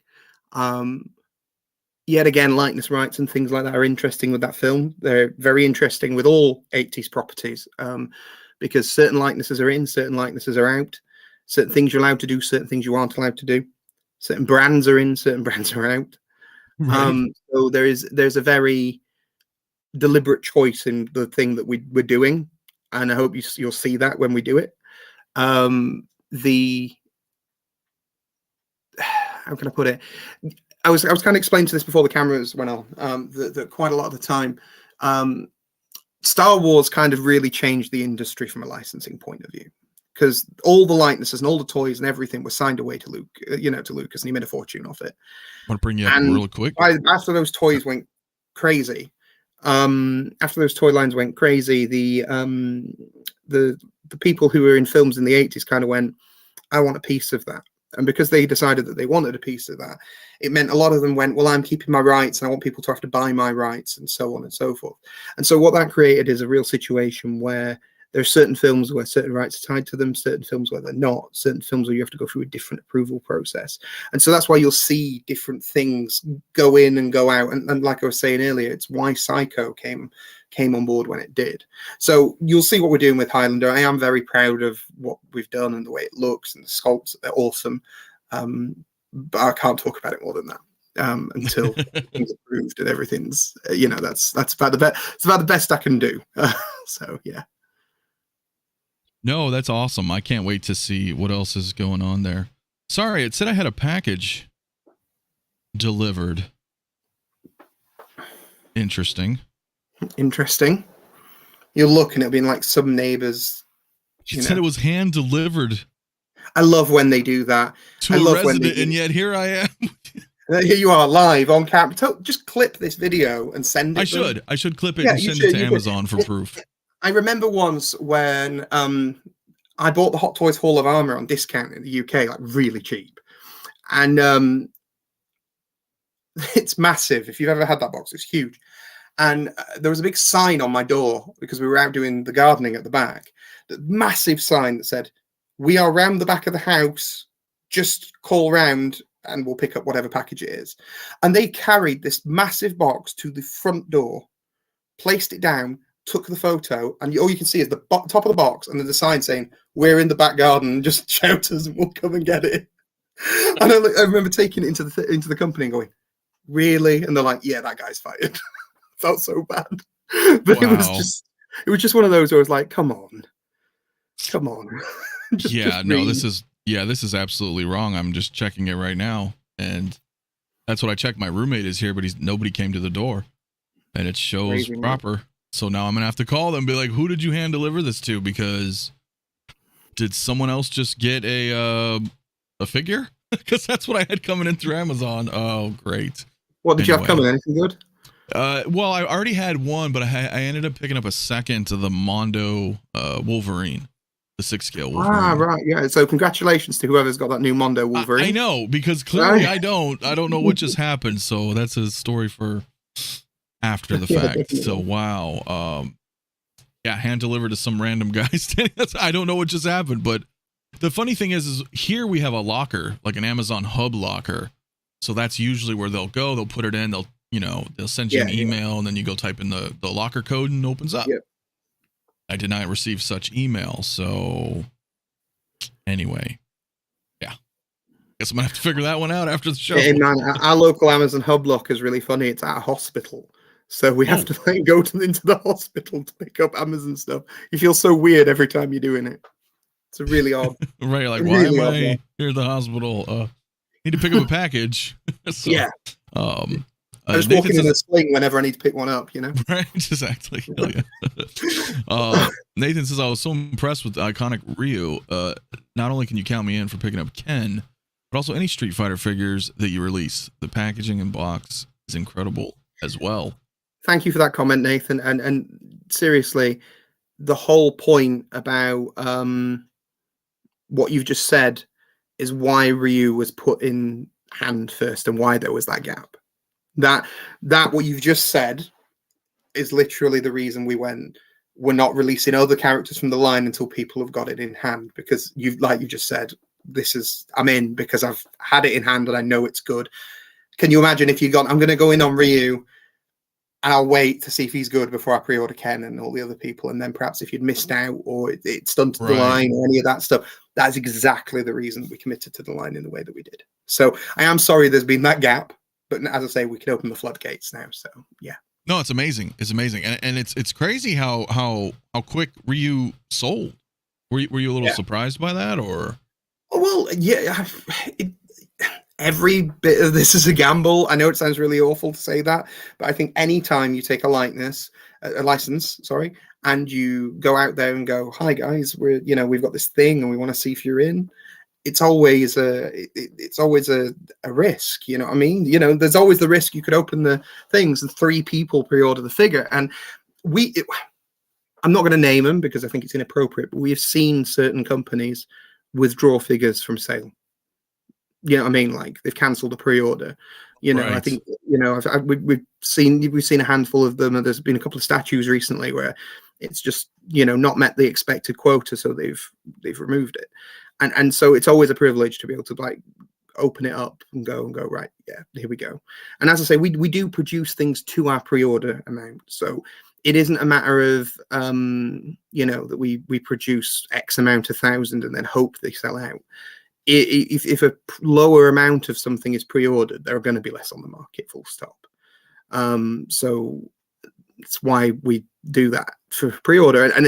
Yet again, likeness rights and things like that are interesting with that film. They're very interesting with all 80s properties, because certain likenesses are in, certain likenesses are out. Certain things you're allowed to do, certain things you aren't allowed to do. Certain brands are in, certain brands are out. Right. So there's a very deliberate choice in the thing that we're doing, and I hope you'll see that when we do it. How can I put it? I was kind of explaining to this before the cameras went on, that quite a lot of the time, Star Wars kind of really changed the industry from a licensing point of view, because all the likenesses and all the toys and everything were signed away to Luke, to Lucas, and he made a fortune off it.
I want to bring you up real quick.
After those toys went crazy, after those toy lines went crazy, the people who were in films in the 80s kind of went, I want a piece of that. And because they decided that they wanted a piece of that, it meant a lot of them went, well, I'm keeping my rights and I want people to have to buy my rights, and so on and so forth. And so what that created is a real situation where there are certain films where certain rights are tied to them, certain films where they're not, certain films where you have to go through a different approval process. And so that's why you'll see different things go in and go out. And like I was saying earlier, it's why Psycho came on board when it did. So you'll see what we're doing with Highlander. I am very proud of what we've done and the way it looks, and the sculpts, they're awesome. But I can't talk about it more than that until things approved and everything's, that's about the best I can do. So yeah.
No, that's awesome. I can't wait to see what else is going on there. Sorry, it said I had a package delivered. Interesting.
You'll look and it'll be in like some neighbors.
She said it was hand delivered.
I love when they do that.
To a resident, and yet here I am.
Here you are live on camera. Just clip this video and send it.
I should clip it and send it to Amazon for proof.
I remember once when I bought the Hot Toys Hall of Armor on discount in the UK, like really cheap. And it's massive. If you've ever had that box, it's huge. And there was a big sign on my door because we were out doing the gardening at the back. The massive sign that said, "We are round the back of the house. Just call round and we'll pick up whatever package it is." And they carried this massive box to the front door, placed it down, took the photo, and all you can see is the top of the box and then the sign saying, "We're in the back garden, just shout us and we'll come and get it." And I remember taking it into the company and going, "Really?" And they're like, "Yeah, that guy's fired." Felt so bad. But wow. it was just one of those where I was like, come on. This is absolutely wrong. I'm just checking it right now, and that's what I checked. My roommate is here, but nobody came to the door, and it shows crazy, proper. Man. So now I'm gonna have to call them and be like, "Who did you hand deliver this to? Because did someone else just get a figure?"
because that's what I had coming in through Amazon. Oh, great.
What did you have coming? Anything good?
Well, I already had one, but I ended up picking up a second to the Mondo Wolverine, the 6-scale Wolverine.
Ah, right, yeah. So congratulations to whoever's got that new Mondo Wolverine.
I know, because clearly I don't know what just happened. So that's a story for after the fact. So wow, yeah, hand delivered to some random guy. I don't know what just happened, but the funny thing is here we have a locker, like an Amazon hub locker. So that's usually where they'll go. They'll put it in. They'll send you an email, and then you go type in the locker code and it opens up.
Yep.
I did not receive such email. So anyway, yeah, guess I'm gonna have to figure that one out after the show.
Hey man, our local Amazon hub locker is really funny. It's at a hospital, so we have to go into the hospital to pick up Amazon stuff. You feel so weird every time you're doing it. It's a really odd.
Right, like why am I here at the hospital? Need to pick up a package. So,
yeah. I just
Nathan
walking in a sling whenever I need to pick one up,
Right, exactly. Hell yeah. Nathan says, I was so impressed with the iconic Ryu. Not only can you count me in for picking up Ken, but also any Street Fighter figures that you release. The packaging and box is incredible as well.
Thank you for that comment, Nathan. And seriously, the whole point about what you've just said is why Ryu was put in hand first and why there was that gap. That what you've just said is literally the reason we're not releasing other characters from the line until people have got it in hand, because you just said, I'm in because I've had it in hand and I know it's good. Can you imagine if you'd gone, I'm going to go in on Ryu and I'll wait to see if he's good before I pre-order Ken and all the other people, and then perhaps if you'd missed out or it stunted the line or any of that stuff, that's exactly the reason we committed to the line in the way that we did. So I am sorry there's been that gap, but as I say, we can open the floodgates now. So yeah.
No, it's amazing. It's amazing, and it's crazy how quick Ryu sold. Were you a little surprised by that, or?
Well, yeah. Every bit of this is a gamble. I know it sounds really awful to say that, but I think anytime you take a license, and you go out there and go, "Hi guys, we've got this thing and we want to see if you're in." It's always a risk. You know what I mean? There's always the risk you could open the things and 3 people pre-order the figure, and I'm not going to name them because I think it's inappropriate, but we have seen certain companies withdraw figures from sale. You know what I mean? Like they've cancelled a pre-order. Right. I think we've seen a handful of them, and there's been a couple of statues recently where it's just not met the expected quota, so they've removed it. And so it's always a privilege to be able to open it up and go right, yeah, here we go. And as I say, we do produce things to our pre-order amount, so it isn't a matter of that we produce X amount of thousand and then hope they sell out. If a lower amount of something is pre-ordered, there are going to be less on the market, full stop. So it's why we do that for pre-order, and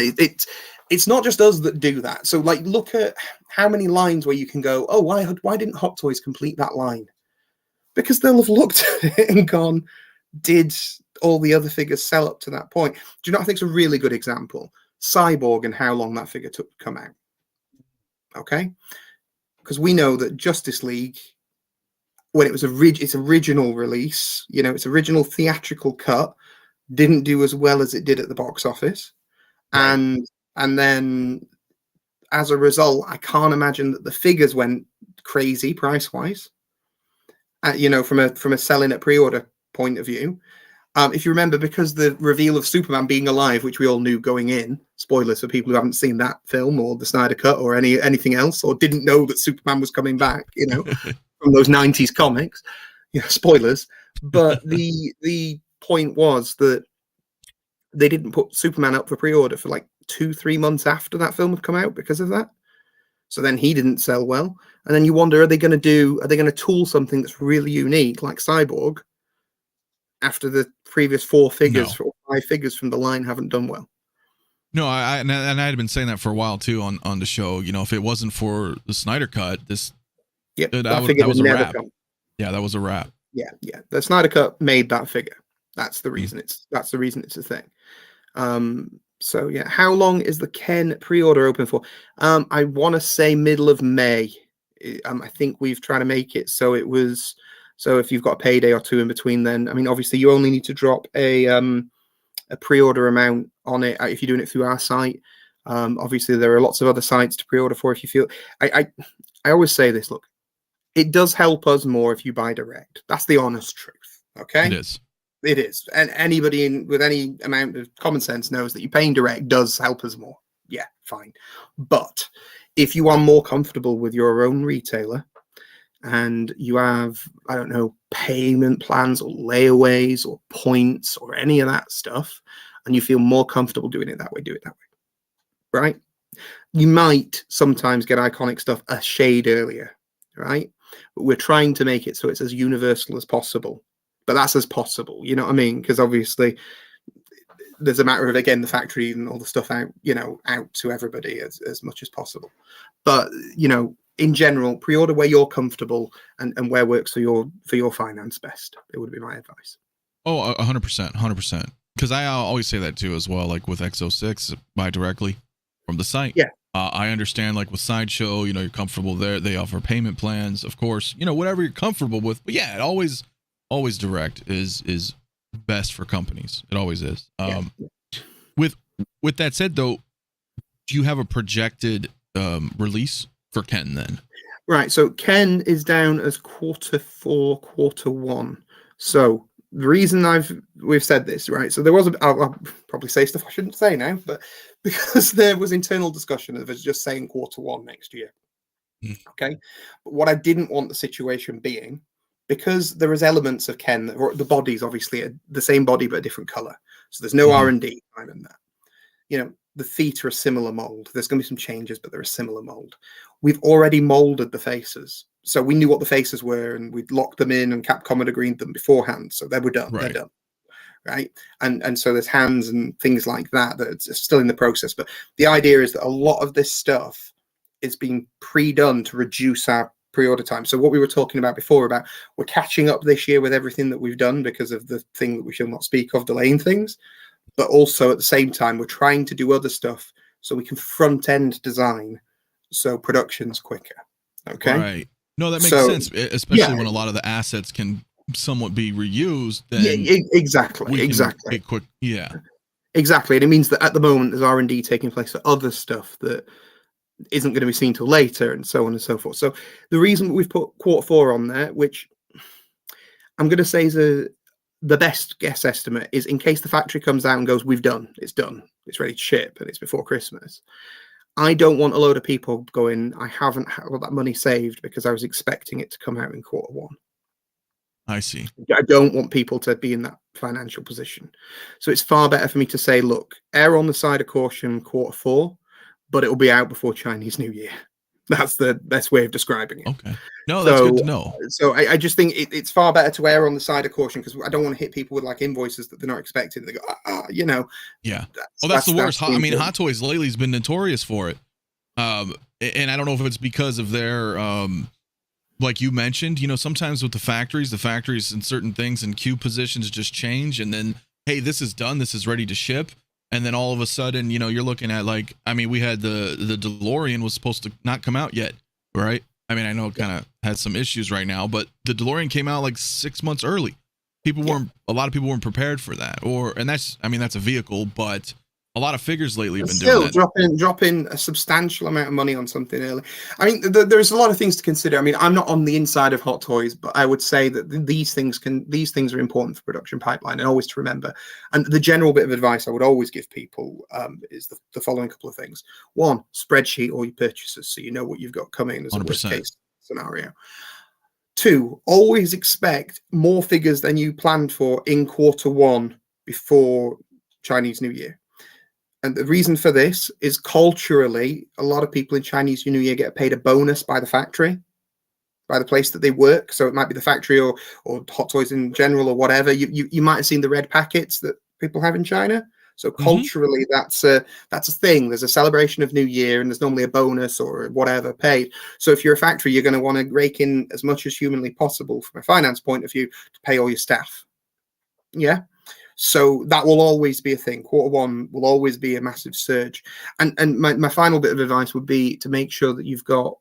it's not just us that do that. So look at how many lines where you can go, oh, why didn't Hot Toys complete that line? Because they'll have looked at it and gone, did all the other figures sell up to that point? Do you know what I think is a really good example? Cyborg and how long that figure took to come out. Okay. Because we know that Justice League, when it was its original release, its original theatrical cut, didn't do as well as it did at the box office. Right. And then as a result, I can't imagine that the figures went crazy price-wise, from a selling at pre-order point of view. If you remember, because the reveal of Superman being alive, which we all knew going in, spoilers for people who haven't seen that film or the Snyder Cut or anything else, or didn't know that Superman was coming back, from those 90s comics, spoilers. But the point was that they didn't put Superman up for pre-order for 2-3 months after that film had come out because of that. So then he didn't sell well. And then you wonder, are they going to tool something that's really unique like Cyborg after the previous 4 figures or 5 figures from the line haven't done well?
No, I had been saying that for a while too on the show. If it wasn't for the Snyder Cut, that was a wrap. Yeah, that was a wrap.
Yeah. The Snyder Cut made that figure. That's the reason it's a thing. So yeah, how long is the Ken pre-order open for? I want to say middle of May I think we've tried to make it so it was, so if you've got a payday or two in between, then I mean, obviously you only need to drop a pre-order amount on it if you're doing it through our site. Obviously there are lots of other sites to pre-order for if you feel. I always say this, look, it does help us more if you buy direct. That's the honest truth. Okay, it is, and anybody with any amount of common sense knows that you paying direct does help us more. Yeah, fine. But if you are more comfortable with your own retailer and you have, I don't know, payment plans or layaways or points or any of that stuff, and you feel more comfortable doing it that way, do it that way, right? You might sometimes get Iconiq stuff a shade earlier, right? But we're trying to make it so it's as universal as possible. But that's as possible, you know what I mean? Because obviously there's a matter of, again, the factory and all the stuff out, you know, out to everybody as much as possible. But, you know, in general, pre-order where you're comfortable and where works for your finance best. It would be my advice.
Oh, 100%. Because I always say that too as well. Like with X06, buy directly from the site.
Yeah.
I understand, like with Sideshow, you know, you're comfortable there. They offer payment plans, of course, you know, whatever you're comfortable with. But yeah, it always direct is best for companies. It always is. With that said, though, do you have a projected release for Ken then?
Right. So Ken is down as Q4, Q1. So the reason we've said this, right? So there was I'll probably say stuff I shouldn't say now, but because there was internal discussion of us just saying Q1 next year. Okay. But what I didn't want the situation being, because there is elements of Ken, the body's obviously the same body but a different color. So there's no R&D time in that. You know, the feet are a similar mold. There's going to be some changes, but they're a similar mold. We've already molded the faces. So we knew what the faces were and we'd locked them in and Capcom had agreed them beforehand. So they were done. Right. They're done. Right. And so there's hands and things like that that's still in the process. But the idea is that a lot of this stuff is being pre-done to reduce our pre-order time. So what we were talking about before about we're catching up this year with everything that we've done because of the thing that we shall not speak of, delaying things. But also at the same time, we're trying to do other stuff so we can front end design so production's quicker. Okay.
Right. No, that makes sense, especially when a lot of the assets can somewhat be reused. Then
exactly.
Quick. Yeah.
Exactly. And it means that at the moment there's R&D taking place for other stuff that isn't going to be seen till later and so on and so forth. So the reason we've put Q4 on there, which I'm going to say is the best guess estimate, is in case the factory comes out and goes, we've done, it's ready to ship and it's before Christmas. I don't want a load of people going, I haven't had all that money saved because I was expecting it to come out in Q1.
I see.
I don't want people to be in that financial position. So it's far better for me to say, look, err on the side of caution Q4, but it will be out before Chinese New Year. That's the best way of describing it.
Okay. No, that's good to know.
So I just think it's far better to err on the side of caution because I don't want to hit people with like invoices that they're not expecting. They go, you know.
Yeah. That's the worst. I mean, Hot Toys lately has been notorious for it. And I don't know if it's because of their, like you mentioned, you know, sometimes with the factories and certain things and queue positions just change. And then, hey, this is done. This is ready to ship. And then all of a sudden, you know, you're looking at like, I mean, we had the DeLorean was supposed to not come out yet, right? I mean, I know it kind of has some issues right now, but the DeLorean came out like 6 months early. A lot of people weren't prepared for that. And that's a vehicle, but a lot of figures lately have been doing that.
Dropping a substantial amount of money on something early. I mean, there's a lot of things to consider. I mean, I'm not on the inside of Hot Toys, but I would say that these things are important for production pipeline and always to remember. And the general bit of advice I would always give people is the following couple of things. One, spreadsheet all your purchases so you know what you've got coming as a worst case scenario. Two, always expect more figures than you planned for in Q1 before Chinese New Year. And the reason for this is culturally, a lot of people in Chinese New Year get paid a bonus by the factory, by the place that they work. So it might be the factory or Hot Toys in general or whatever. You might have seen the red packets that people have in China. So culturally, that's a thing. There's a celebration of New Year and there's normally a bonus or whatever paid. So if you're a factory, you're going to want to rake in as much as humanly possible from a finance point of view to pay all your staff. Yeah. So that will always be a thing. Q1 will always be a massive surge. And my final bit of advice would be to make sure that you've got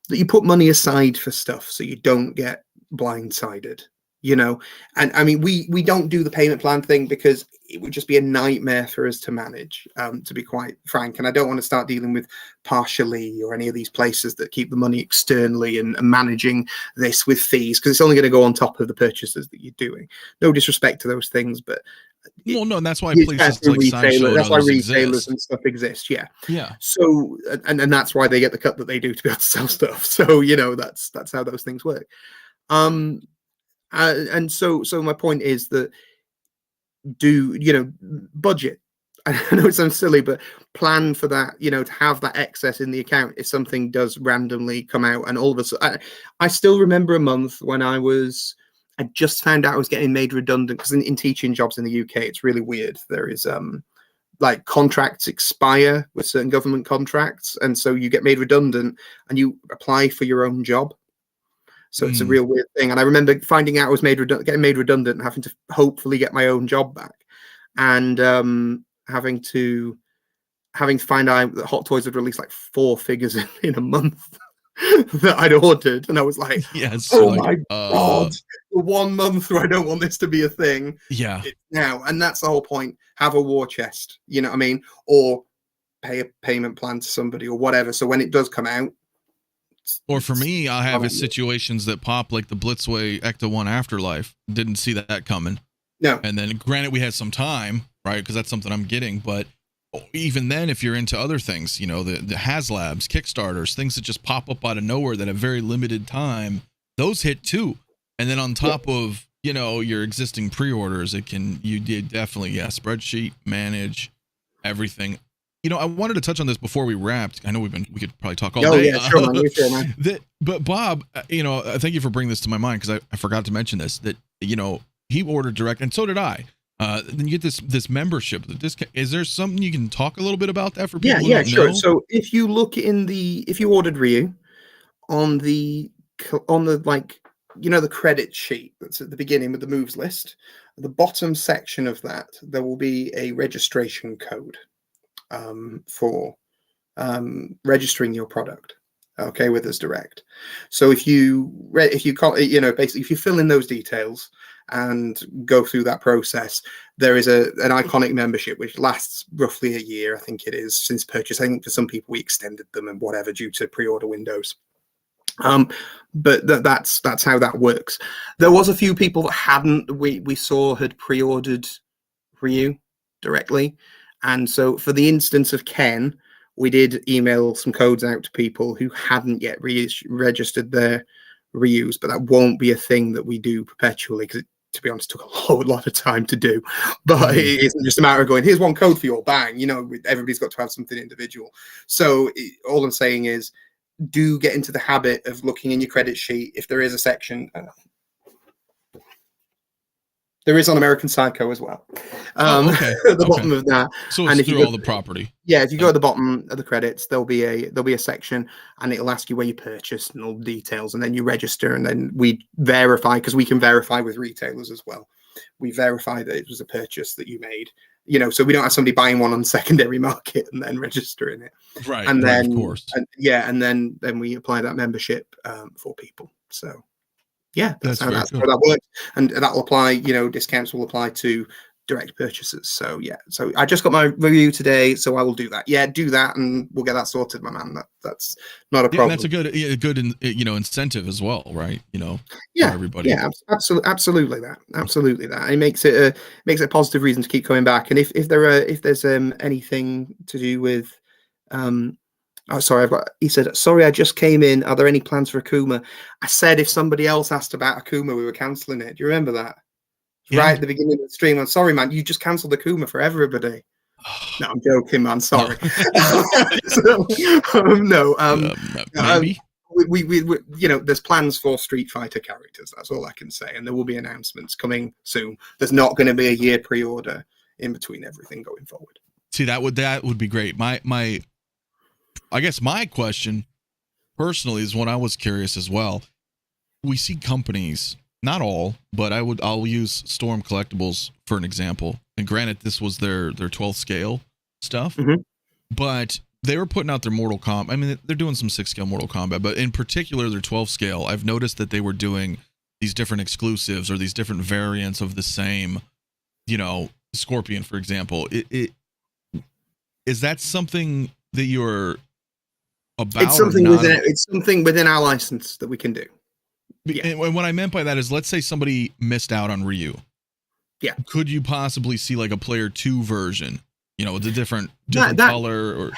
that you put money aside for stuff so you don't get blindsided, you know. And I mean, we don't do the payment plan thing because it would just be a nightmare for us to manage, to be quite frank. And I don't want to start dealing with Partially or any of these places that keep the money externally and managing this with fees, because it's only going to go on top of the purchases that you're doing. No disrespect to those things, but
well, no, and that's why places like Sideshow
that's why retailers
exist.
and stuff exist.
Yeah.
So and that's why they get the cut that they do to be able to sell stuff. So you know, that's how those things work. And so my point is that budget. I know it sounds silly, but plan for that, you know, to have that excess in the account if something does randomly come out. And all of a sudden, I still remember a month when I just found out I was getting made redundant, because in teaching jobs in the UK, it's really weird. There is like contracts expire with certain government contracts, and so you get made redundant and you apply for your own job. So it's a real weird thing. And I remember finding out I was getting made redundant and having to hopefully get my own job back, and having to find out that Hot Toys had released like 4 figures in a month that I'd ordered, and I was like,
yes,
oh my god, the 1 month where I don't want this to be a thing.
Yeah.
Now, and that's the whole point. Have a war chest, you know what I mean? Or pay a payment plan to somebody or whatever. So when it does come out.
Or for me, I have situations that pop like the Blitzway Ecto 1 Afterlife. Didn't see that coming.
No.
And then granted, we had some time, right? Because that's something I'm getting. But even then, if you're into other things, you know, the HasLabs, Kickstarters, things that just pop up out of nowhere that have very limited time, those hit too. And then on top of, you know, your existing pre-orders, you did definitely, spreadsheet, manage everything. You know, I wanted to touch on this before we wrapped. I know we could probably talk all day.
Yeah, sure, man. Sure, man.
But Bob, you know, thank you for bringing this to my mind, because I forgot to mention this, that, you know, he ordered direct, and so did I. Then you get this membership. Is there something you can talk a little bit about that for people?
Yeah, sure. So if you look if you ordered Ryu on the like, you know, the credit sheet that's at the beginning with the moves list, at the bottom section of that, there will be a registration code for registering your product, okay, with us direct. So if you you know, basically if you fill in those details and go through that process, there is an Iconiq membership which lasts roughly a year, I think it is, since purchase. I think for some people we extended them and whatever due to pre-order windows. But that's how that works. There was a few people that we saw had pre-ordered Ryu directly. And so for the instance of Ken, we did email some codes out to people who hadn't yet registered their Ryus, but that won't be a thing that we do perpetually, because it, to be honest, took a lot of time to do. But it isn't just a matter of going, here's one code for your bang. You know, everybody's got to have something individual. So all I'm saying is, do get into the habit of looking in your credit sheet. If there is a section, there is on American Psycho as well. At the bottom of that.
So it's through all the property.
Yeah, if you go at the bottom of the credits, there'll be a section, and it'll ask you where you purchased and all the details, and then you register, and then we verify, because we can verify with retailers as well. We verify that it was a purchase that you made. You know, so we don't have somebody buying one on the secondary market and then registering it.
Right.
And then,
of course.
And then we apply that membership for people. So, yeah, that's how that works. And that'll apply, you know, discounts will apply to direct purchases. So, yeah. So I just got my review today, so I will do that. Yeah, do that, and we'll get that sorted, my man. That's not a problem.
That's a good you know, incentive as well, right? You know,
for
everybody.
Yeah, absolutely that. It makes it a positive reason to keep coming back. And if there's anything to do with he said, sorry, I just came in. Are there any plans for Akuma? I said if somebody else asked about Akuma, we were cancelling it. Do you remember that? Yeah. Right at the beginning of the stream. I'm sorry, man. You just cancelled Akuma for everybody. No, I'm joking, man. Sorry. Maybe. We you know, there's plans for Street Fighter characters. That's all I can say. And there will be announcements coming soon. There's not going to be a year pre-order in between everything going forward.
See, that would be great. I guess my question personally is what I was curious as well. We see companies, not all, but I'll use Storm Collectibles for an example. And granted, this was their 12th scale stuff, but they were putting out their Mortal Kombat. I mean, they're doing some 6-scale Mortal Kombat, but in particular, their 12-scale. I've noticed that they were doing these different exclusives or these different variants of the same, you know, Scorpion, for example. Is that something that you're about?
It's something within our license that we can do.
Yeah. And what I meant by that is, let's say somebody missed out on Ryu.
Yeah.
Could you possibly see like a player 2 version, you know, with a different color? Or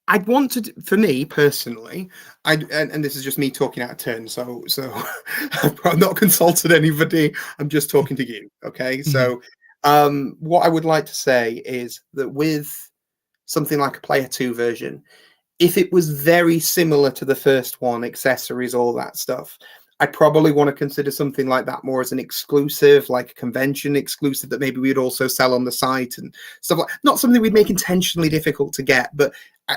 I'd want to, for me personally, and this is just me talking out of turn, so I've not consulted anybody. I'm just talking to you. Okay. So what I would like to say is that with something like a player 2 version, if it was very similar to the first one, accessories, all that stuff, I'd probably want to consider something like that more as an exclusive, like a convention exclusive that maybe we'd also sell on the site and stuff like. Not something we'd make intentionally difficult to get, but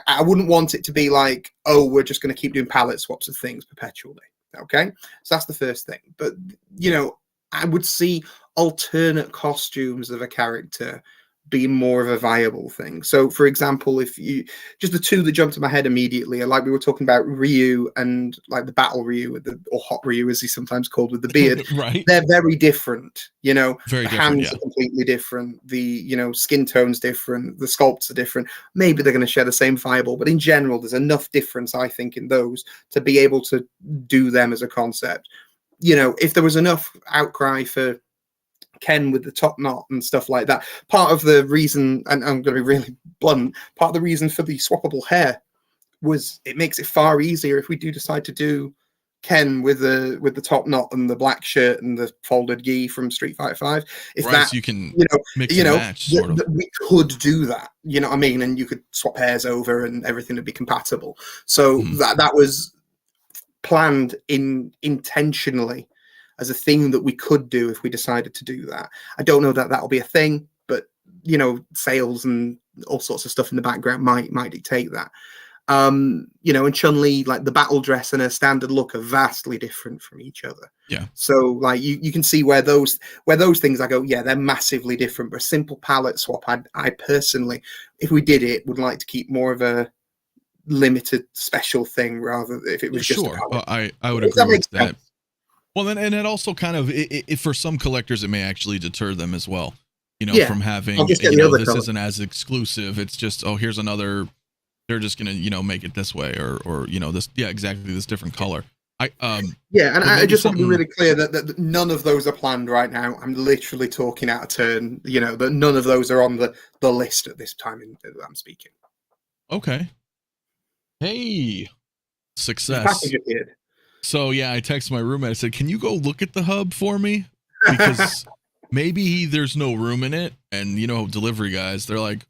I wouldn't want it to be like, oh, we're just going to keep doing palette swaps of things perpetually. Okay, so that's the first thing. But you know, I would see alternate costumes of a character be more of a viable thing. So for example, if you just the two that jumped to my head immediately are like we were talking about Ryu and like the battle Ryu or hot Ryu as he's sometimes called with the beard.
Right.
They're very different, you know.
Very
the
different,
hands are completely different, the you know skin tone's different, the sculpts are different. Maybe they're going to share the same fireball, but in general there's enough difference I think in those to be able to do them as a concept. You know, if there was enough outcry for Ken with the top knot and stuff like that. Part of the reason, and I'm going to be really blunt, part of the reason for the swappable hair was it makes it far easier if we do decide to do Ken with the top knot and the black shirt and the folded gi from Street Fighter 5. If
right,
that,
so you can
mix
and match, sort of.
We could do that, you know what I mean? And you could swap hairs over and everything would be compatible. So that was planned intentionally as a thing that we could do if we decided to do that. I don't know that that'll be a thing, but you know, sales and all sorts of stuff in the background might dictate that. You know, and Chun-Li, like the battle dress and her standard look are vastly different from each other.
Yeah.
So like you can see where those things I go, yeah, they're massively different. But a simple palette swap, I personally, if we did it, would like to keep more of a limited special thing rather than if it was just
sure. I would agree with that. Well, then, and it also kind of, for some collectors, it may actually deter them as well, you know, from having, this isn't as exclusive. It's just, oh, here's another, they're just going to, you know, make it this way or, you know, this, exactly, this different color. And
I just want to be really clear that none of those are planned right now. I'm literally talking out of turn, you know, that none of those are on the list at this time that I'm speaking.
Okay. Hey, success. So yeah, I texted my roommate. I said, "Can you go look at the hub for me? Because maybe there's no room in it." And you know, delivery guys, they're like,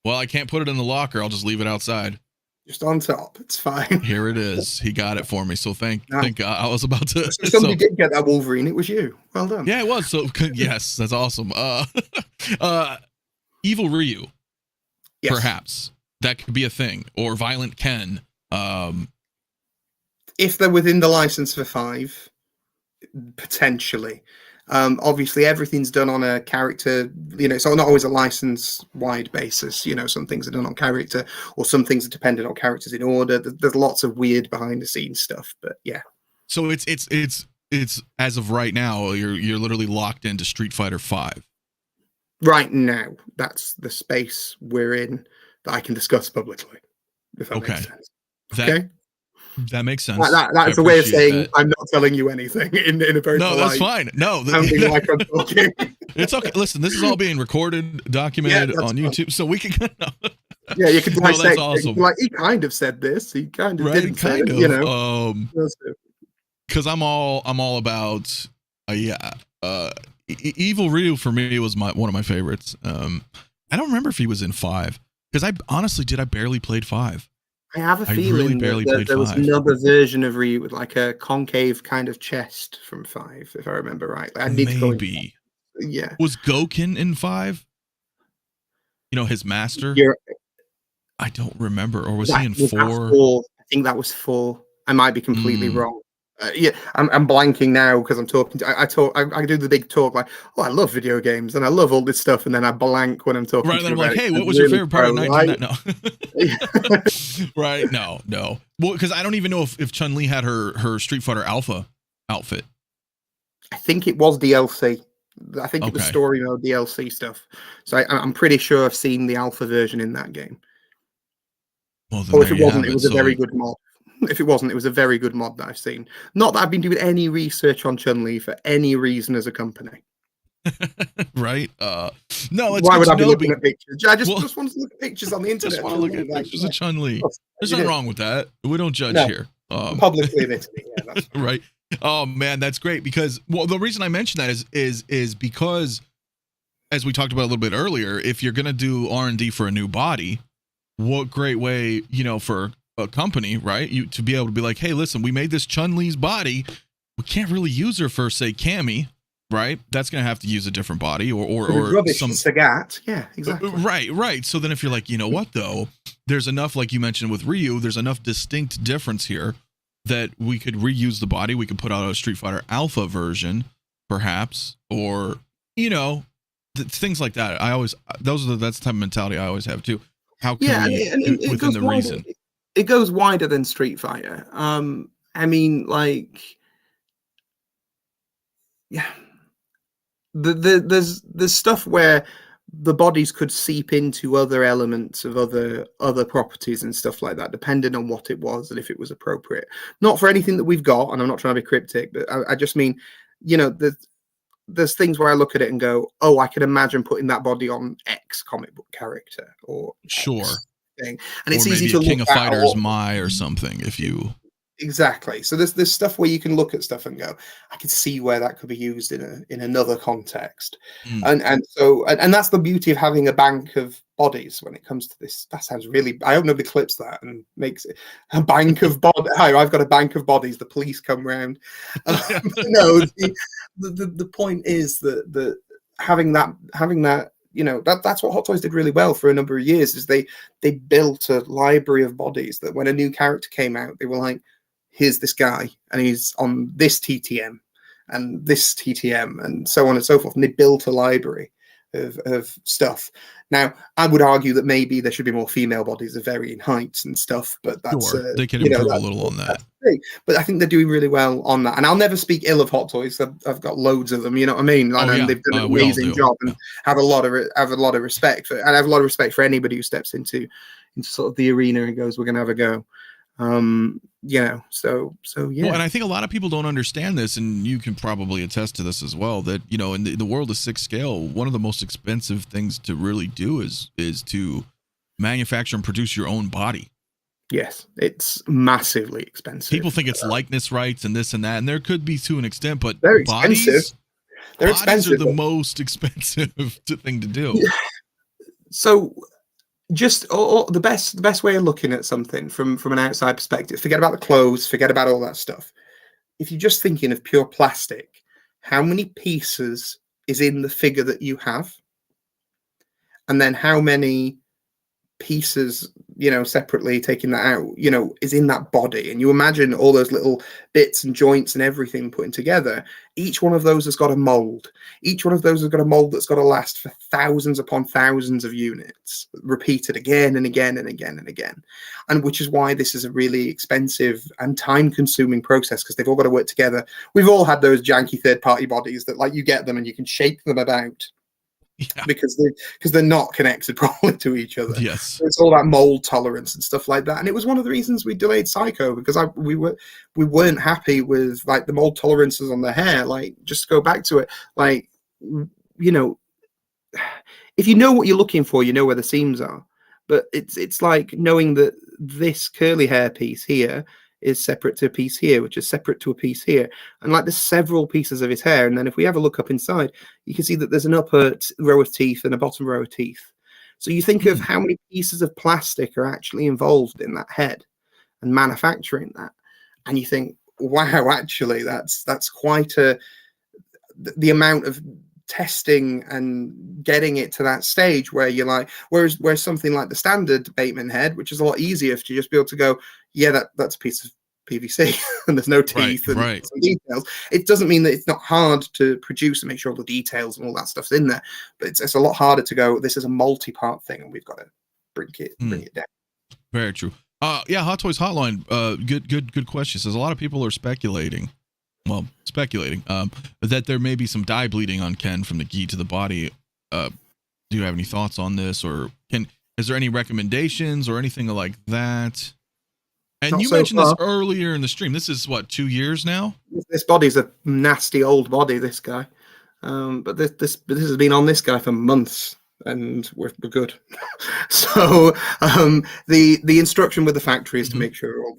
"Well, I can't put it in the locker. I'll just leave it outside."
Just on top. It's fine.
Here it is. He got it for me. So thank God. I was about to.
So somebody did get that Wolverine. It was you. Well done.
Yeah, it was. So yes, that's awesome. Evil Ryu, yes. Perhaps that could be a thing, or Violent Ken.
If they're within the license for 5, potentially. Obviously, everything's done on a character, you know, so not always a license-wide basis. You know, some things are done on character, or some things are dependent on characters in order. There's lots of weird behind-the-scenes stuff, but yeah.
So it's as of right now, you're literally locked into Street Fighter 5.
Right now, that's the space we're in that I can discuss publicly. If that makes sense. Okay.
That makes sense.
That's a way of saying that. I'm not telling you anything in a very polite.
No, that's fine. No,
like I'm talking.
It's okay. Listen, this is all being recorded, documented on YouTube, so we can.
Yeah, you can dissect.
That's awesome.
Like he kind of said this. He kind of didn't say it,
you know. Because I'm all about Evil Ryu for me was one of my favorites. I don't remember if he was in 5 because I barely played 5.
I have a feeling there was another version of Ryu with like a concave kind of chest from 5, if I remember right. I need to go in. Yeah.
Was Goken in 5? You know, his master? I don't remember. Or was he in 4?
I think that was 4. I might be completely wrong. Yeah, I'm blanking now because I'm talking. I do the big talk like, oh, I love video games and I love all this stuff, and then I blank when I'm talking.
Right, then I'm like, hey, what was your favorite part of 1999? No, right? No. Well, because I don't even know if Chun-Li had her Street Fighter Alpha outfit.
I think it was DLC. I think it was story mode DLC stuff. So I'm pretty sure I've seen the alpha version in that game.
Well,
or if it wasn't, it was a very good mod. If it wasn't, it was a very good mod that I've seen. Not that I've been doing any research on Chun-Li for any reason as a company.
Right? No, it's
why would I be looking at pictures? I just want to look at pictures on the internet.
Just want to look at pictures of Chun-Li. There's nothing wrong with that. We don't judge here.
Publicly admitted. Yeah, that's
right. Oh man, that's great because the reason I mention that is because, as we talked about a little bit earlier, if you're gonna do R&D for a new body, what great way, for a company, right? To be able to be like, hey, listen, we made this Chun-Li's body. We can't really use her for, say, Cammy, right? That's going to have to use a different body or
some Sagat. Yeah, exactly.
Right. So then if you're like, you know what, though, there's enough, like you mentioned with Ryu, there's enough distinct difference here that we could reuse the body. We could put out a Street Fighter Alpha version, perhaps, or, things like that. That's the type of mentality I always have too. How can we, within the reason?
It goes wider than Street Fighter. I mean, like, yeah, there's stuff where the bodies could seep into other elements of other properties and stuff like that, depending on what it was and if it was appropriate. Not for anything that we've got, and I'm not trying to be cryptic, but I just mean, there's things where I look at it and go, oh, I can imagine putting that body on X comic book character or
sure.
Thing. And it's
or
easy to
King
look
of
at
Fighters Mai or something if you
exactly. So there's stuff where you can look at stuff and go, I can see where that could be used in another context. And that's the beauty of having a bank of bodies when it comes to this. That sounds really, I hope nobody clips that and makes it a bank of bodies. Hi, I've got a bank of bodies, the police come round. No, the point is that having that that's what Hot Toys did really well for a number of years, is they built a library of bodies that when a new character came out, they were like, here's this guy and he's on this TTM and this TTM and so on and so forth. And they built a library of stuff. Now, I would argue that maybe there should be more female bodies of varying heights and stuff, but that's
they can improve a little on that.
But I think they're doing really well on that. And I'll never speak ill of Hot Toys. I've got loads of them. You know what I mean? And they've done an amazing job, and have a lot of respect for. And I have a lot of respect for anybody who steps into sort of the arena and goes, "We're gonna have a go." So yeah.
Well, and I think a lot of people don't understand this, and you can probably attest to this as well, that in the world of 6 scale, one of the most expensive things to really do is to manufacture and produce your own body.
Yes, it's massively expensive.
People think it's likeness rights and this and that, and there could be to an extent, but
they're
bodies,
expensive. They're
bodies
expensive.
Are the most expensive thing to do.
Yeah. So just the best way of looking at something from an outside perspective, forget about the clothes, forget about all that stuff. If you're just thinking of pure plastic, how many pieces is in the figure that you have? And then how many pieces, separately taking that out, is in that body? And you imagine all those little bits and joints and everything putting together. Each one of those has got a mold. Each one of those has got a mold that's got to last for thousands upon thousands of units, repeated again and again and again and again. And which is why this is a really expensive and time-consuming process, because they've all got to work together. We've all had those janky third-party bodies that, like, you get them and you can shake them about. Yeah. Because they're not connected properly to each other.
Yes,
so it's all that mold tolerance and stuff like that. And it was one of the reasons we delayed Psycho, because we weren't happy with like the mold tolerances on the hair. Like, just to go back to it, like, if you know what you're looking for, you know where the seams are. But it's like knowing that this curly hair piece here is separate to a piece here, which is separate to a piece here. And like, there's several pieces of his hair. And then if we have a look up inside, you can see that there's an upper row of teeth and a bottom row of teeth. So you think of how many pieces of plastic are actually involved in that head and manufacturing that. And you think, wow, actually, that's quite the amount of testing and getting it to that stage where you're like, whereas something like the standard Bateman head, which is a lot easier to just be able to go, yeah, that's a piece PVC and there's no teeth and some details. It doesn't mean that it's not hard to produce and make sure all the details and all that stuff's in there, but it's a lot harder to go, this is a multi-part thing and we've got to bring it down.
Very true. Yeah, Hot Toys Hotline, good question. Says a lot of people are speculating that there may be some dye bleeding on Ken from the gi to the body. Do you have any thoughts on this, or is there any recommendations or anything like that? And not you mentioned this earlier in the stream. This is what, 2 years now?
This body's a nasty old body, this guy. But this has been on this guy for months, and we're good. So the instruction with the factory is to make sure all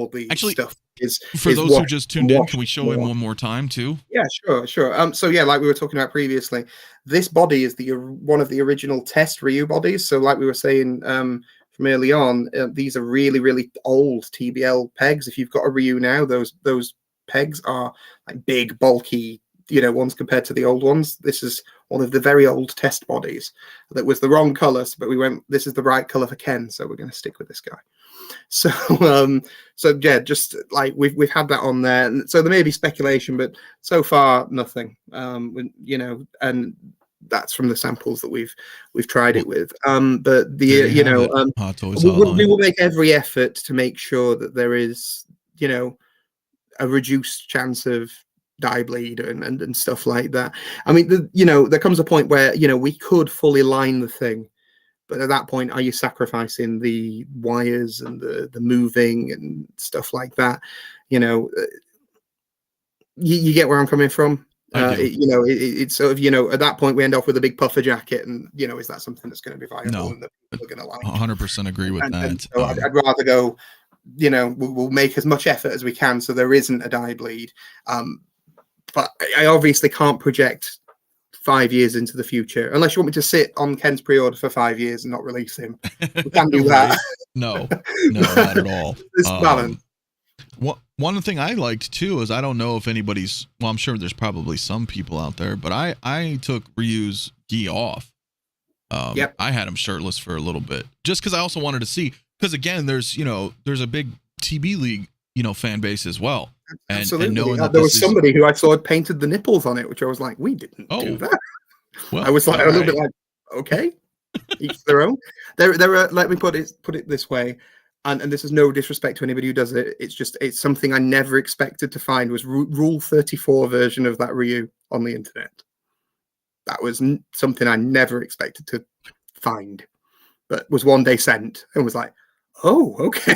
the
actually
stuff is
for those who just tuned in. Can we show him one more time too?
Yeah, sure. So yeah, like we were talking about previously, this body is one of the original test Ryu bodies. So like we were saying from early on, these are really, really old TBL pegs. If you've got a Ryu now, those pegs are like big, bulky, ones compared to the old ones. This is one of the very old test bodies that was the wrong color, but we went, this is the right color for Ken, so we're going to stick with this guy. So yeah, just like we've had that on there, and so there may be speculation, but so far nothing. And that's from the samples that we've tried it with. But we will make every effort to make sure that there is a reduced chance of dye bleed and stuff like that. I mean, there comes a point where we could fully line the thing, but at that point, are you sacrificing the wires and the moving and stuff like that? You get where I'm coming from. It's sort of at that point we end up with a big puffer jacket, and is that something that's going to be viable?
No,
and that people are going to like?
100% agree with that.
And so I'd rather go. We'll make as much effort as we can so there isn't a dye bleed. But I obviously can't project 5 years into the future unless you want me to sit on Ken's pre-order for 5 years and not release him. We can't do that.
No, not at all.
It's balance.
One thing I liked too is, I don't know if anybody's, well, I'm sure there's probably some people out there, but I took Ryu's gi off.
Yep.
I had him shirtless for a little bit just because I also wanted to see, because again, there's a big TB League fan base as well.
Absolutely. And there was somebody who I saw had painted the nipples on it, which I was like, we didn't do that.
Well,
I was like a little bit like, okay, each their own. There are, let me put it this way, and this is no disrespect to anybody who does it. It's something I never expected to find was Rule 34 version of that Ryu on the internet. That was something I never expected to find, but was one day sent and was like, oh, okay.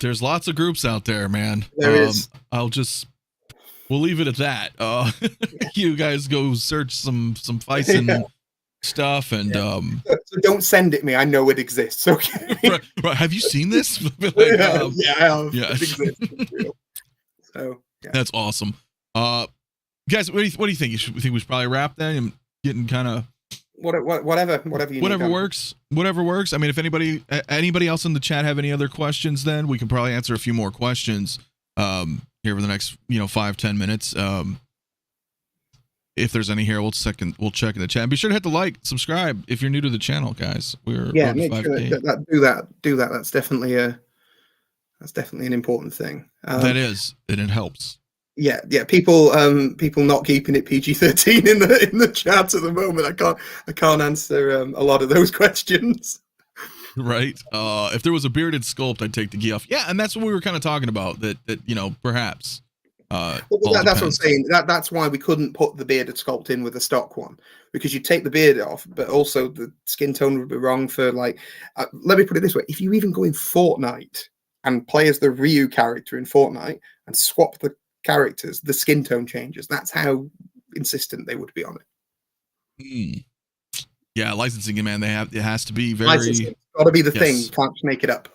There's lots of groups out there, man.
There is.
We'll leave it at that. You guys go search some Bison stuff, and
so don't send it me. I know it exists. Okay.
Right. Have you seen this?
Yeah, I have.
Yeah.
It exists. So yeah.
That's awesome. Guys, what do you think? You think we should probably wrap then? I'm getting kind of
whatever
works. I mean, if anybody else in the chat have any other questions, then we can probably answer a few more questions here for the next 5-10 minutes. If there's any here, we'll check in the chat. And be sure to hit the like, subscribe if you're new to the channel, guys. We're
make sure that do that. That's definitely an important thing.
That is, and it helps.
Yeah. People not keeping it PG-13 in the chat at the moment. I can't answer a lot of those questions.
Right. If there was a bearded sculpt, I'd take the gi off. Yeah, and that's what we were kind of talking about. That perhaps.
That's what I'm saying. That's why we couldn't put the bearded sculpt in with the stock one, because you take the beard off, but also the skin tone would be wrong for like. Let me put it this way: if you even go in Fortnite and play as the Ryu character in Fortnite and swap the characters, the skin tone changes. That's how insistent they would be on it.
Yeah, licensing, man. It has to be very.
Licensing. Got to be the thing. You can't make it up.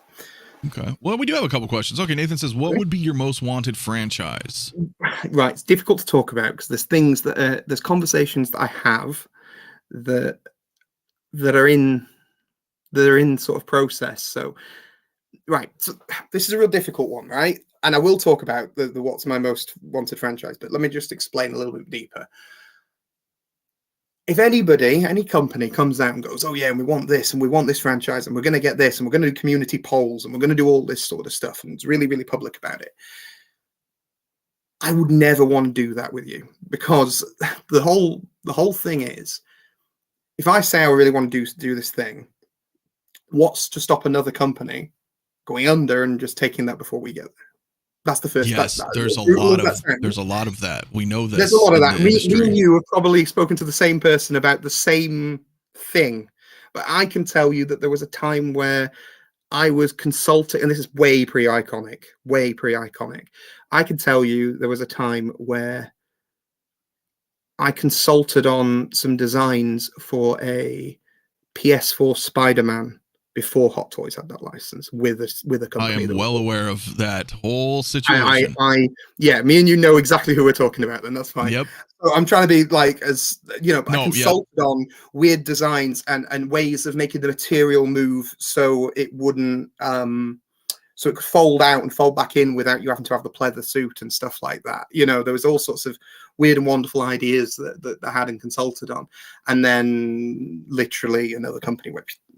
Okay. Well, we do have a couple questions. Okay, Nathan says, "What would be your most wanted franchise?"
Right, it's difficult to talk about because there's things that there's conversations that I have that are in sort of process. So, right, so this is a real difficult one, right? And I will talk about the what's my most wanted franchise, but let me just explain a little bit deeper. if anybody, any company comes out and goes, oh yeah, and we want this, and we want this franchise, and we're going to get this, and we're going to do community polls, and we're going to do all this sort of stuff, and it's really, really public about it, I would never want to do that with you, because the whole thing is, if I say I really want to do this thing, what's to stop another company going under and just taking that before we get there? That's the first.
Yes, there's a lot of that. We know this.
There's a lot of that. Me and you have probably spoken to the same person about the same thing, but I can tell you that there was a time where I was consulting, and this is way pre-Iconiq. I can tell you there was a time where I consulted on some designs for a PS4 Spider-Man before Hot Toys had that license with a company.
I am well aware of that whole situation.
Yeah, me and you know exactly who we're talking about, then that's fine.
Yep.
So I'm trying to be like, as you know, I consulted on weird designs and ways of making the material move so it wouldn't so it could fold out and fold back in without you having to have the pleather suit and stuff like that. You know, there was all sorts of weird and wonderful ideas that I had and consulted on, and then literally another company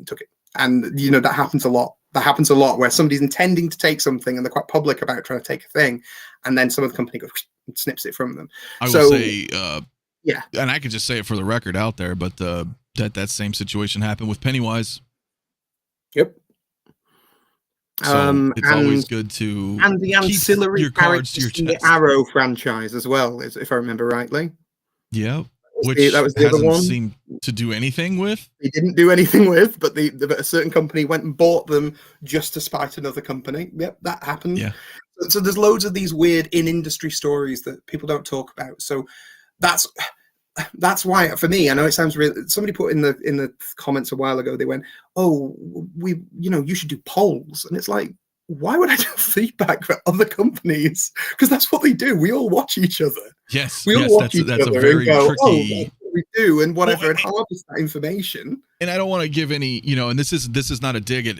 took it. And, you know, that happens a lot. That happens a lot where somebody's intending to take something and they're quite public about trying to take a thing. And then some of the company goes and snips it from them.
I will say, yeah. And I can just say it for the record out there, but that same situation happened with Pennywise.
Yep.
So it's always good to
and the ancillary
your cards to your chest.
The Arrow franchise as well, if I remember rightly.
Yeah. Which
that was the other one.
Seemed to do anything with.
They didn't do anything with, but a certain company went and bought them just to spite another company. Yep, that happened.
Yeah.
So there's loads of these weird in-industry stories that people don't talk about. So that's why, for me, I know it sounds really. Somebody put in the comments a while ago. They went, "Oh, you should do polls," and it's like, why would I do feedback for other companies? Because that's what they do. We all watch each other.
Yes,
we all watch each
that's
other
a very
and go,
tricky.
Oh, that's what we do and whatever, and harvest that information.
And I don't want to give any, and this is not a dig at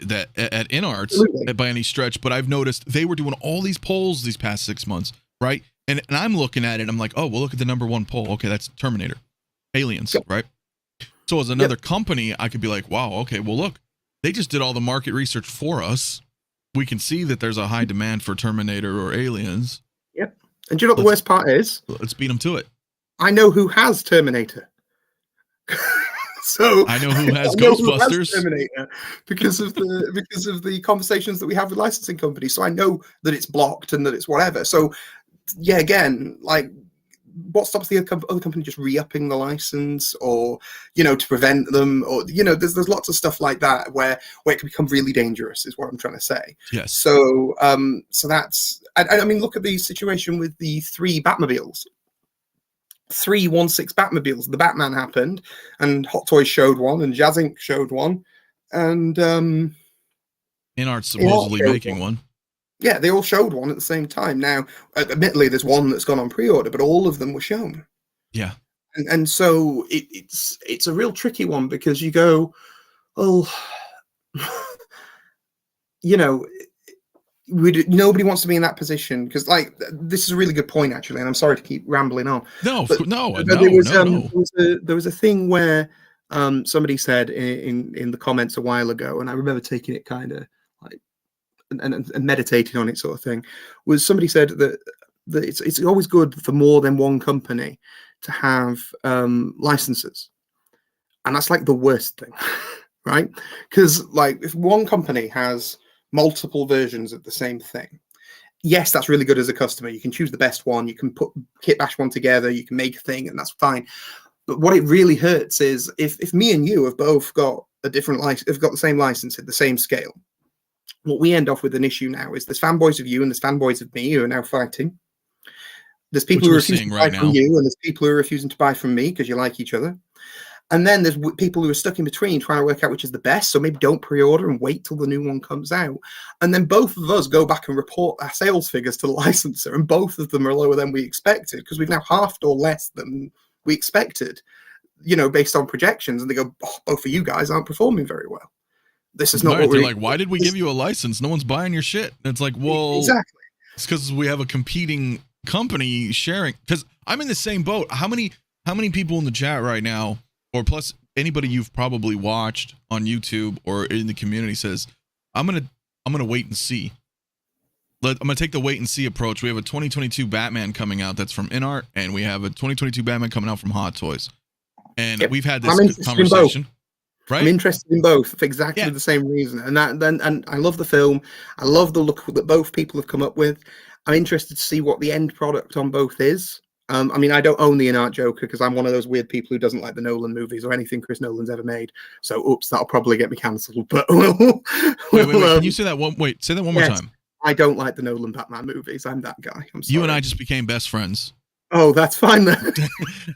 inArt by any stretch, but I've noticed they were doing all these polls these past 6 months, right? And I'm looking at it, and I'm like, oh, well, look at the #1 poll. Okay, that's Terminator, Aliens, yep. Right? So as another company, I could be like, wow, okay, well, look, they just did all the market research for us. We can see that there's a high demand for Terminator or Aliens.
Yep. And do you know what the worst part is?
Let's beat them to it.
I know who has Terminator. So
I know who has Ghostbusters.
Terminator because of the conversations that we have with licensing companies. So I know that it's blocked and that it's whatever. So yeah, again, like, what stops the other company just re-upping the license, or to prevent them, or there's lots of stuff like that where it can become really dangerous, is what I'm trying to say.
Yes.
So that's I mean, look at the situation with the 3 Batmobiles. 3 1/6 Batmobiles. The Batman happened, and Hot Toys showed one, and 𝗕𝗃 showed one, and
inArt's supposedly making one.
Yeah, they all showed one at the same time. Now, admittedly, there's one that's gone on pre-order, but all of them were shown.
Yeah,
and so it's a real tricky one, because you go, oh, nobody wants to be in that position, because, like, this is a really good point, actually, and I'm sorry to keep rambling on.
No.
There was a thing where somebody said in the comments a while ago, and I remember taking it kind of like and meditating on it, sort of thing, was somebody said that it's always good for more than one company to have licenses, and that's like the worst thing, right? Because, like, if one company has multiple versions of the same thing, yes, that's really good as a customer. You can choose the best one, you can kit bash one together, you can make a thing, and that's fine. But what it really hurts is if me and you have both got a different license, have got the same license at the same scale, what we end off with an issue now is there's fanboys of you and there's fanboys of me who are now fighting. There's people who are refusing to buy from you, and there's people who are refusing to buy from me because you like each other. And then there's people who are stuck in between trying to work out which is the best. So maybe don't pre-order and wait till the new one comes out. And then both of us go back and report our sales figures to the licensor, and both of them are lower than we expected, because we've now halved or less than we expected, based on projections. And they go, oh, both of you guys aren't performing very well. This is not what we're
like. Why did we give you a license? No one's buying your shit. And it's like, well,
exactly.
It's because we have a competing company sharing. Because I'm in the same boat. How many people in the chat right now or plus anybody you've probably watched on YouTube or in the community says, I'm gonna wait and see. I'm gonna take the wait and see approach. We have a 2022 Batman coming out that's from inArt, and we have a 2022 Batman coming out from Hot Toys, and we've had this conversation. Right?
I'm interested in both for exactly the same reason, and I love the film. I love the look that both people have come up with. I'm interested to see what the end product on both is. I mean, I don't own the inArt Joker because I'm one of those weird people who doesn't like the Nolan movies or anything Chris Nolan's ever made. So, oops, that'll probably get me cancelled. But
wait, can you say that one? Wait, say that one more time.
I don't like the Nolan Batman movies. I'm that guy. I'm sorry.
You and I just became best friends.
Oh, that's fine then.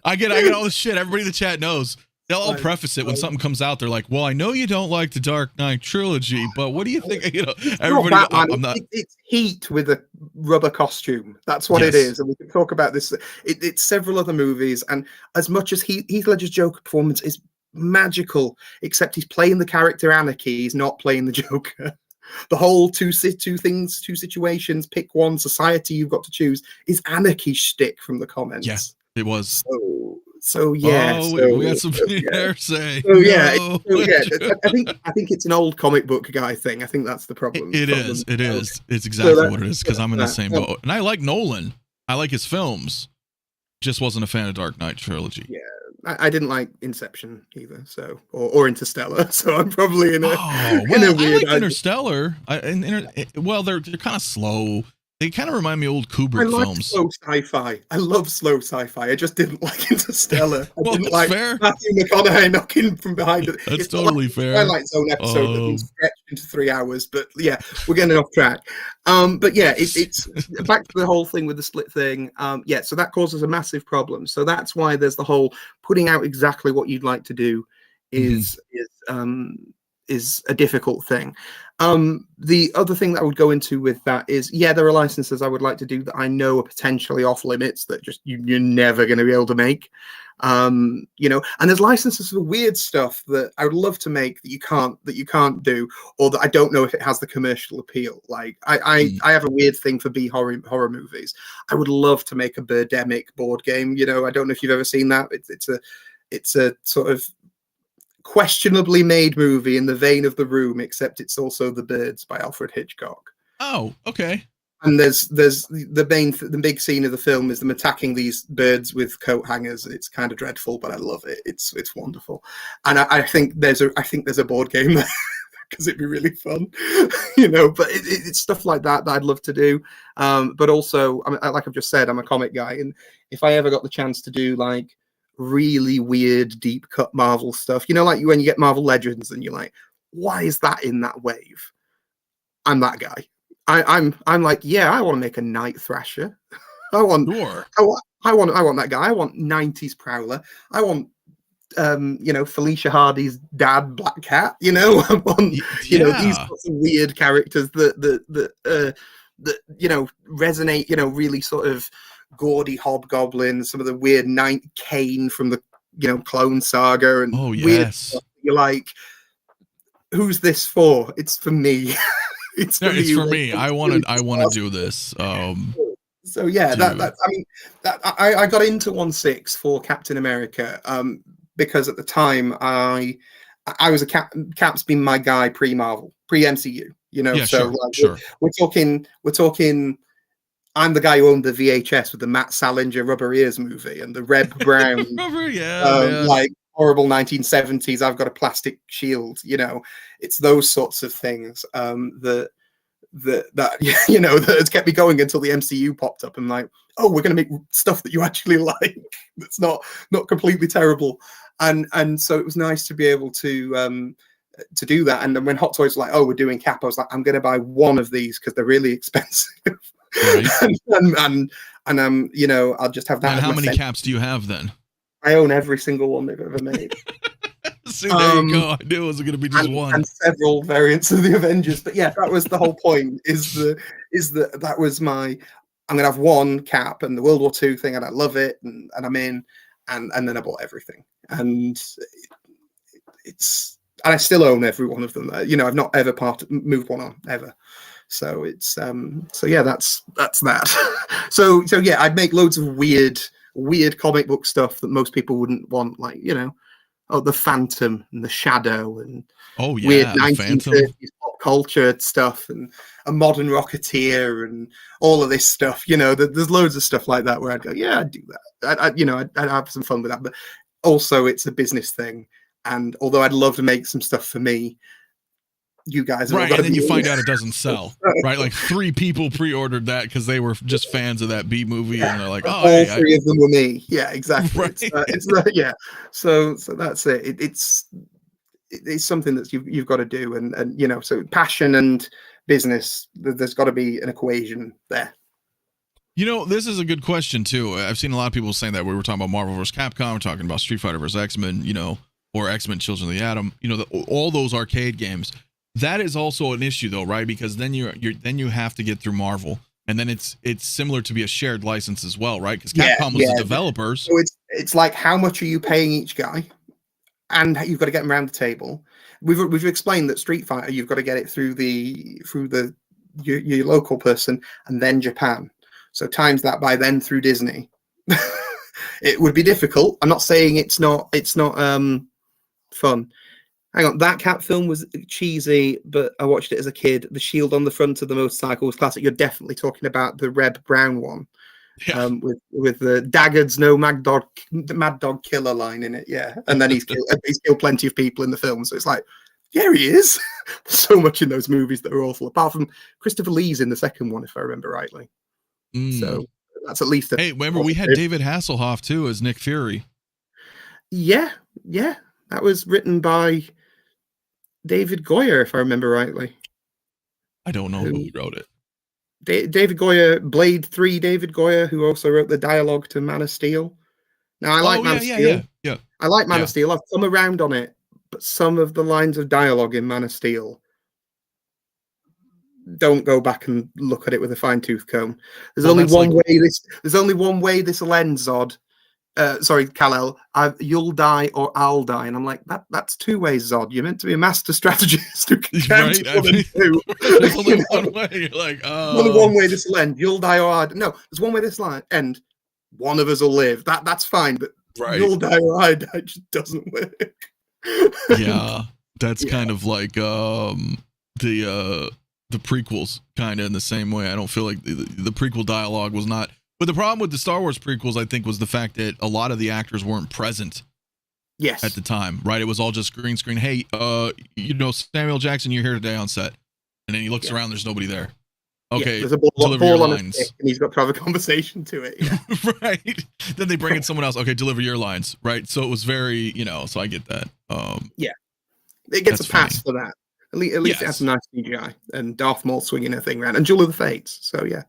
I get all this shit. Everybody in the chat knows. They'll all preface it when something comes out. They're like, "Well, I know you don't like the Dark Knight trilogy, but what do you think?" You know, everybody. I'm not.
It's Heat with a rubber costume. That's what it is, and we can talk about this. It's several other movies, and as much as Heath Ledger's Joker performance is magical, except he's playing the character Anarchy. He's not playing the Joker. The whole two situations, pick one, society you've got to choose is Anarchy shtick from the comments.
Yeah, it was.
So yeah,
we got some hearsay.
I think it's an old comic book guy thing. I think that's the problem.
It is. It's exactly what it is, because I'm in the same boat. And I like Nolan. I like his films. Just wasn't a fan of Dark Knight trilogy.
Yeah, I didn't like Inception either. So or Interstellar. So I'm probably in a weird.
I like Interstellar. Well, they're kind of slow. They kind of remind me of old Kubrick films.
Slow sci-fi. I love slow sci-fi. I just didn't like Interstellar. I didn't like
fair.
Matthew McConaughey knocking from behind it.
That's totally fair.
Twilight Zone episode that's been stretched into 3 hours, but yeah, we're getting off track. But yeah, it's back to the whole thing with the split thing. So that causes a massive problem. So that's why there's the whole putting out exactly what you'd like to do is a difficult thing. The other thing that I would go into with that is, there are licenses I would like to do that I know are potentially off limits that just you're never going to be able to make. And there's licenses for weird stuff that I would love to make that you can't do, or that I don't know if it has the commercial appeal. Like I have a weird thing for B horror movies. I would love to make a Birdemic board game. I don't know if you've ever seen that. It's a sort of questionably made movie in the vein of The Room, except it's also The Birds by Alfred Hitchcock.
Oh, okay.
And there's the big scene of the film is them attacking these birds with coat hangers. It's kind of dreadful, but I love it. It's wonderful, and I think there's a board game there because it'd be really fun, But it's stuff like that I'd love to do. But also, like I've just said, I'm a comic guy, and if I ever got the chance to do like really weird deep cut Marvel stuff, like when you get Marvel Legends and you're like, why is that in that wave? I'm that guy. I'm like, I want to make a Night Thrasher. I want that guy. I want 90s Prowler. I want Felicia Hardy's dad, Black Cat. I want these sorts of weird characters that resonate. Really sort of gaudy hobgoblins, some of the weird Night Kane from the Clone Saga, and weird stuff. You're like, who's this for? It's for me. It's for
me. I want to do this.
So yeah, I got into 1/6 for Captain America because at the time I was Cap's been my guy pre-Marvel, pre-MCU.
Sure.
We're talking. I'm the guy who owned the VHS with the Matt Salinger Rubber Ears movie and the Reb Brown, like horrible 1970s. I've got a plastic shield. It's those sorts of things that has kept me going until the MCU popped up. And like, oh, we're going to make stuff that you actually like. That's not completely terrible. And so it was nice to be able to do that. And then when Hot Toys were like, oh, we're doing Cap, I was like, I'm going to buy one of these because they're really expensive. Right. and I'll just have that.
And how many caps do you have then?
I own every single one they've ever made.
See, there you go. I knew it was going to be just one.
And several variants of the Avengers. But yeah, that was the whole point. That was my. I'm going to have one Cap and the World War II thing, and I love it, and I'm in, and then I bought everything, and I still own every one of them. I've not ever moved one on ever. So it's that's that. so yeah, I'd make loads of weird comic book stuff that most people wouldn't want. Like the Phantom and the Shadow and
weird
1930s pop culture stuff and a modern Rocketeer and all of this stuff. You know, there's loads of stuff like that where I'd go, yeah, I'd do that. I'd have some fun with that. But also, it's a business thing. And although I'd love to make some stuff for me, you guys
right, and then you find out it doesn't sell. Right, like 3 people pre-ordered that because they were just fans of that B movie, and they're like, "Oh,
all 3 of them were me." Yeah, exactly.
Right.
Yeah. So that's it. It's something that you've got to do, and you know, so passion and business. There's got to be an equation there.
You know, this is a good question too. I've seen a lot of people saying that. We were talking about Marvel vs. Capcom, we're talking about Street Fighter vs. X-Men, you know, or X-Men Children of the Atom. You know, all those arcade games. That is also an issue though, right? Because then you have to get through Marvel, and then it's similar to be a shared license as well, right? Because Capcom was the developers.
So it's like, how much are you paying each guy, and you've got to get them around the table. We've explained that Street Fighter, you've got to get it through your local person, and then Japan. So times that by then through Disney. It would be difficult. I'm not saying it's not fun. Hang on, that Cat film was cheesy, but I watched it as a kid. The shield on the front of the motorcycle was classic. You're definitely talking about the Reb Brown one, with the 𝗕𝗘𝗥𝗖𝗢𝗠𝗘 Mad Dog Killer line in it. Yeah, and then he's killed plenty of people in the film. So it's like, yeah, he is. There's so much in those movies that are awful. Apart from Christopher Lee's in the second one, if I remember rightly. So that's at least.
Hey, remember we had David Hasselhoff too as Nick Fury.
Yeah, that was written by David Goyer, if I remember rightly.
I don't know who wrote it.
David Goyer, Blade 3 David Goyer, who also wrote the dialogue to Man of Steel. Now, I like Man of Steel.
Yeah.
I like Man of Steel. I've come around on it, but some of the lines of dialogue in Man of Steel, don't go back and look at it with a fine-tooth comb. There's only one way this will end, Zod. Sorry, Kal-El, you'll die or I'll die. And I'm like, that's 2 ways, Zod. You're meant to be a master strategist who can count
right? There's only one way. You're like,
only one way this will end. You'll die or I'll die. No, there's one way this will end. One of us will live. That's fine, but you'll die or I die just doesn't work.
Yeah, that's kind of like the prequels, kind of in the same way. I don't feel like the prequel dialogue was not. But the problem with the Star Wars prequels, I think, was the fact that a lot of the actors weren't present.
Yes.
At the time, right? It was all just green screen. Hey, Samuel Jackson, you're here today on set, and then he looks around. There's nobody there. Okay,
there's a ball on his stick, and he's got to have a conversation to it. Yeah.
Right. Then they bring in someone else. Okay, deliver your lines. Right. So it was very, so I get that.
Yeah, it gets a pass for that. At least it has some nice CGI and Darth Maul swinging a thing around and Duel of the Fates. So yeah.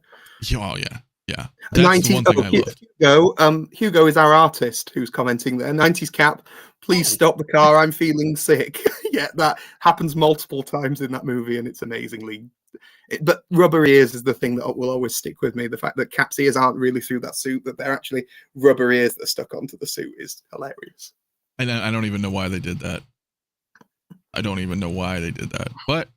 Oh yeah. Yeah, that's the one thing I love.
Hugo is our artist who's commenting there. 90s Cap, please stop the car. I'm feeling sick. Yeah, that happens multiple times in that movie, and it's amazingly. But rubber ears is the thing that will always stick with me. The fact that Cap's ears aren't really through that suit, that they're actually rubber ears that are stuck onto the suit is hilarious.
And I don't even know why they did that. But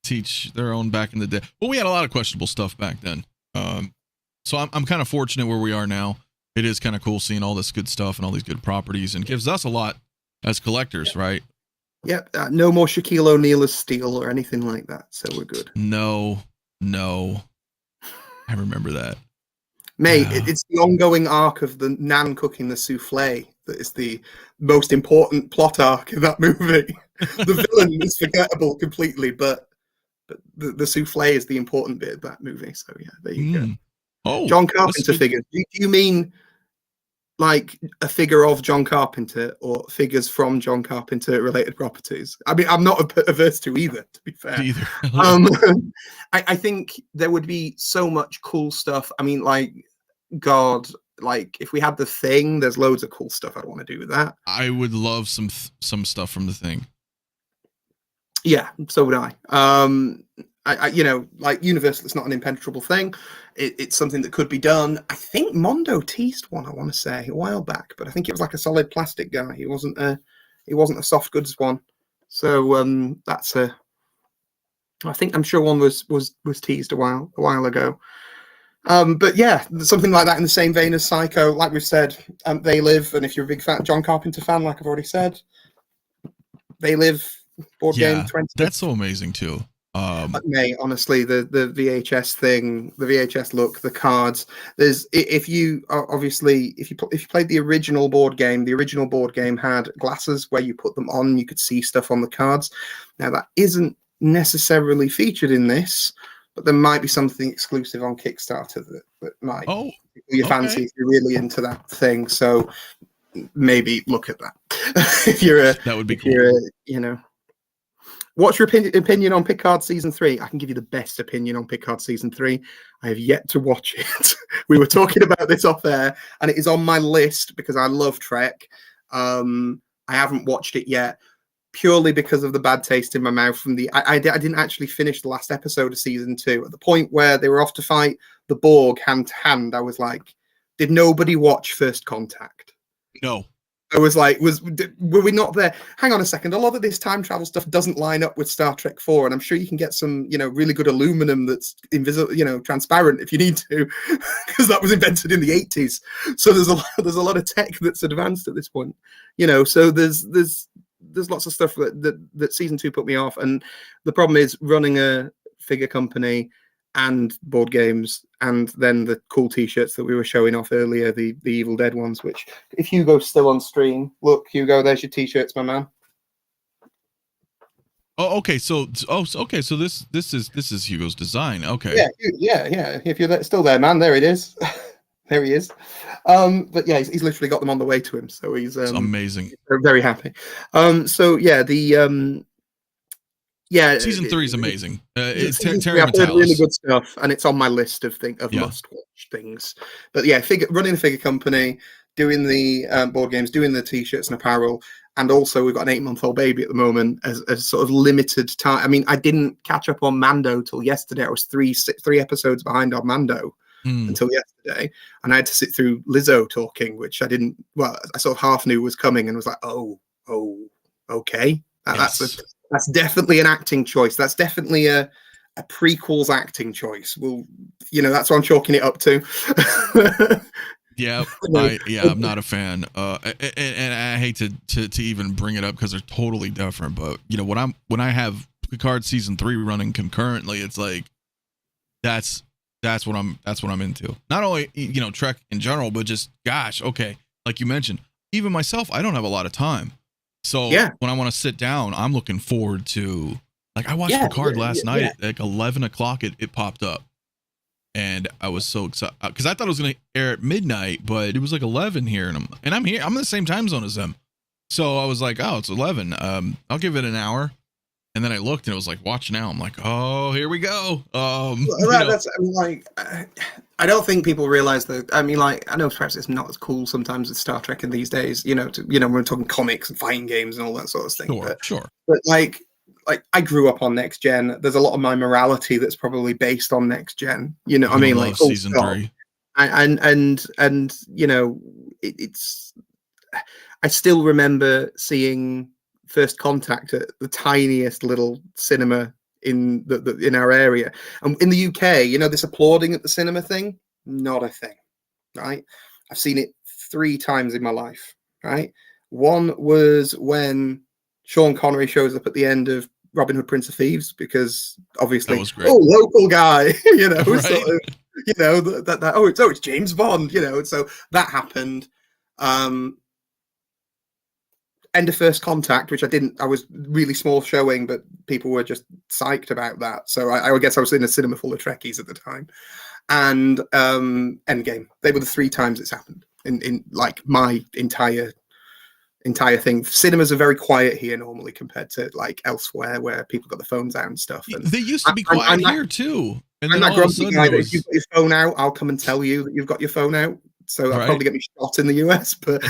teach their own back in the day. Well, we had a lot of questionable stuff back then. So I'm kind of fortunate where we are now. It is kind of cool seeing all this good stuff and all these good properties, and gives us a lot as collectors, right?
Yep. No more Shaquille O'Neal as Steel or anything like that. So we're good.
No. I remember that.
Mate, it's the ongoing arc of the Nan cooking the souffle that is the most important plot arc in that movie. The villain is forgettable completely, but the souffle is the important bit of that movie. So yeah, there you go.
Oh,
John Carpenter figures. Do you mean like a figure of John Carpenter or figures from John Carpenter related properties? I mean, I'm not averse to either, to be fair. I think there would be so much cool stuff. I mean, like, God, like if we had The Thing, there's loads of cool stuff I'd want to do with that.
I would love some stuff from The Thing.
Yeah, so would I. Like Universal, it's not an impenetrable thing. It's something that could be done. I think Mondo teased one, I want to say, a while back, but I think it was like a solid plastic guy. He wasn't a soft goods one. So I'm sure one was teased a while ago. But yeah, something like that in the same vein as Psycho. Like we've said, They Live, and if you're a big John Carpenter fan, like I've already said, They Live board game 20.
That's so amazing too.
Mate, honestly, the VHS thing, the VHS look, the cards. There's if you played the original board game had glasses where you put them on, you could see stuff on the cards. Now that isn't necessarily featured in this, but there might be something exclusive on Kickstarter that might your fancy if you're really into that thing. So maybe look at that.
That would be cool.
What's your opinion on Picard Season 3? I can give you the best opinion on Picard Season 3. I have yet to watch it. We were talking about this off air, and it is on my list because I love Trek. I haven't watched it yet, purely because of the bad taste in my mouth from I didn't actually finish the last episode of Season 2. At the point where they were off to fight the Borg hand to hand, I was like, did nobody watch First Contact?
No.
I was like, were we not there? Hang on a second. A lot of this time travel stuff doesn't line up with Star Trek 4, and I'm sure you can get some, really good aluminum that's invisible, transparent if you need to, because that was invented in the 80s. So there's a lot of tech that's advanced at this point, So there's lots of stuff that Season 2 put me off, and the problem is running a figure company and board games, and then the cool t-shirts that we were showing off earlier, the Evil Dead ones, which if Hugo's still on stream, look, Hugo, there's your t-shirts, my man.
Oh, okay. So this is Hugo's design. Okay.
Yeah. If you're still there, man, there it is. There he is. But yeah, he's literally got them on the way to him, so he's
amazing.
Very happy. So yeah,
Season 3 is amazing. It's
I've heard really good stuff, and it's on my list of must-watch things. But yeah, running a figure company, doing the board games, doing the t-shirts and apparel, and also we've got an 8-month-old baby at the moment as sort of limited time. I mean, I didn't catch up on Mando till yesterday. I was three episodes behind on Mando until yesterday, and I had to sit through Lizzo talking, which I didn't. Well, I sort of half knew was coming, and was like, oh, okay, That's definitely an acting choice. That's definitely a prequel's acting choice. Well, that's what I'm chalking it up to.
I'm not a fan. And I hate to even bring it up because they're totally different. But when I have Picard Season 3 running concurrently, it's like that's what I'm into. Not only Trek in general, but just okay, like you mentioned, even myself, I don't have a lot of time. So when I want to sit down, I'm looking forward to, like, I watched Picard last night at like 11 o'clock. It popped up, and I was so excited because I thought it was going to air at midnight, but it was like 11 here, and I'm here. I'm in the same time zone as them, so I was like, oh, it's 11. I'll give it an hour, and then I looked and it was like, watch now. I'm like, oh, here we go.
I don't think people realize that. I mean, like, I know perhaps it's not as cool sometimes with Star Trek in these days, we're talking comics and fighting games and all that sort of thing.
Sure.
But like I grew up on Next Gen. There's a lot of my morality that's probably based on Next Gen. I mean, like
Season 3.
And it's. I still remember seeing First Contact at the tiniest little cinema in our area, and in the UK, this applauding at the cinema thing, not a thing, right? I've seen it 3 times in my life, right? One was when Sean Connery shows up at the end of Robin Hood, Prince of Thieves, because obviously, local guy,
right.
sort of, it's James Bond, so that happened. End of First Contact, which I was really small showing, but people were just psyched about that. So I guess I was in a cinema full of Trekkies at the time. And Endgame. They were the 3 times it's happened in like my entire thing. Cinemas are very quiet here normally compared to like elsewhere where people got the phones out and stuff. And
they used to be quiet here too. And then
that grumpy guy that if you've got your phone out, I'll come and tell you that you've got your phone out. So that'll probably get me shot in the US. But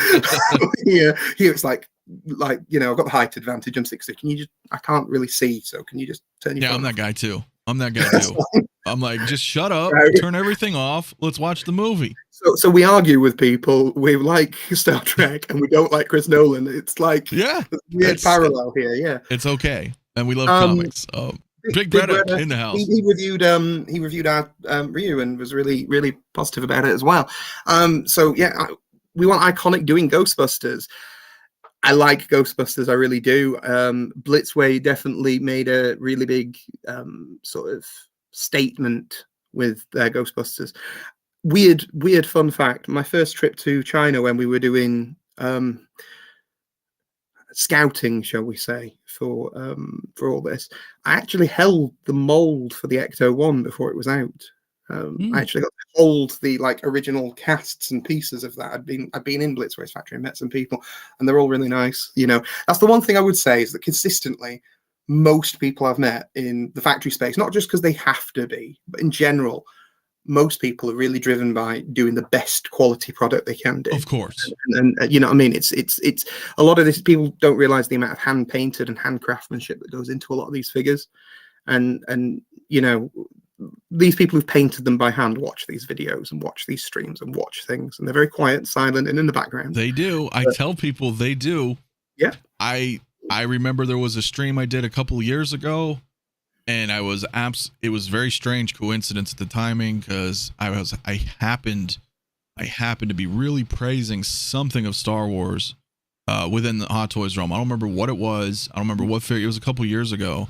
here it's like I've got the height advantage. I'm 6'6". I can't really see, so can you just turn your phone
I'm
off?
that guy too. I'm like, just shut up, turn everything off, let's watch the movie.
So we argue with people. We like Star Trek and we don't like Chris Nolan. It's like weird parallel here. Yeah,
it's okay, and we love comics. Big Bretta in the house.
He reviewed our Ryu and was really positive about it as well. So yeah, we want Iconiq doing Ghostbusters. I like Ghostbusters, I really do. Blitzway definitely made a really big sort of statement with their Ghostbusters. Weird fun fact. My first trip to China when we were doing scouting, shall we say, for all this, I actually held the mold for the Ecto-1 before it was out. I actually got to hold the original casts and pieces of that. I'd been in Blitzway's factory and met some people, and they're all really nice. You know, that's the one thing I would say is that consistently, most people I've met in the factory space, not just because they have to be, but in general, most people are really driven by doing the best quality product they can do.
Of course.
And you know what I mean? It's a lot of this, people don't realize the amount of hand painted and hand craftsmanship that goes into a lot of these figures. And you know, these people who've painted them by hand watch these videos and watch these streams and watch things, and they're very quiet, silent, and in the background.
They do. I tell people they do.
Yeah.
I remember there was a stream I did a couple of years ago, and it was very strange coincidence at the timing, because I happened to be really praising something of Star Wars within the Hot Toys realm. I don't remember what it was. I don't remember what figure. It was a couple years ago,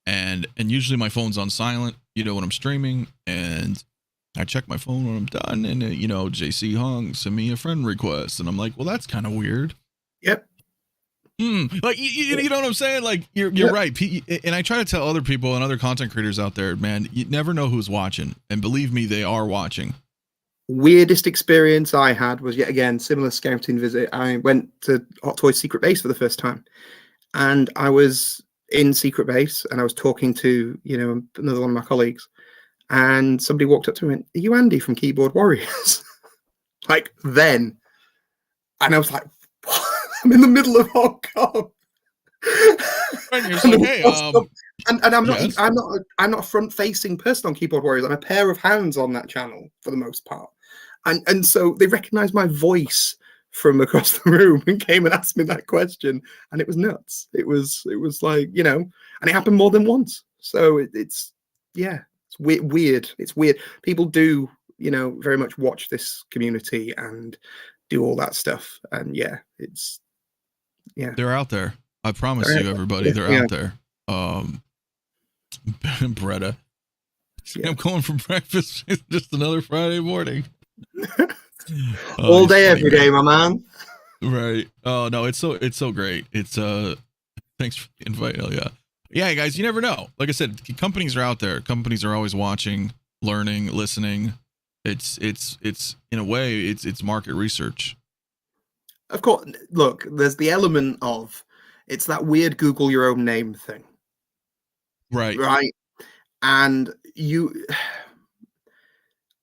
and usually my phone's on silent, you know, when I'm streaming, and I check my phone when I'm done, and you know, JC Hung sent me a friend request, and I'm like, well, that's kind of weird.
Yep.
Like you know what I'm saying? Like you're right. And I try to tell other people and other content creators out there, man, you never know who's watching, and believe me, they are watching.
Weirdest experience I had was, yet again, similar scouting visit. I went to Hot Toys Secret Base for the first time, and I was in Secret Base, and I was talking to, you know, another one of my colleagues, and somebody walked up to me and went, "Are you Andy from Keyboard Warriors?" Like then, and I was like, I'm in the middle of Hong Kong. And I'm not, yes. I'm not a front-facing person on Keyboard Warriors. I'm a pair of hands on that channel for the most part, and so they recognized my voice from across the room and came and asked me that question, and it was nuts. It was like, you know, and it happened more than once. So it's weird. It's weird. People do, you know, very much watch this community and do all that stuff, and they're out there. I promise you, everybody, they're out there. Bretta, I'm going for breakfast. It's just another Friday morning. All day, every day, my man.
Right. Oh no, it's so great. It's thanks for the invite. Yeah, guys, you never know. Like I said, companies are out there. Companies are always watching, learning, listening. It's in a way, it's market research.
Of course, look, there's the element of, it's that weird Google your own name thing. Right. And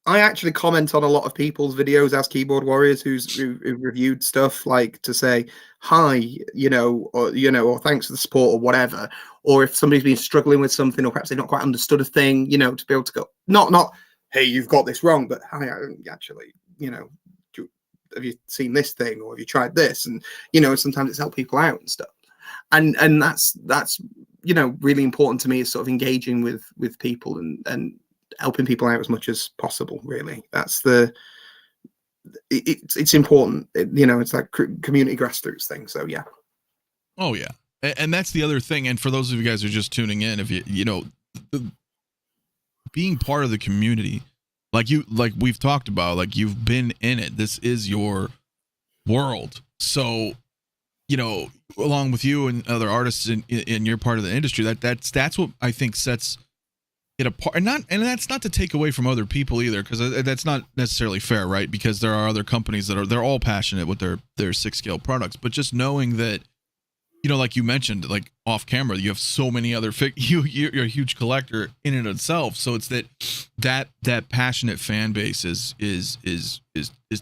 I actually comment on a lot of people's videos as Keyboard Warriors who reviewed stuff, like to say hi, or thanks for the support or whatever. Or if somebody's been struggling with something, or perhaps they've not quite understood a thing, you know, to be able to go, not, hey, you've got this wrong, but hi, actually, you know, have you seen this thing, or have you tried this? And, you know, sometimes it's helped people out and stuff. And that's, you know, really important to me, is sort of engaging with people and helping people out as much as possible. Really, that's it's important. You know, it's like community grassroots thing. So yeah.
Oh yeah, and that's the other thing. And for those of you guys who are just tuning in, if you know, being part of the community, like we've talked about, like you've been in it. This is your world. So, you know, along with you and other artists in your part of the industry, that's what I think sets it apart. And that's not to take away from other people either, because that's not necessarily fair, right? Because there are other companies that they're all passionate with their 6-scale products, but just knowing that, you know, like you mentioned, like off camera, you have so many other you're a huge collector in and of itself. So it's that passionate fan base is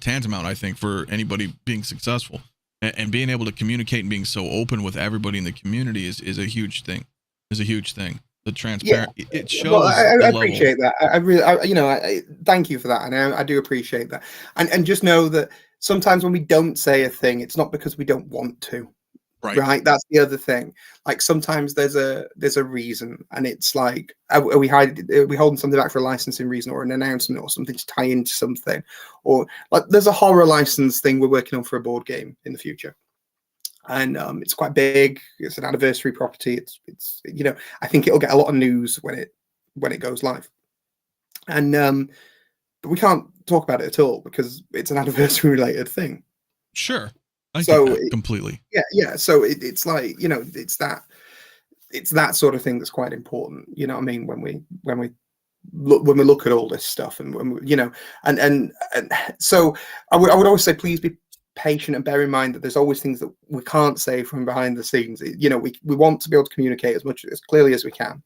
tantamount, I think, for anybody being successful. And being able to communicate and being so open with everybody in the community is a huge thing. The transparent, it shows. Well,
I appreciate that. I really, you know, thank you for that, and I do appreciate that. And just know that sometimes when we don't say a thing, it's not because we don't want to. Right. That's the other thing. Like sometimes there's a reason, and it's like, are we holding something back for a licensing reason or an announcement or something to tie into something, or like there's a horror license thing we're working on for a board game in the future, and it's quite big. It's an anniversary property. It's I think it'll get a lot of news when it goes live, and but we can't talk about it at all because it's an anniversary related thing.
Sure. I get that completely.
Yeah. So it's like, it's that sort of thing that's quite important. You know what I mean? When we look at all this stuff, and when we, and so I would always say, please be patient and bear in mind that there's always things that we can't say from behind the scenes. We want to be able to communicate as clearly as we can,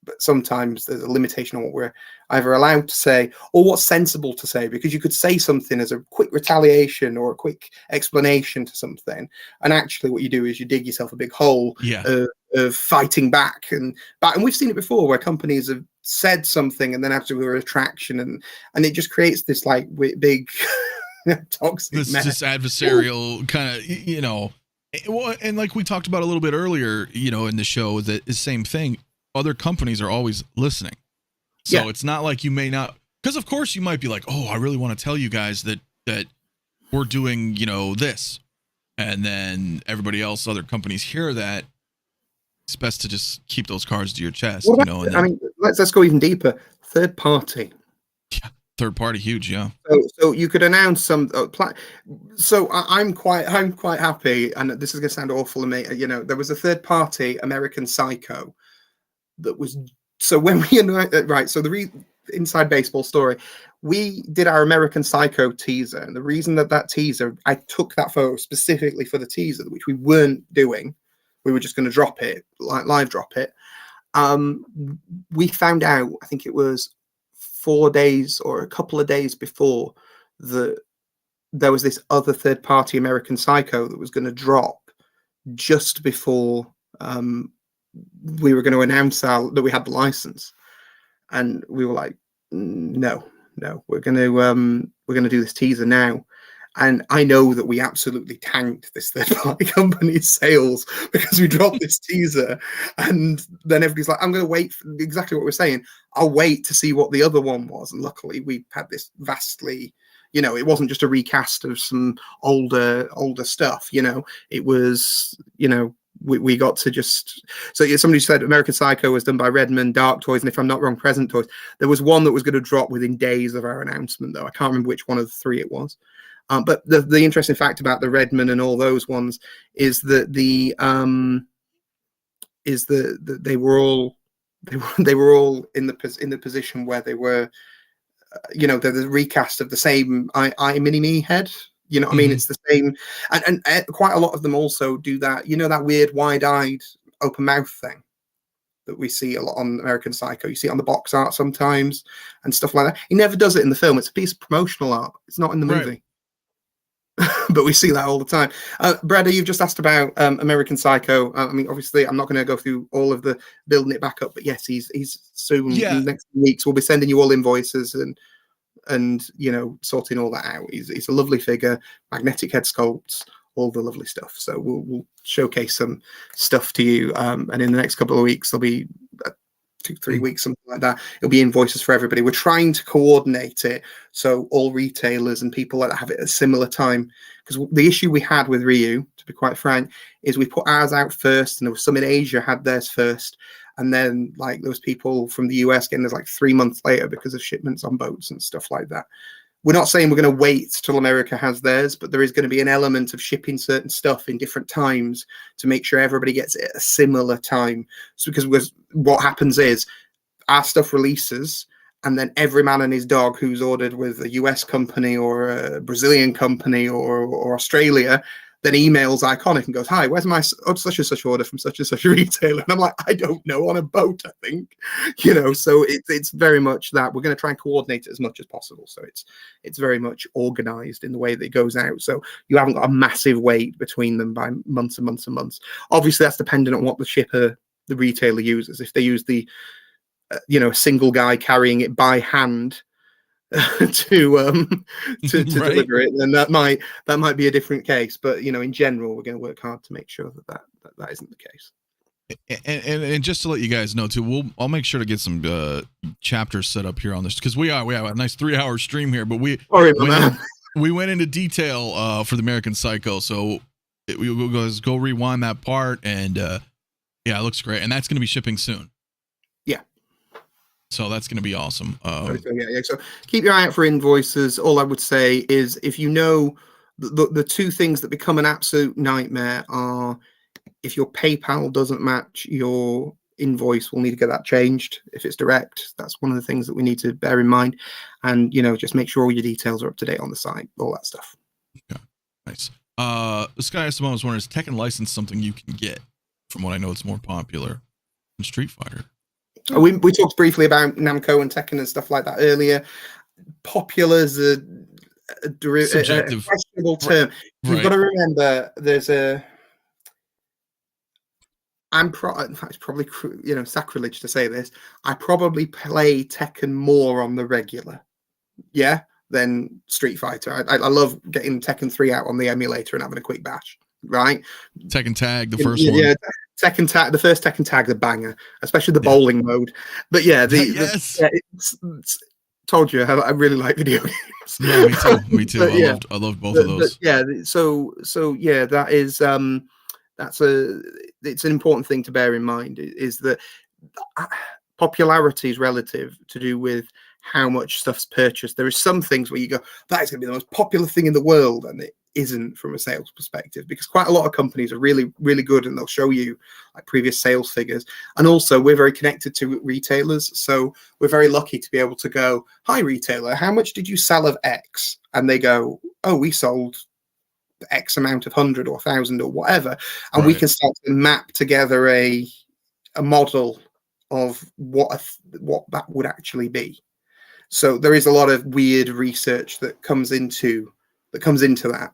but sometimes there's a limitation on what we're either allowed to say or what's sensible to say, because you could say something as a quick retaliation or a quick explanation to something, and actually what you do is you dig yourself a big hole of fighting back. And we've seen it before where companies have said something and then have to do a retraction, and it just creates this like big toxic
this adversarial kind of, and like we talked about a little bit earlier, in the show, that is same thing. Other companies are always listening. So it's not like you may not, because of course you might be like, oh, I really want to tell you guys that we're doing, this. And then everybody else, other companies hear that. It's best to just keep those cards to your chest,
let's go even deeper. Third party.
Yeah. Third party, huge. Yeah.
So you could announce some, so I'm quite happy. And this is going to sound awful to me. There was a third party American Psycho that was, so when we so the inside baseball story, we did our American Psycho teaser, and the reason that teaser, I took that photo specifically for the teaser, which we weren't doing, we were just going to drop it, live drop it. We found out, I think it was 4 days or a couple of days before, there was this other third party American Psycho that was going to drop just before we were going to announce that we had the license, and we were like, no, we're going to do this teaser now. And I know that we absolutely tanked this third party company's sales because we dropped this teaser, and then everybody's like, I'm going to wait for exactly what we're saying. I'll wait to see what the other one was. And luckily we had this vastly, it wasn't just a recast of some older stuff, it was, we got to just, so somebody said American Psycho was done by Redmond, Dark Toys, and if I'm not wrong, Present Toys. There was one that was going to drop within days of our announcement, though. I can't remember which one of the three it was. But the interesting fact about the Redmond and all those ones is that they were all in the position where they were, they're the recast of the same I Mini-Me head. You know what I mean? It's the same, and quite a lot of them also do that. That weird wide-eyed open mouth thing that we see a lot on American Psycho. You see it on the box art sometimes and stuff like that. He never does it in the film. It's a piece of promotional art. It's not in the movie. But we see that all the time. Brad, you've just asked about American Psycho. Obviously, I'm not going to go through all of the building it back up, but yes, he's soon. In the next weeks, we'll be sending you all invoices and sorting all that out. He's a lovely figure, magnetic head sculpts, all the lovely stuff. So we'll showcase some stuff to you, and in the next couple of weeks there'll be 2-3 weeks, something like that. It'll be invoices for everybody. We're trying to coordinate it so all retailers and people like that have it at a similar time, because the issue we had with Ryu, to be quite frank, is we put ours out first, and there was some in Asia had theirs first. And then, like, there was people from the US getting theirs like 3 months later because of shipments on boats and stuff like that. We're not saying we're going to wait till America has theirs, but there is going to be an element of shipping certain stuff in different times to make sure everybody gets it at a similar time. So because what happens is our stuff releases, and then every man and his dog who's ordered with a US company or a Brazilian company or Australia then emails Iconiq and goes, hi, where's my such and such order from such and such a retailer? And I'm like, I don't know, on a boat, I think. So it's very much that we're going to try and coordinate it as much as possible. So it's very much organized in the way that it goes out. So you haven't got a massive wait between them by months and months and months. Obviously, that's dependent on what the retailer uses. If they use the, a single guy carrying it by hand, to
Right.
deliver it, then that might be a different case. But in general, we're going to work hard to make sure that isn't the case.
And just to let you guys know too, I'll make sure to get some chapters set up here on this, because we have a nice 3-hour stream here, but we went into detail for the American Psycho, so we will go rewind that part, and yeah, it looks great, and that's going to be shipping soon.
Yeah,
so that's going to be awesome.
So keep your eye out for invoices. All I would say is, if the two things that become an absolute nightmare are, if your PayPal doesn't match your invoice, we'll need to get that changed. If it's direct, that's one of the things that we need to bear in mind. And, just make sure all your details are up to date on the site, all that stuff.
Okay, nice. Sky Simone was wondering, is Tekken license something you can get? From what I know, it's more popular than Street Fighter.
We talked briefly about Namco and Tekken and stuff like that earlier. Popular is a questionable term.
Right.
You've got to remember, there's a... it's probably sacrilege to say this. I probably play Tekken more on the regular, than Street Fighter. I love getting Tekken 3 out on the emulator and having a quick bash. Right?
Tekken Tag, the first one.
Yeah, Tekken Tag, the first Tekken Tag, the banger, especially the bowling mode. But yeah, told you I really like video games.
Yeah, me too. I loved both of those.
So yeah, that is it's an important thing to bear in mind, is that popularity is relative to do with how much stuff's purchased. There are some things where you go, that is going to be the most popular thing in the world, and it isn't from a sales perspective, because quite a lot of companies are really, really good, and they'll show you like previous sales figures. And also, we're very connected to retailers, so we're very lucky to be able to go, hi retailer, how much did you sell of X? And they go, oh, we sold X amount of 100 or 1,000 or whatever, and we can start to map together a model of what that would actually be. So there is a lot of weird research that comes into that.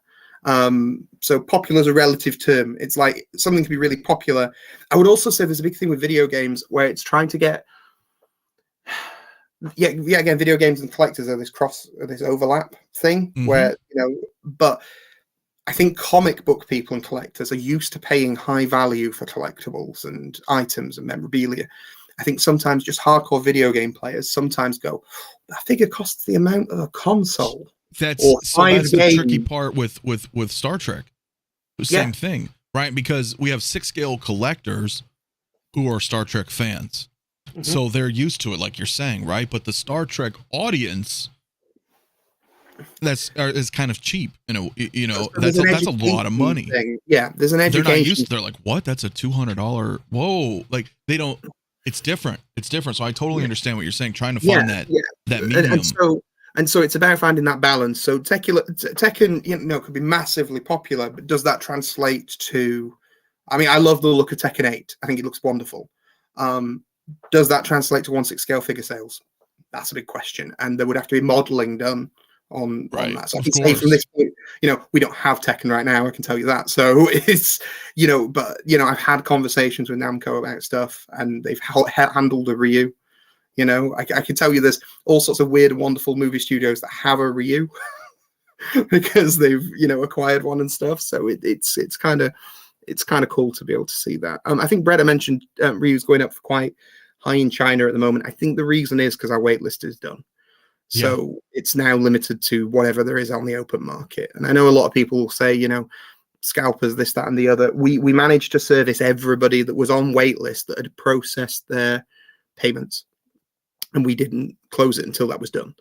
So popular is a relative term. It's like something can be really popular. I would also say there's a big thing with video games where it's trying to get again, video games and collectors are this overlap thing, where but I think comic book people and collectors are used to paying high value for collectibles and items and memorabilia. I think sometimes just hardcore video game players sometimes go, that figure costs the amount of a console.
That's the tricky part with Star Trek. The same thing, right? Because we have 6-scale collectors who are Star Trek fans. So they're used to it, like you're saying, right? But the Star Trek audience, is kind of cheap. That's a lot of money.
Yeah, there's an education.
They're not used to. They're like, what? That's a $200. Whoa! Like they don't. It's different. It's different. So I totally understand what you're saying. Trying to find that medium.
And so it's about finding that balance. So Tekken, could be massively popular, but does that translate to? I mean, I love the look of Tekken 8. I think it looks wonderful. Does that translate to 1/6 scale figure sales? That's a big question, and there would have to be modeling done on that. So I can say from this point, we don't have Tekken right now. I can tell you that. So it's, but I've had conversations with Namco about stuff, and they've handled a Ryu. I can tell you there's all sorts of weird and wonderful movie studios that have a Ryu because they've acquired one and stuff. So it's kind of cool to be able to see that. I think Brett mentioned Ryu's going up for quite high in China at the moment. I think the reason is because our waitlist is done. So it's now limited to whatever there is on the open market. And I know a lot of people will say, scalpers, this, that, and the other. We managed to service everybody that was on waitlist that had processed their payments, and we didn't close it until that was done.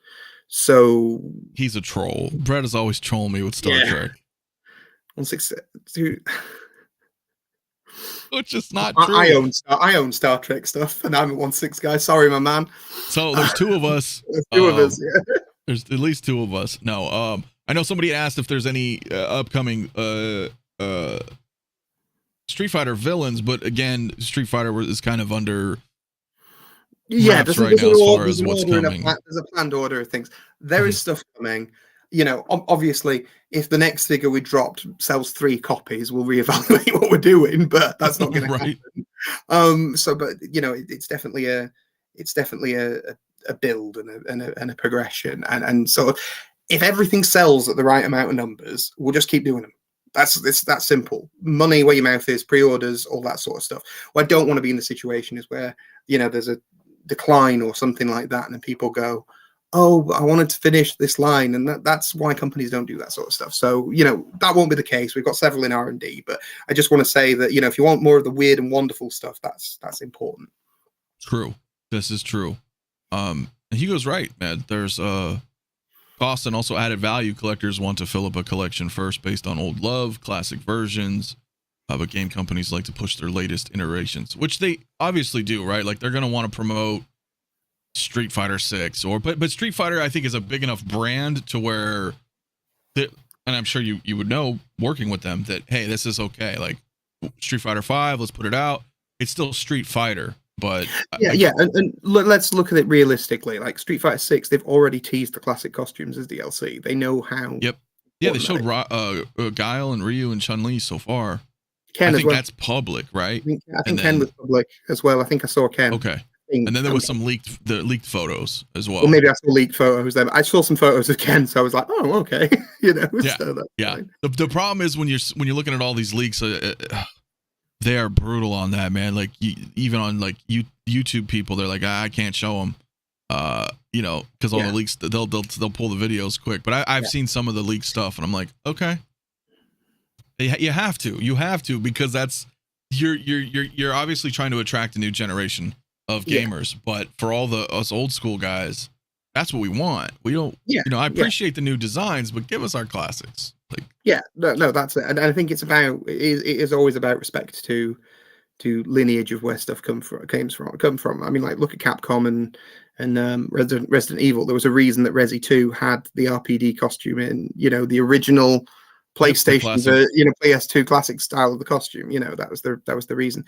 So
he's a troll. Brett is always trolling me with Star Trek.
1/6,
which is not true.
I own Star Trek stuff, and I'm a 1/6 guy. Sorry, my man.
So there's two of us.
There's two of us. Yeah.
There's at least two of us. No, I know somebody asked if there's any upcoming Street Fighter villains, but again, Street Fighter is kind of under
there's
right now as far as what's coming.
There's a planned order of things. There is stuff coming. Obviously, if the next figure we dropped sells 3 copies, we'll reevaluate what we're doing. But that's not going to happen. But it's definitely a a build and a progression, and so if everything sells at the right amount of numbers, we'll just keep doing them. It's that simple. Money where your mouth is, pre-orders, all that sort of stuff. What I don't want to be in the situation is where, you know, there's a decline or something like that, and then people go, oh, I wanted to finish this line, and that's why companies don't do that sort of stuff. So, you know, that won't be the case. We've got several in R&D, but I just want to say that, you know, if you want more of the weird and wonderful stuff, that's important.
True. This is true. And he goes right, man. There's cost and also added value. Collectors want to fill up a collection first based on old love, classic versions. But game companies like to push their latest iterations, which they obviously do, right? Like they're going to want to promote Street Fighter 6 but Street Fighter I think is a big enough brand to where and I'm sure you would know working with them that, hey, this is okay. Like Street Fighter 5, let's put it out. It's still Street Fighter, but
and let's look at it realistically. Like Street Fighter 6, they've already teased the classic costumes as DLC. They know how.
Yep. Yeah, they showed Guile and Ryu and Chun-Li so far.
Ken
I think
as well.
That's public, right?
I think Ken was public as well. I think I saw Ken.
Okay. And then there was some leaked photos as well.
Well, maybe I saw leaked photos there. But I saw some photos of Ken, so I was like, "Oh, okay." You know.
Yeah.
So
yeah. The problem is when you're looking at all these leaks, they are brutal on that, man. Like even on like YouTube people, they're like, I can't show them, you know, because all the leaks they'll pull the videos quick. But I've seen some of the leaked stuff, and I'm like, okay, you have to because that's you're obviously trying to attract a new generation of gamers, but for all us old school guys, that's what we want. We don't, you know, I appreciate the new designs, but give us our classics. Like,
no, that's it. And I think it is always about respect to lineage of where stuff come from. I mean, like look at Capcom and Resident Evil. There was a reason that Resi 2 had the RPD costume in, you know, the original PlayStation, PS2 classic style of the costume. You know, that was the reason.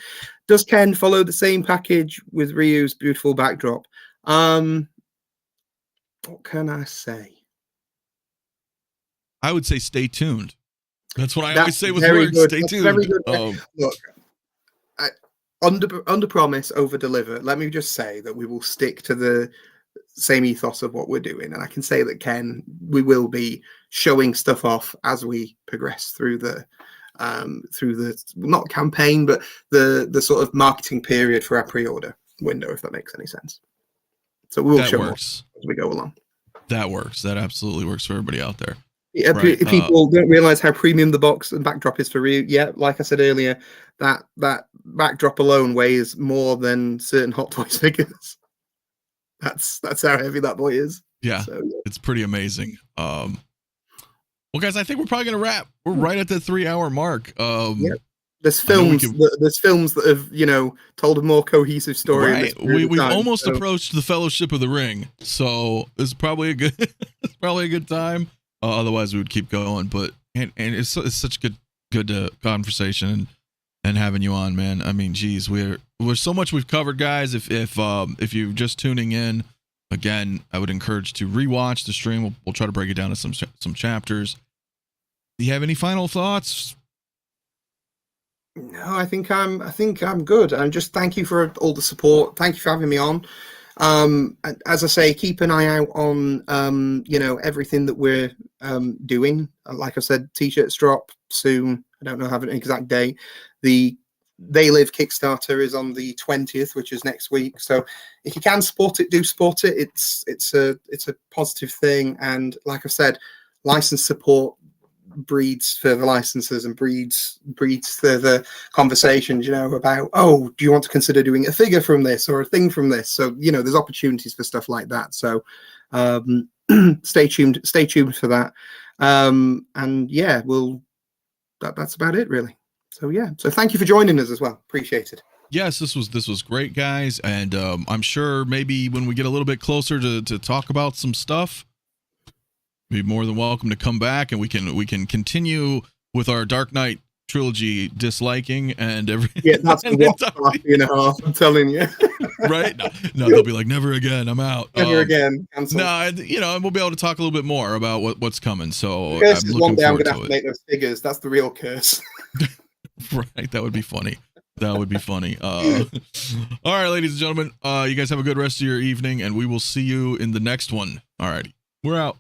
Does Ken follow the same package with Ryu's beautiful backdrop? What can I say?
I would say stay tuned. That's what I always say with words.
Good.
Stay tuned.
Very good. Look, under promise, over deliver. Let me just say that we will stick to the same ethos of what we're doing, and I can say that Ken, we will be showing stuff off as we progress through the not campaign, but the sort of marketing period for our pre-order window, if that makes any sense. So we will show off as we go along.
That works. That absolutely works for everybody out there.
Yeah, right. People don't realize how premium the box and backdrop is for Ryu. Yeah, like I said earlier, that backdrop alone weighs more than certain Hot Toys figures. That's how heavy that boy is.
Yeah, so, it's pretty amazing. Well, guys, I think we're probably gonna wrap. We're right at the 3-hour mark.
There's films that have, you know, told a more cohesive story.
Right. We've almost approached the Fellowship of the Ring, so it's probably a good time. Otherwise, we would keep going. But and it's such a good conversation and having you on, man. I mean, geez, we're so much we've covered, guys. If you're just tuning in, again, I would encourage to rewatch the stream. We'll try to break it down to some chapters. Do you have any final thoughts?
No, I think I'm good. And just thank you for all the support. Thank you for having me on. As I say, keep an eye out on you know, everything that we're doing. Like I said, t-shirts drop soon. I don't know, have an exact date. The They Live Kickstarter is on the 20th, which is next week. So if you can support it, do support it. It's a positive thing. And like I said, license support breeds further licenses and breeds further conversations, you know, about, oh, do you want to consider doing a figure from this or a thing from this? So, you know, there's opportunities for stuff like that. So stay tuned for that. And yeah, that's about it really. So yeah, so thank you for joining us as well. Appreciate it.
Yes, this was great, guys, and I'm sure maybe when we get a little bit closer to talk about some stuff, be more than welcome to come back, and we can continue with our Dark Knight trilogy disliking and everything.
Yeah, that's half. I'm telling you.
Right? No, they'll be like, never again. I'm out.
Never again.
No, you know, and we'll be able to talk a little bit more about what's coming. So
I'm one day I'm gonna have to make those figures. That's the real curse.
Right, that would be funny. That would be funny. All right, ladies and gentlemen, you guys have a good rest of your evening, and we will see you in the next one. All righty, we're out.